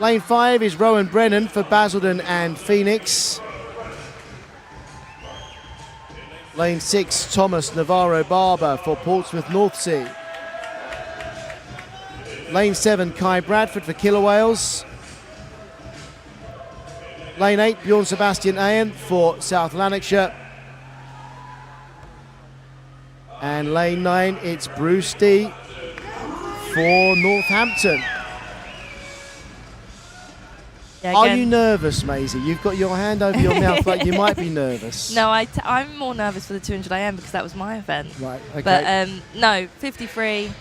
Speaker 4: Lane 5 is Rowan Brennan for Basildon and Phoenix. Lane 6, Thomas Navarro Barber for Portsmouth Northsea. Lane 7, Kai Bradford for Killer Whales. Lane 8, Bjorn Sebastian Ayen for South Lanarkshire. And lane 9, it's Bruce D for Northampton.
Speaker 3: Yeah,
Speaker 4: Are you nervous, Maisie? You've got your hand over your mouth like you might be nervous.
Speaker 3: No, I'm more nervous for the 200 IM because that was my event.
Speaker 4: Right, okay.
Speaker 3: But no, 53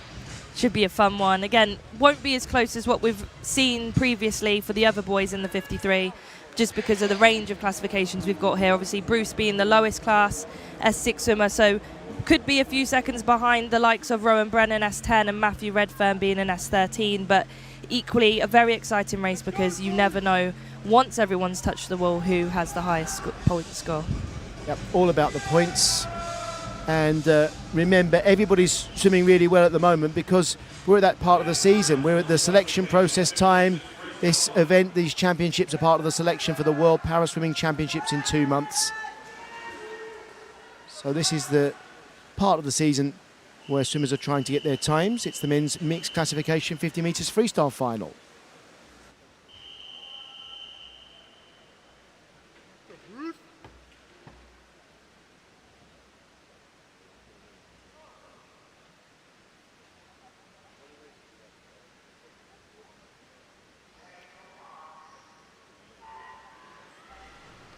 Speaker 3: should be a fun one. Again, won't be as close as what we've seen previously for the other boys in the 53, just because of the range of classifications we've got here. Obviously, Bruce being the lowest class, S6 swimmer, so could be a few seconds behind the likes of Rowan Brennan, S10, and Matthew Redfern being an S13, but equally a very exciting race because you never know, once everyone's touched the wall, who has the highest point score.
Speaker 4: Yep, all about the points. And remember, everybody's swimming really well at the moment because we're at that part of the season. We're at the selection process time. This event, these championships are part of the selection for the World Paraswimming Championships in 2 months. So this is the part of the season where swimmers are trying to get their times. It's the men's mixed classification 50 metres freestyle final.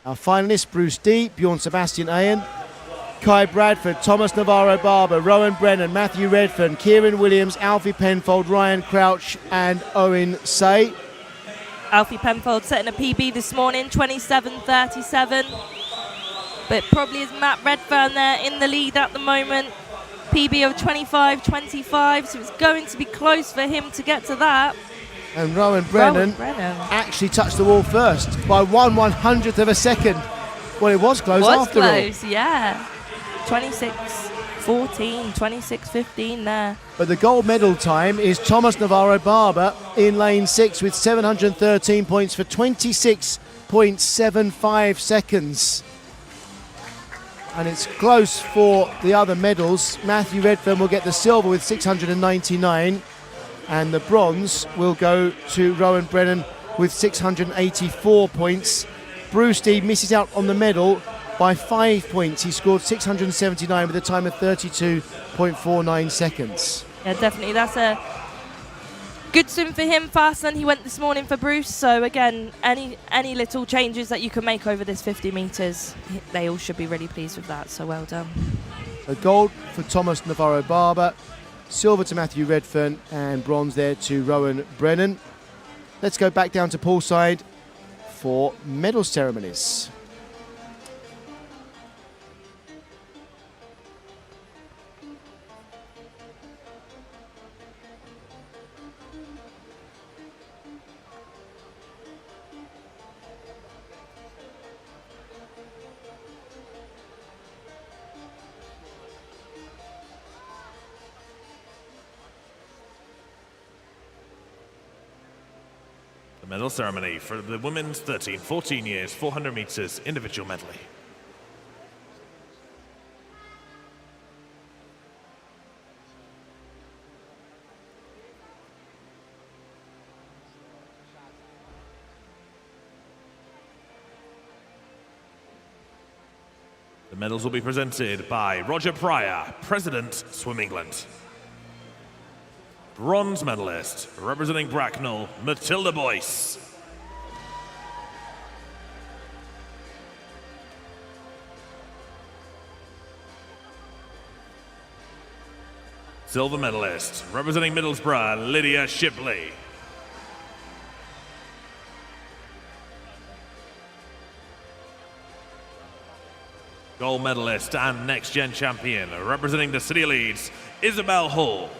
Speaker 4: Our finalists, Bruce D, Bjorn Sebastian Ayen, Kai Bradford, Thomas Navarro Barber, Rowan Brennan, Matthew Redfern, Kieran Williams, Alfie Penfold, Ryan Crouch and Owen Say.
Speaker 3: Alfie Penfold setting a PB this morning, 27.37. But probably is Matt Redfern there in the lead at the moment. PB of 25.25, so it's going to be close for him to get to that.
Speaker 4: And Rowan Brennan actually touched the wall first by 1/100th of a second. Well, it was close after all.
Speaker 3: Was close, yeah. 26.14, 26.15 there.
Speaker 4: But the gold medal time is Thomas Navarro Barber in lane 6 with 713 points for 26.75 seconds. And it's close for the other medals. Matthew Redfern will get the silver with 699. And the bronze will go to Rowan Brennan with 684 points. Bruce D misses out on the medal by 5 points. He scored 679 with a time of 32.49 seconds.
Speaker 3: Yeah, definitely. That's a good swim for him, faster than he went this morning for Bruce. So again, any little changes that you can make over this 50 metres, they all should be really pleased with that. So well done.
Speaker 4: A gold for Thomas Navarro Barber, silver to Matthew Redfern, and bronze there to Rowan Brennan. Let's go back down to poolside for medal ceremonies.
Speaker 5: The medal ceremony for the women's 13-14 years 400 metres individual medley. The medals will be presented by Roger Pryor, President, Swim England. Bronze medalist, representing Bracknell, Matilda Boyce. Silver medalist, representing Middlesbrough, Lydia Shipley. Gold medalist and next-gen champion, representing the City of Leeds, Isabel Hall.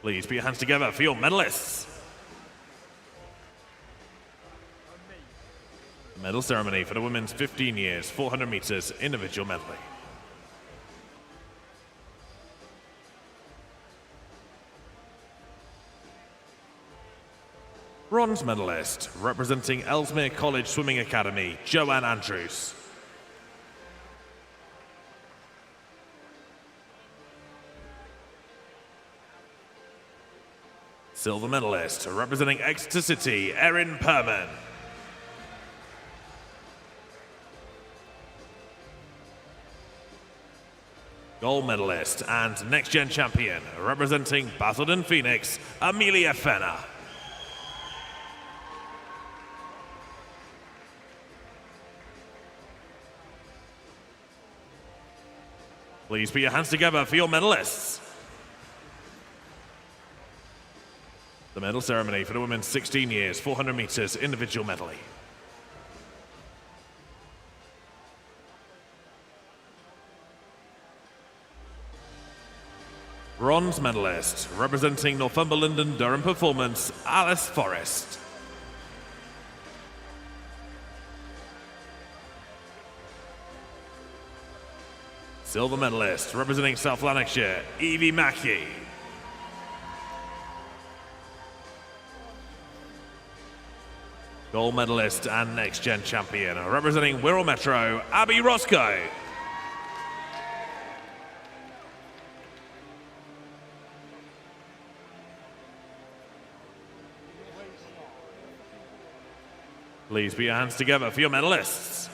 Speaker 5: Please put your hands together for your medalists. Medal ceremony for the women's 15 years, 400 meters individual medley. Bronze medalist, representing Ellesmere College Swimming Academy, Joanne Andrews. Silver medalist, representing Exeter City, Erin Perman. Gold medalist and next gen champion, representing Basildon Phoenix, Amelia Fenner. Please put your hands together for your medalists. The medal ceremony for the women's 16 years, 400 meters individual medley. Bronze medalist, representing Northumberland and Durham Performance, Alice Forrest. Silver medalist, representing South Lanarkshire, Evie Mackey. Gold medalist and next gen champion, representing Wirral Metro, Abby Roscoe. Please put your hands together for your medalists.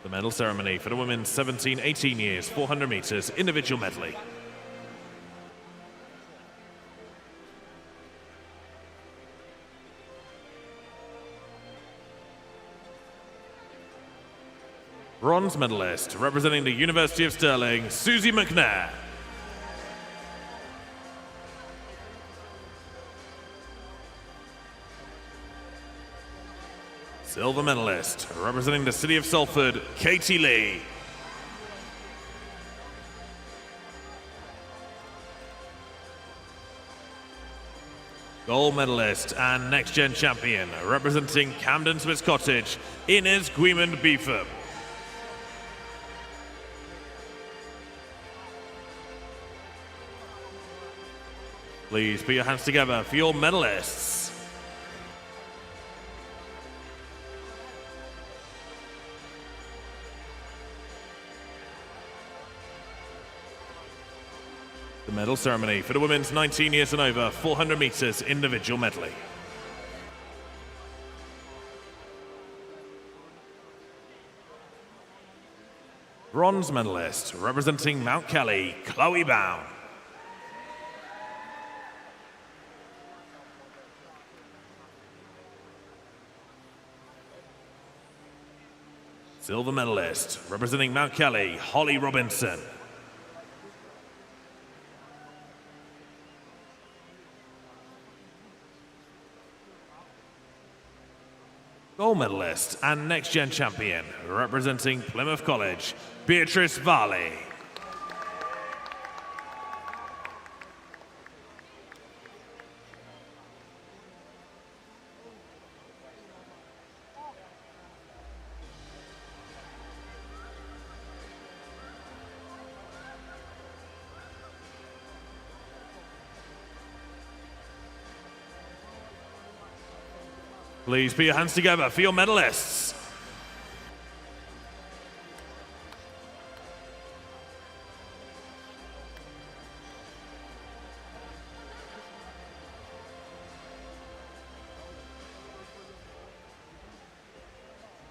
Speaker 5: The medal ceremony for the women's 17-18 years, 400 meters individual medley. Bronze medalist, representing the University of Stirling, Susie McNair. Silver medalist, representing the City of Salford, Katie Lee. Gold medalist and next gen champion, representing Camden Swiss Cottage, Inez Guimond Beefham. Please put your hands together for your medalists. The medal ceremony for the women's 19 years and over, 400 meters individual medley. Bronze medalist, representing Mount Kelly, Chloe Bown. Silver medalist, representing Mount Kelly, Holly Robinson. Gold medalist and next gen champion, representing Plymouth College, Beatrice Varley. Please put your hands together for your medalists.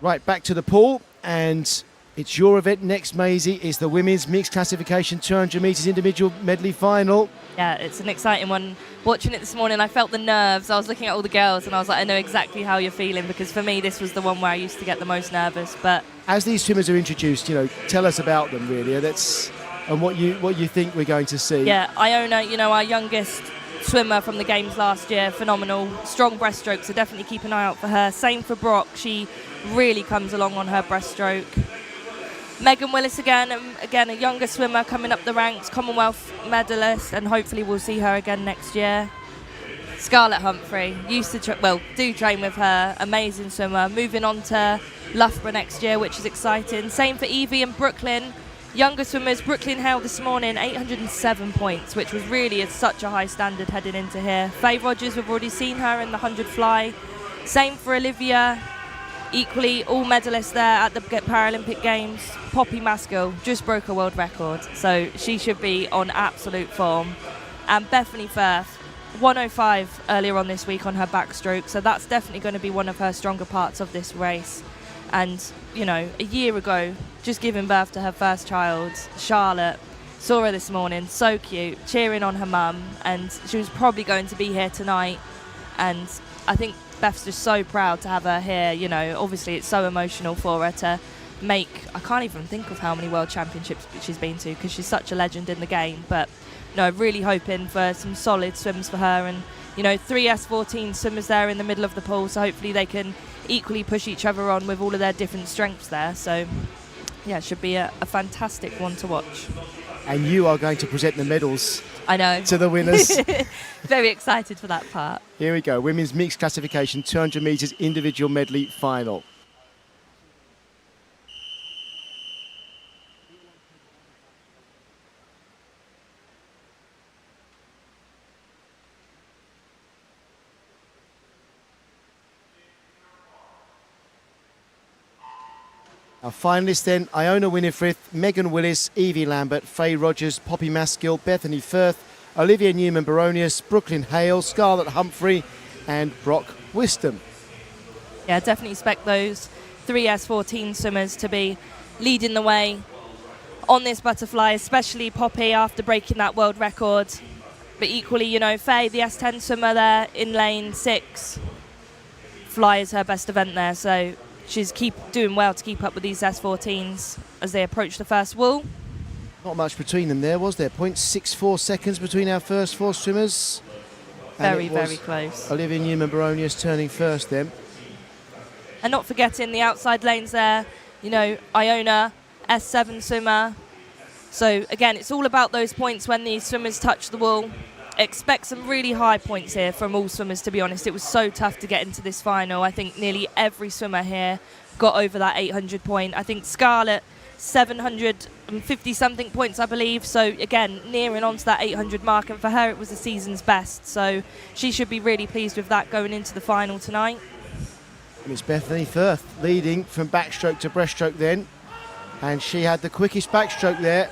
Speaker 4: Right, back to the pool, and it's your event next, Maisie, is the women's mixed classification 200 metres individual medley final.
Speaker 3: Yeah, it's an exciting one. Watching it this morning, I felt the nerves. I was looking at all the girls and I was like, I know exactly how you're feeling, because for me, this was the one where I used to get the most nervous. But
Speaker 4: as these swimmers are introduced, tell us about them really, and what you think we're going to see.
Speaker 3: yeah, Iona, our youngest swimmer from the games last year, phenomenal, strong breaststroke, so definitely keep an eye out for her. Same for Brock, she really comes along on her breaststroke. Megan Willis again, a younger swimmer coming up the ranks, Commonwealth medalist, and hopefully we'll see her again next year. Scarlett Humphrey, used to do train with her, amazing swimmer, moving on to Loughborough next year, which is exciting. Same for Evie and Brooklyn. Younger swimmers, Brooklyn Hale this morning, 807 points, which was really such a high standard heading into here. Faye Rogers, we've already seen her in the 100 fly. Same for Olivia, equally all medalists there at the Paralympic Games. Poppy Maskell just broke a world record, so she should be on absolute form. And Bethany Firth, 105 earlier on this week on her backstroke, so that's definitely going to be one of her stronger parts of this race. And, you know, a year ago, just giving birth to her first child, Charlotte, saw her this morning, so cute, cheering on her mum, and she was probably going to be here tonight. And I think Beth's just so proud to have her here. You know, obviously it's so emotional for her to make, I can't even think of how many world championships she's been to because she's such a legend in the game. But no, really hoping for some solid swims for her, and you know, 3 S14 swimmers there in the middle of the pool, so hopefully they can equally push each other on with all of their different strengths there. So yeah, it should be a fantastic one to watch.
Speaker 4: And you are going to present the medals,
Speaker 3: I know,
Speaker 4: to the winners.
Speaker 3: Very excited for that part.
Speaker 4: Here we go, women's mixed classification 200 metres individual medley final. Our finalists then, Iona Winifred, Megan Willis, Evie Lambert, Faye Rogers, Poppy Maskell, Bethany Firth, Olivia Newman-Baronius, Brooklyn Hale, Scarlett Humphrey and Brock Wisdom.
Speaker 3: Yeah, definitely expect those 3 S14 swimmers to be leading the way on this butterfly, especially Poppy after breaking that world record. But equally, you know, Faye, the S10 swimmer there in lane 6, fly is her best event there, so she's doing well to keep up with these S14s as they approach the first wall.
Speaker 4: Not much between them there, was there? 0.64 seconds between our first 4 swimmers.
Speaker 3: Very, very close.
Speaker 4: Olivia Newman-Baronius turning first then.
Speaker 3: And not forgetting the outside lanes there, you know, Iona, S7 swimmer. So again, it's all about those points when these swimmers touch the wall. Expect some really high points here from all swimmers, to be honest. It was so tough to get into this final. I think nearly every swimmer here got over that 800 point. I think Scarlett, 750 something points, I believe. So again, nearing onto that 800 mark, and for her it was the season's best. So she should be really pleased with that going into the final tonight.
Speaker 4: And it's Bethany Firth leading from backstroke to breaststroke then. And she had the quickest backstroke there.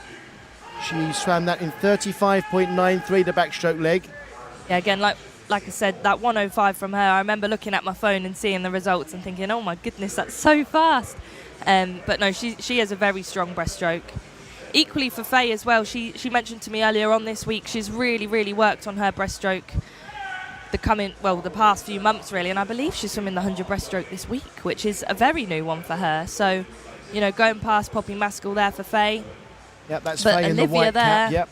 Speaker 4: She swam that in 35.93, the backstroke leg.
Speaker 3: Yeah, again, like I said, that 105 from her, I remember looking at my phone and seeing the results and thinking, oh my goodness, that's so fast. But no, she has a very strong breaststroke. Equally for Faye as well, she mentioned to me earlier on this week, she's really, really worked on her breaststroke the past few months really, and I believe she's swimming the 100 breaststroke this week, which is a very new one for her. So, you know, going past Poppy Maskell there for Faye.
Speaker 4: Yep, that's
Speaker 3: But
Speaker 4: Faye in the
Speaker 3: Olivia
Speaker 4: white
Speaker 3: there,
Speaker 4: cap, yep.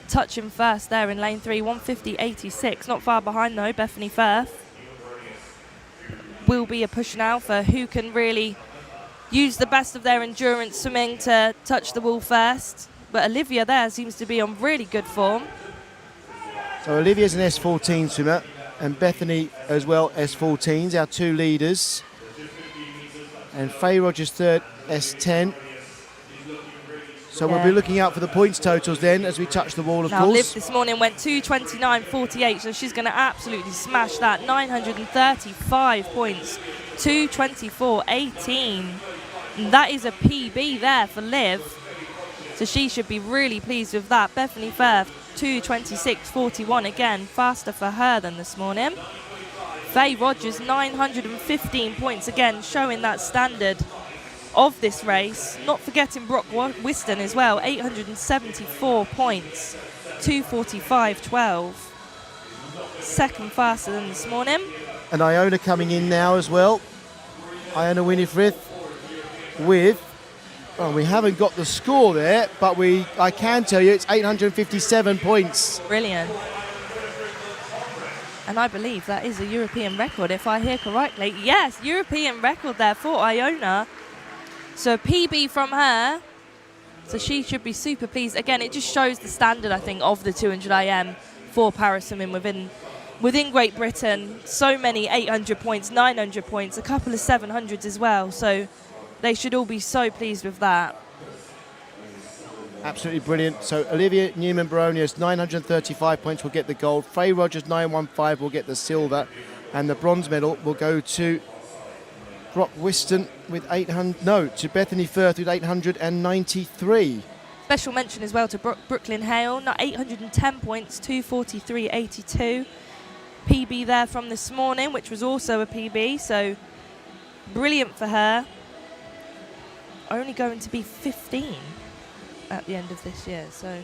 Speaker 3: touching first there in lane 3, 150.86. Not far behind though, Bethany Firth. Will be a push now for who can really use the best of their endurance swimming to touch the wall first. But Olivia there seems to be on really good form.
Speaker 4: So Olivia's an S14 swimmer and Bethany as well, S14s, our 2 leaders. And Faye Rogers third, S10. So we'll be looking out for the points totals then as we touch the wall, of
Speaker 3: now,
Speaker 4: course.
Speaker 3: Liv this morning went 229.48, so she's going to absolutely smash that. 935 points, 224.18. That is a PB there for Liv, so she should be really pleased with that. Bethany Firth, 226.41, again, faster for her than this morning. Faye Rogers, 915 points, again, showing that standard of this race. Not forgetting Brock Wisdom as well, 874 points, 245.12. Second faster than this morning.
Speaker 4: And Iona coming in now as well. Iona Winifred with, well, we haven't got the score there, but I can tell you it's 857 points.
Speaker 3: Brilliant. And I believe that is a European record, if I hear correctly. Yes, European record there for Iona. So a PB from her, so she should be super pleased. Again, it just shows the standard, I think, of the 200 IM for paraswimming within within Great Britain, so many 800 points, 900 points, a couple of 700s as well. So they should all be so pleased with that.
Speaker 4: Absolutely brilliant. So Olivia Newman-Baronius, 935 points, will get the gold. Faye Rogers, 915, will get the silver. And the bronze medal will go to Brock Whiston with to Bethany Firth with 893.
Speaker 3: Special mention as well to Brooklyn Hale, 810 points, 243.82. PB there from this morning, which was also a PB, so brilliant for her. Only going to be 15 at the end of this year, so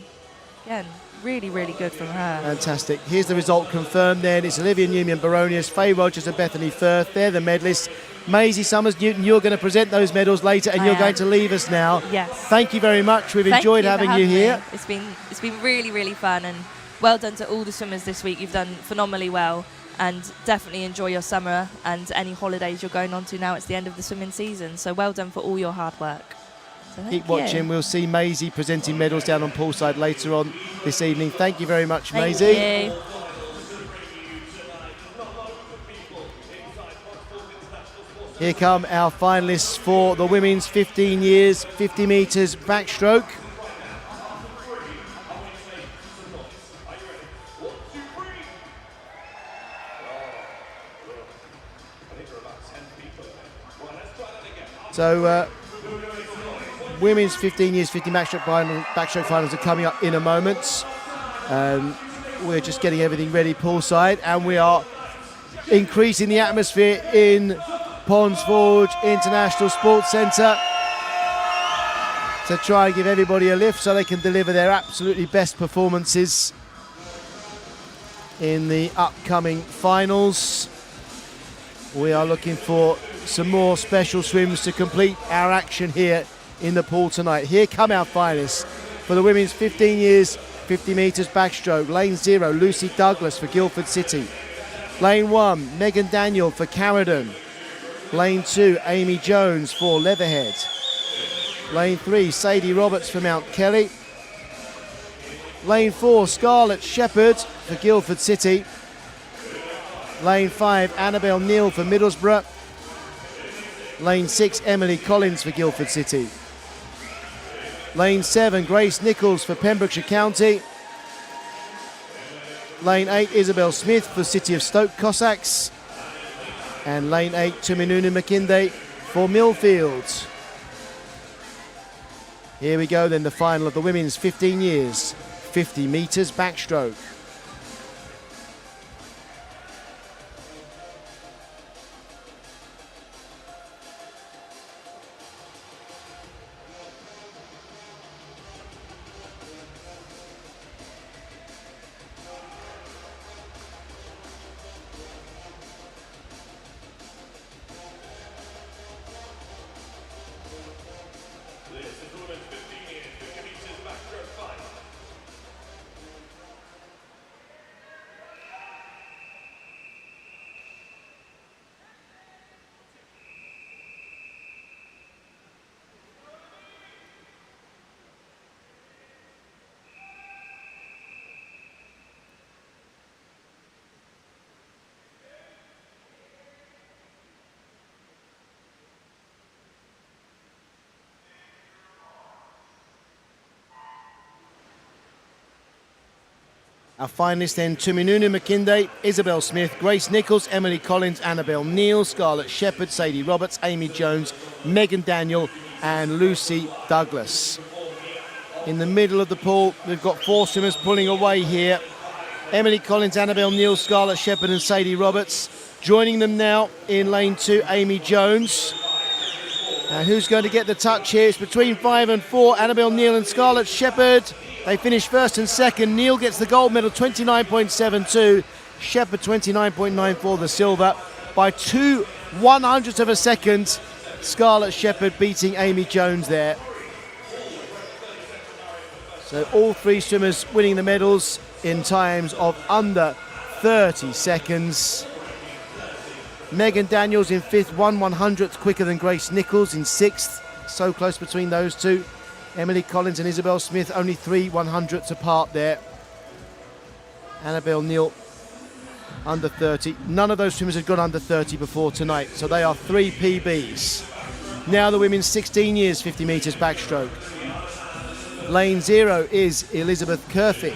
Speaker 3: again, really, really good from her.
Speaker 4: Fantastic. Here's the result confirmed then. It's Olivia Newman-Baronius, Faye Rogers and Bethany Firth. They're the medalists. Maisie Summers-Newton, you're going to present those medals later, and you're going to leave us now.
Speaker 3: Yes.
Speaker 4: Thank you very much. We've enjoyed having you here.
Speaker 3: It's been really, really fun, and well done to all the swimmers this week. You've done phenomenally well, and definitely enjoy your summer and any holidays you're going on to now. It's the end of the swimming season, so well done for all your hard work. So
Speaker 4: Keep watching. We'll see Maisie presenting medals down on poolside later on this evening. Thank you very much, Maisie.
Speaker 3: Thank you.
Speaker 4: Here come our finalists for the women's 15 years, 50 metres backstroke. So, women's 15 years, 50 backstroke finals are coming up in a moment. We're just getting everything ready poolside, and we are increasing the atmosphere in Ponds Forge International Sports Centre to try and give everybody a lift so they can deliver their absolutely best performances in the upcoming finals. We are looking for some more special swims to complete our action here in the pool tonight. Here come our finalists for the women's 15 years, 50 metres backstroke. Lane 0, Lucy Douglas for Guildford City. Lane 1, Megan Daniel for Carradon. Lane 2, Amy Jones for Leatherhead. Lane 3, Sadie Roberts for Mount Kelly. Lane 4, Scarlett Shepherd for Guildford City. Lane 5, Annabelle Neal for Middlesbrough. Lane 6, Emily Collins for Guildford City. Lane 7, Grace Nichols for Pembrokeshire County. Lane 8, Isabel Smith for City of Stoke Cossacks. And lane 8, Tuminunu Makinde for Millfield. Here we go then, the final of the women's 15 years, 50 metres backstroke. Our finalists then, Tuminunu Makinde, Isabel Smith, Grace Nichols, Emily Collins, Annabelle Neal, Scarlett Shepherd, Sadie Roberts, Amy Jones, Megan Daniel and Lucy Douglas. In the middle of the pool, we've got 4 swimmers pulling away here. Emily Collins, Annabelle Neal, Scarlett Shepherd and Sadie Roberts. Joining them now in lane 2, Amy Jones. Now who's going to get the touch here? It's between 5 and 4, Annabelle Neal and Scarlett Shepherd. They finish first and second. Neal gets the gold medal, 29.72. Shepherd, 29.94, the silver. By 2/100ths of a second, Scarlett Shepherd beating Amy Jones there. So all 3 swimmers winning the medals in times of under 30 seconds. Megan Daniels in 5th, 1/100th quicker than Grace Nichols in 6th. So close between those two. Emily Collins and Isabel Smith only 3/100ths apart there. Annabelle Neal under 30. None of those swimmers had gone under 30 before tonight, so they are 3 PBs. Now the women's 16 years 50 metres backstroke. Lane 0 is Elizabeth Curfey.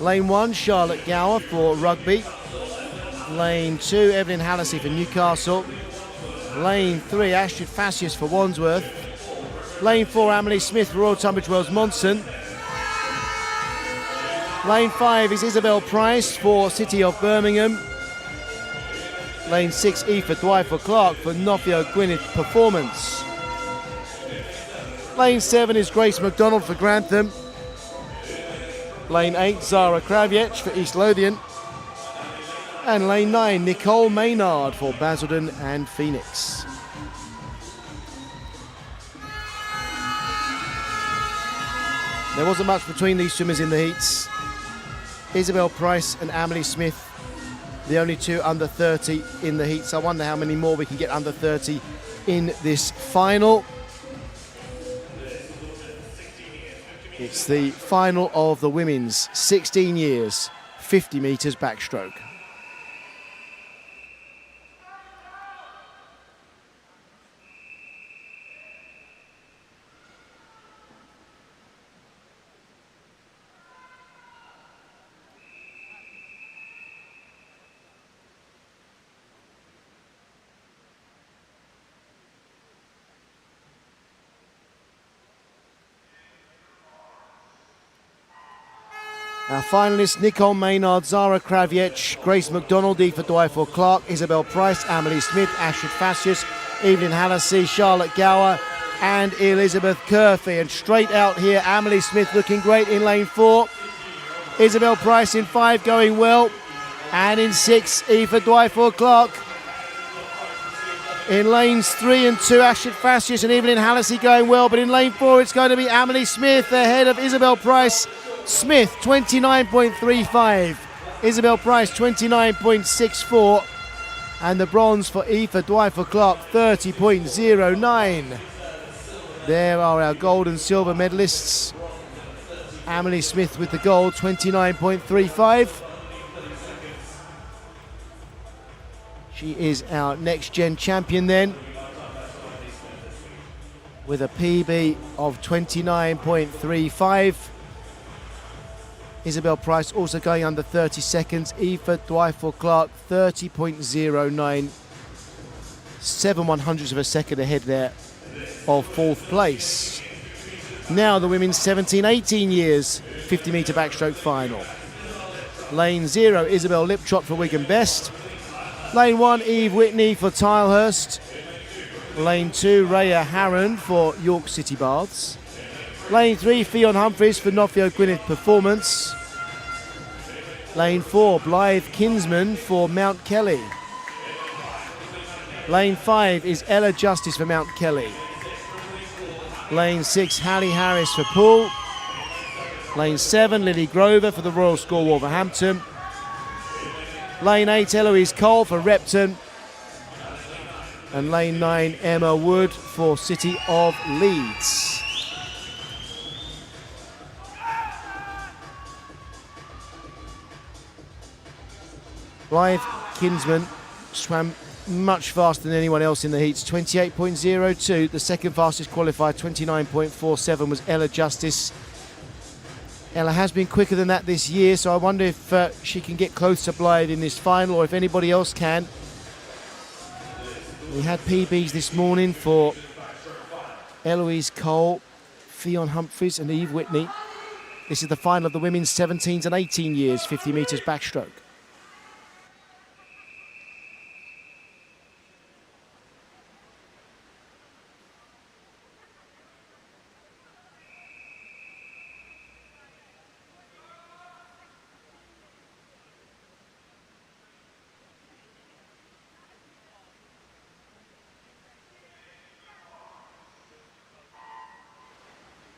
Speaker 4: Lane 1, Charlotte Gower for Rugby. Lane 2, Evelyn Hallisey for Newcastle. Lane 3, Astrid Fassius for Wandsworth. Lane 4, Amelie Smith for Royal Tunbridge Wells Monson. Lane 5 is Isabel Price for City of Birmingham. Lane 6, Aoife Dwight-Clark for Nothiel Gwynedd Performance. Lane 7 is Grace McDonald for Grantham. Lane 8, Zara Kraviec for East Lothian. And lane 9, Nicole Maynard for Basildon and Phoenix. There wasn't much between these swimmers in the heats. Isabel Price and Amelie Smith, the only 2 under 30 in the heats. I wonder how many more we can get under 30 in this final. It's the final of the women's 16 years, 50 metres backstroke. Our finalists: Nicole Maynard, Zara Kraviec, Grace McDonald, Aoife Dwight-Clark, Isabel Price, Amelie Smith, Astrid Fassius, Evelyn Hallisey, Charlotte Gower and Elizabeth Curfey. And straight out here, Amelie Smith looking great in lane 4. Isabel Price in 5 going well. And in 6, Aoife Dwight-Clark. In lanes 3 and 2, Astrid Fassius and Evelyn Hallisey going well. But in lane 4, it's going to be Amelie Smith ahead of Isabel Price. Smith 29.35, Isabel Price 29.64, and the bronze for Aoife Dwight-Clark 30.09. There are our gold and silver medalists. Amelie Smith with the gold, 29.35. She is our next gen champion then, with a PB of 29.35. Isabel Price also going under 30 seconds. Aoife Dwight-Clark 30.09. 7/100ths of a second ahead there of 4th place. Now the women's 17-18 years 50 metre backstroke final. Lane 0, Isabel Liptrot for Wigan Best. Lane 1, Eve Whitney for Tilehurst. Lane 2, Rhea Harron for York City Baths. Lane 3, Fionn Humphries for Nothiel Gwynedd Performance. Lane 4, Blythe Kinsman for Mount Kelly. Lane 5 is Ella Justice for Mount Kelly. Lane 6, Hallie Harris for Poole. Lane 7, Lily Grover for the Royal Score Wolverhampton. Lane 8, Eloise Cole for Repton. And lane 9, Emma Wood for City of Leeds. Blythe Kinsman swam much faster than anyone else in the heats, 28.02. The second fastest qualifier, 29.47, was Ella Justice. Ella has been quicker than that this year, so I wonder if she can get close to Blythe in this final, or if anybody else can. We had PBs this morning for Eloise Cole, Fionn Humphries and Eve Whitney. This is the final of the women's 17s and 18 years 50 metres backstroke.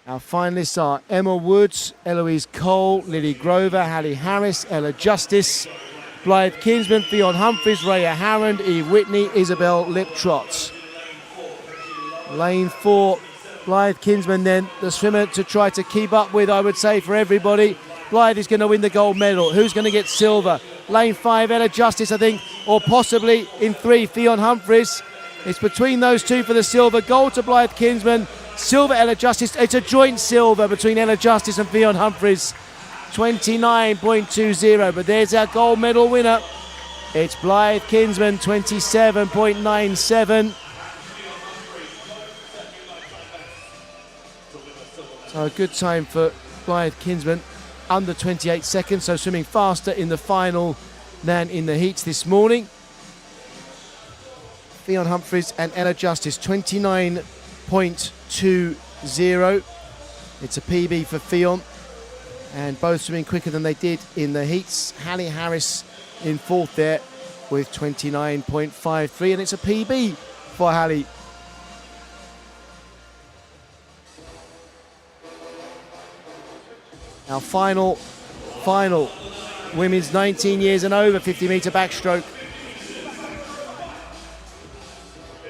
Speaker 4: Our finalists are Emma Woods, Eloise Cole, Lily Grover, Hallie Harris, Ella Justice, Blythe Kinsman, Fionn Humphries, Rhea Harron, Eve Whitney, Isabel Liptrot. Lane 4, Blythe Kinsman then, the swimmer to try to keep up with, I would say, for everybody. Blythe is going to win the gold medal. Who's going to get silver? Lane 5, Ella Justice, I think, or possibly in 3, Fionn Humphries. It's between those two for the silver. Gold to Blythe Kinsman, silver Ella Justice. It's a joint silver between Ella Justice and Fionn Humphries. 29.20, but there's our gold medal winner. It's Blythe Kinsman, 27.97. So a good time for Blythe Kinsman, under 28 seconds, so swimming faster in the final than in the heats this morning. Fionn Humphries and Ella Justice, 29.20. It's a PB for Fionn, and both swimming quicker than they did in the heats. Hallie Harris in fourth there with 29.53, and it's a PB for Hallie. Our final women's 19 years and over 50-metre backstroke.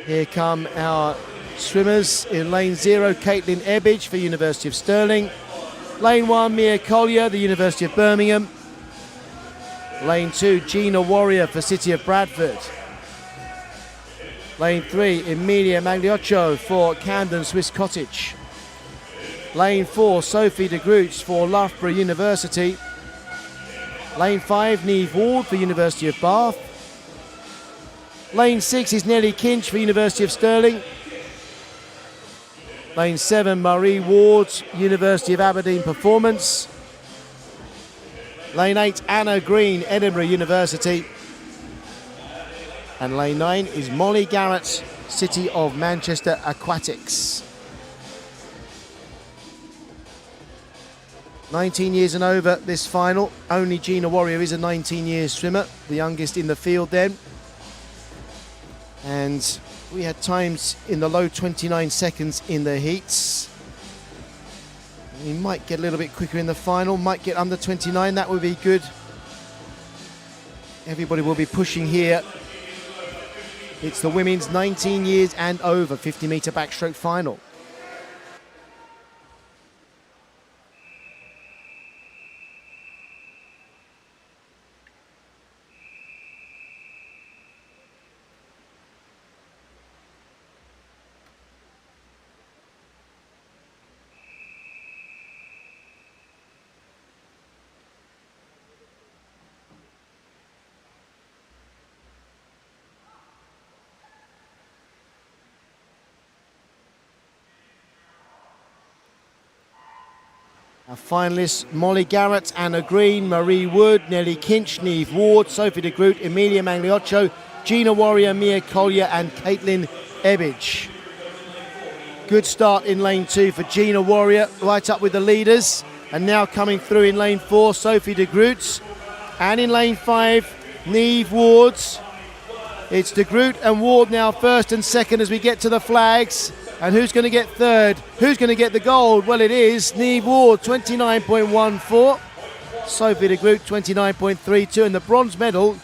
Speaker 4: Here come our swimmers in lane 0, Caitlin Ebbage for University of Stirling. Lane 1, Mia Collier, the University of Birmingham. Lane 2, Gina Warrior for City of Bradford. Lane 3, Emilia Magliocco for Camden Swiss Cottage. Lane 4, Sophie de Groots for Loughborough University. Lane 5, Niamh Ward for University of Bath. Lane 6 is Nellie Kinch for University of Stirling. Lane 7, Marie Ward, University of Aberdeen Performance. Lane 8, Anna Green, Edinburgh University. And lane 9 is Molly Garrett, City of Manchester Aquatics. 19 years and over this final. Only Gina Warrior is a 19-year swimmer, the youngest in the field then. And we had times in the low 29 seconds in the heats. We might get a little bit quicker in the final, might get under 29, that would be good. Everybody will be pushing here. It's the women's 19 years and over 50-metre backstroke final. Our finalists, Molly Garrett, Anna Green, Marie Wood, Nellie Kinch, Niamh Ward, Sophie de Groot, Emilia Magliocco, Gina Warrior, Mia Collier and Caitlin Ebbage. Good start in lane 2 for Gina Warrior, right up with the leaders. And now coming through in lane 4, Sophie de Groot. And in lane 5, Niamh Ward. It's de Groot and Ward now first and second as we get to the flags. And who's going to get third? Who's going to get the gold? Well, it is Niamh Ward, 29.14. Sophie de Groot, 29.32. And the bronze medal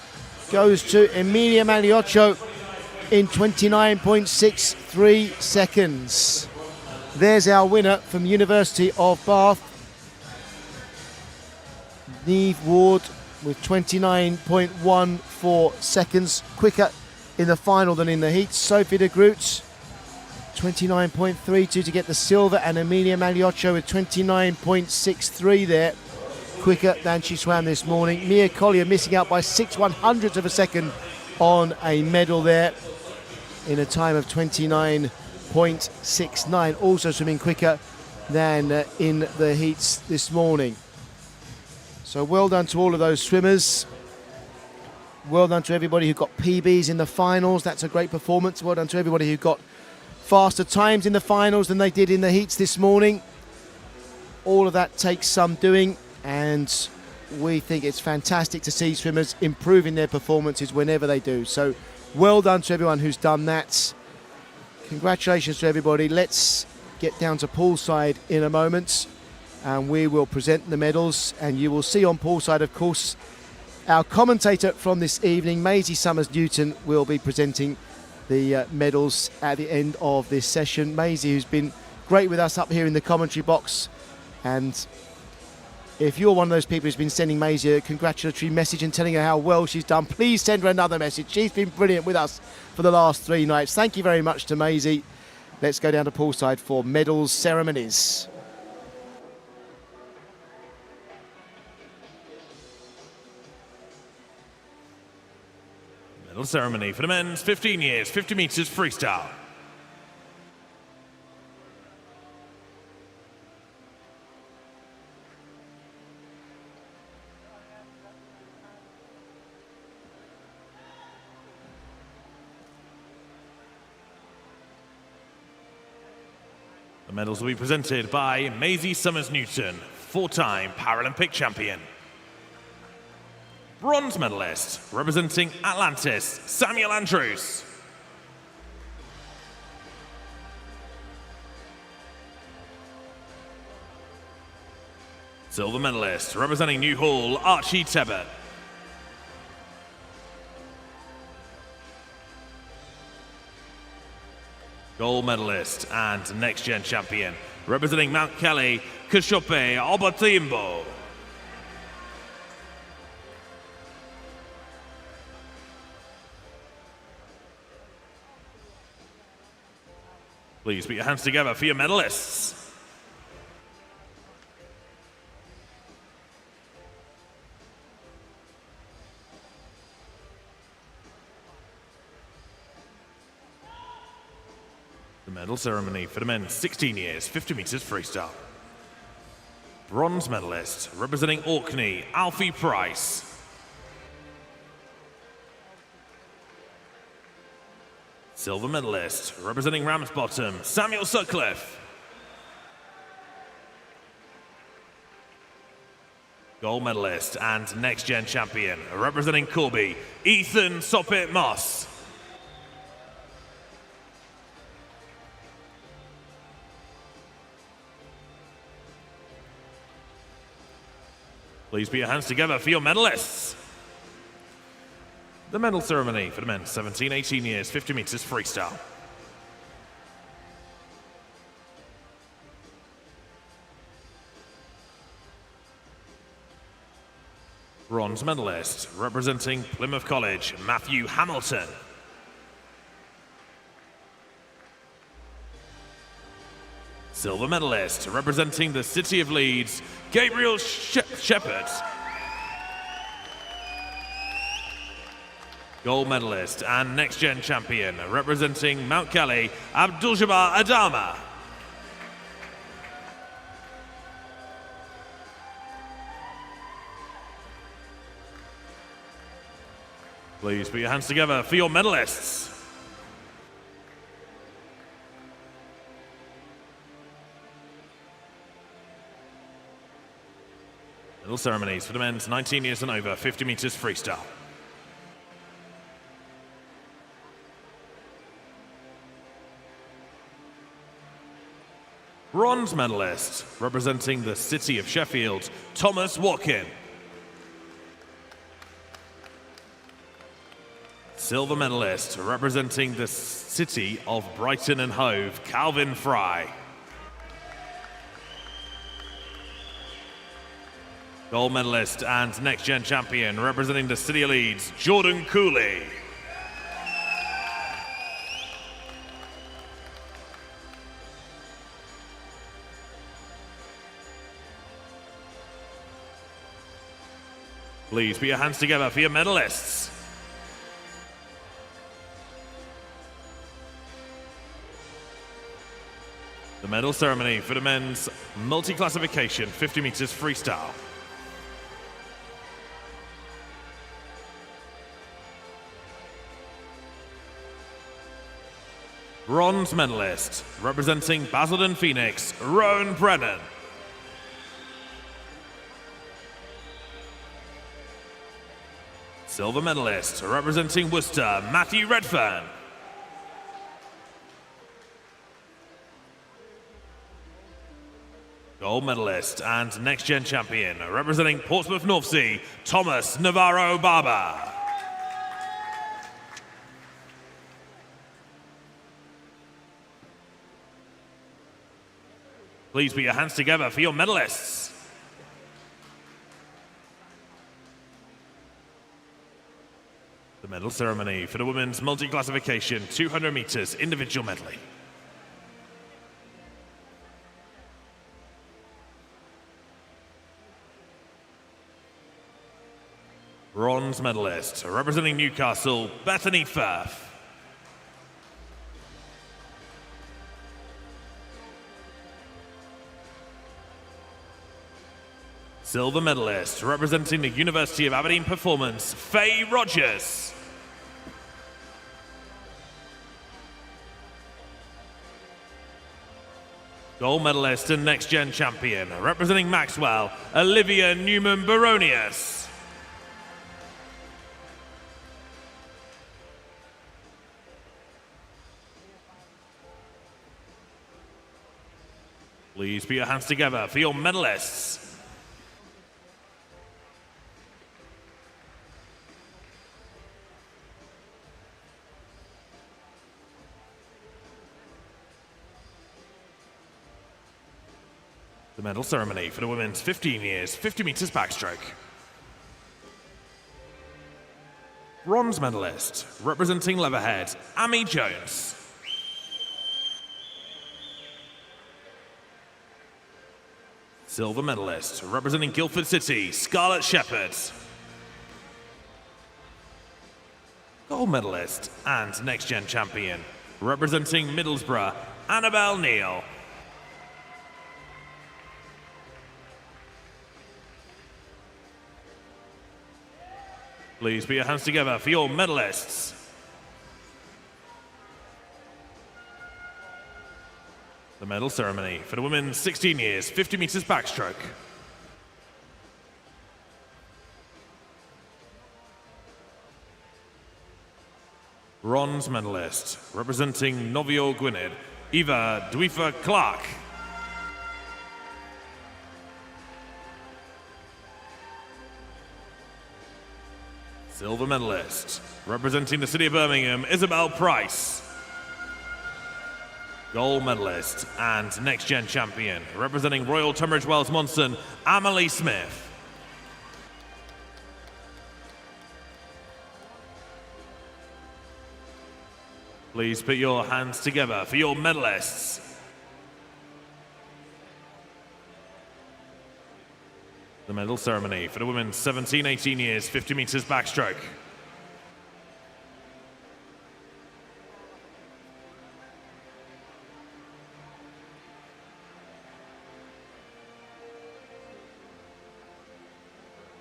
Speaker 4: goes to Emilia Magliocco in 29.63 seconds. There's our winner from University of Bath. Niamh Ward with 29.14 seconds. Quicker in the final than in the heats. Sophie de Groot, 29.32 to get the silver, and Emilia Magliocco with 29.63 there, quicker than she swam this morning. Mia Collier missing out by 6/100ths of a second on a medal there in a time of 29.69, also swimming quicker than in the heats this morning. So well done to all of those swimmers. Well done to everybody who got PBs in the finals. That's a great performance. Well done to everybody who got faster times in the finals than they did in the heats this morning. All of that takes some doing, and we think it's fantastic to see swimmers improving their performances whenever they do. So well done to everyone who's done that. Congratulations to everybody. Let's get down to poolside in a moment, and we will present the medals, and you will see on poolside, of course, our commentator from this evening, Maisie Summers-Newton, will be presenting the medals at the end of this session. Maisie, who's been great with us up here in the commentary box, and If you're one of those people who's been sending Maisie a congratulatory message and telling her how well she's done, please send her another message. She's been brilliant with us for the last 3 nights. Thank you very much to Maisie. Let's go down to poolside for medals ceremonies.
Speaker 5: Medal ceremony for the men's 15 years, 50 meters freestyle. The medals will be presented by Maisie Summers-Newton, 4-time Paralympic champion. Bronze medalist, representing Atlantis, Samuel Andrews. Silver medalist, representing New Hall, Archie Tebbett. Gold medalist and next-gen champion, representing Mount Kelly, Kashope Obatimbo. Please put your hands together for your medalists. The medal ceremony for the men 16 years, 50 meters freestyle. Bronze medalist, representing Orkney, Alfie Price. Silver medalist, representing Ramsbottom, Samuel Sutcliffe. Gold medalist and next-gen champion, representing Corby, Ethan Soppit Moss. Please put your hands together for your medalists. The medal ceremony for the men 17, 18 years, 50 meters freestyle. Bronze medalist, representing Plymouth College, Matthew Hamilton. Silver medalist, representing the City of Leeds, Gabriel Shepherd. Gold medalist and next-gen champion, representing Mount Kelly, Abdul-Jabbar Adama. Please put your hands together for your medalists. Medal ceremonies for the men's 19 years and over, 50 meters freestyle. Bronze medalist, representing the City of Sheffield, Thomas Watkin. Silver medalist, representing the City of Brighton and Hove, Calvin Fry. Gold medalist and next-gen champion, representing the City of Leeds, Jordan Cooley. Please put your hands together for your medalists. The medal ceremony for the men's multi-classification 50 meters freestyle. Bronze medalist, representing Basildon Phoenix, Rowan Brennan. Silver medalist, representing Worcester, Matthew Redfern. Gold medalist and next-gen champion, representing Portsmouth North Sea, Thomas Navarro Barber. Please put your hands together for your medalists. medal ceremony for the women's multi-classification 200 meters individual medley. Bronze medalist, representing Newcastle, Bethany Firth. Silver medalist, representing the University of Aberdeen Performance, Faye Rogers. Gold medalist and next gen champion, representing Maxwell, Olivia Newman-Baronius. Please put your hands together for your medalists. The medal ceremony for the women's 15 years, 50 meters backstroke. Bronze medalist, representing Leatherhead, Amy Jones. Silver medalist, representing Guildford City, Scarlett Shepherd. Gold medalist and next gen champion, representing Middlesbrough, Annabelle Neal. Please put your hands together for your medalists. The medal ceremony for the women's 16 years, 50 meters backstroke. Bronze medalist, representing Novio Gwynedd, Eva Dwifa Clark. Silver medalist, representing the city of Birmingham, Isabel Price. Gold medalist and next gen champion, representing Royal Tunbridge Wells Monson, Amelie Smith. Please put your hands together for your medalists. The medal ceremony for the women's 17-18 years, 50 meters backstroke.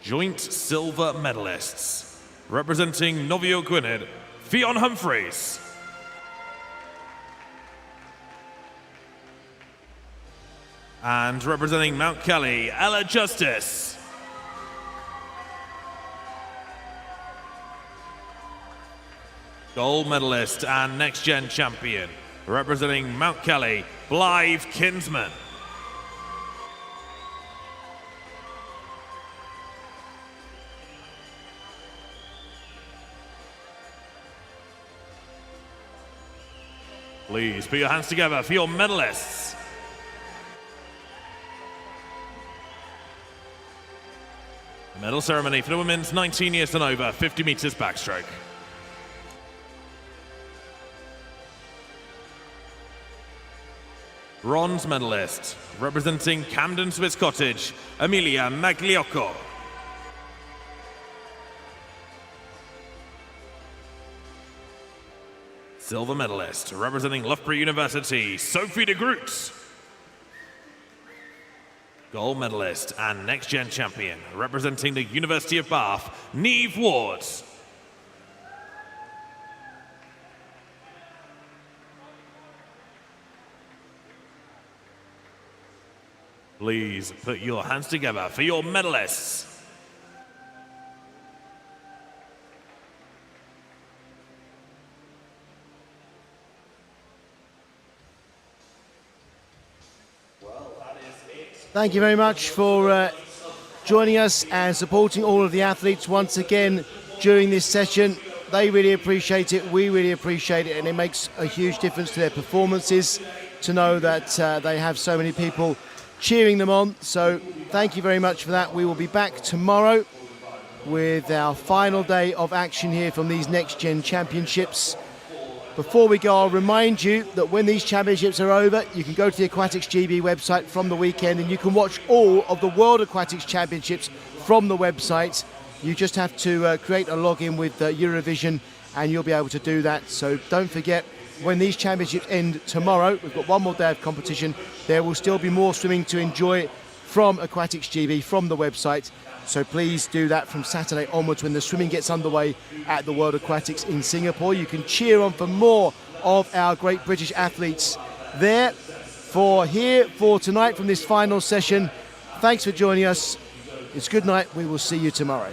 Speaker 5: Joint silver medalists, representing Novio Gwynedd, Fionn Humphreys. And representing Mount Kelly, Ella Justice. Gold medalist and next gen champion, representing Mount Kelly, Blythe Kinsman. Please put your hands together for your medalists. The medal ceremony for the women's 19 years and over, 50 meters backstroke. Bronze medalist, representing Camden Swiss Cottage, Emilia Magliocco. Silver medalist, representing Loughborough University, Sophie de Groot. Gold medalist and next gen champion, representing the University of Bath, Neve Ward. Please put your hands together for your medalists.
Speaker 4: Thank you very much for joining us and supporting all of the athletes once again during this session. They really appreciate it, we really appreciate it, and it makes a huge difference to their performances to know that they have so many people cheering them on. So thank you very much for that. We will be back tomorrow with our final day of action here from these Next Gen Championships. Before we go, I'll remind you that when these championships are over, you can go to the Aquatics GB website from the weekend and you can watch all of the World Aquatics Championships from the website. You just have to create a login with Eurovision and you'll be able to do that. So don't forget, when these championships end tomorrow, we've got one more day of competition. There will still be more swimming to enjoy from Aquatics GB, from the website. So please do that from Saturday onwards when the swimming gets underway at the World Aquatics in Singapore. You can cheer on for more of our great British athletes there. For tonight from this final session, thanks for joining us. It's good night. We will see you tomorrow.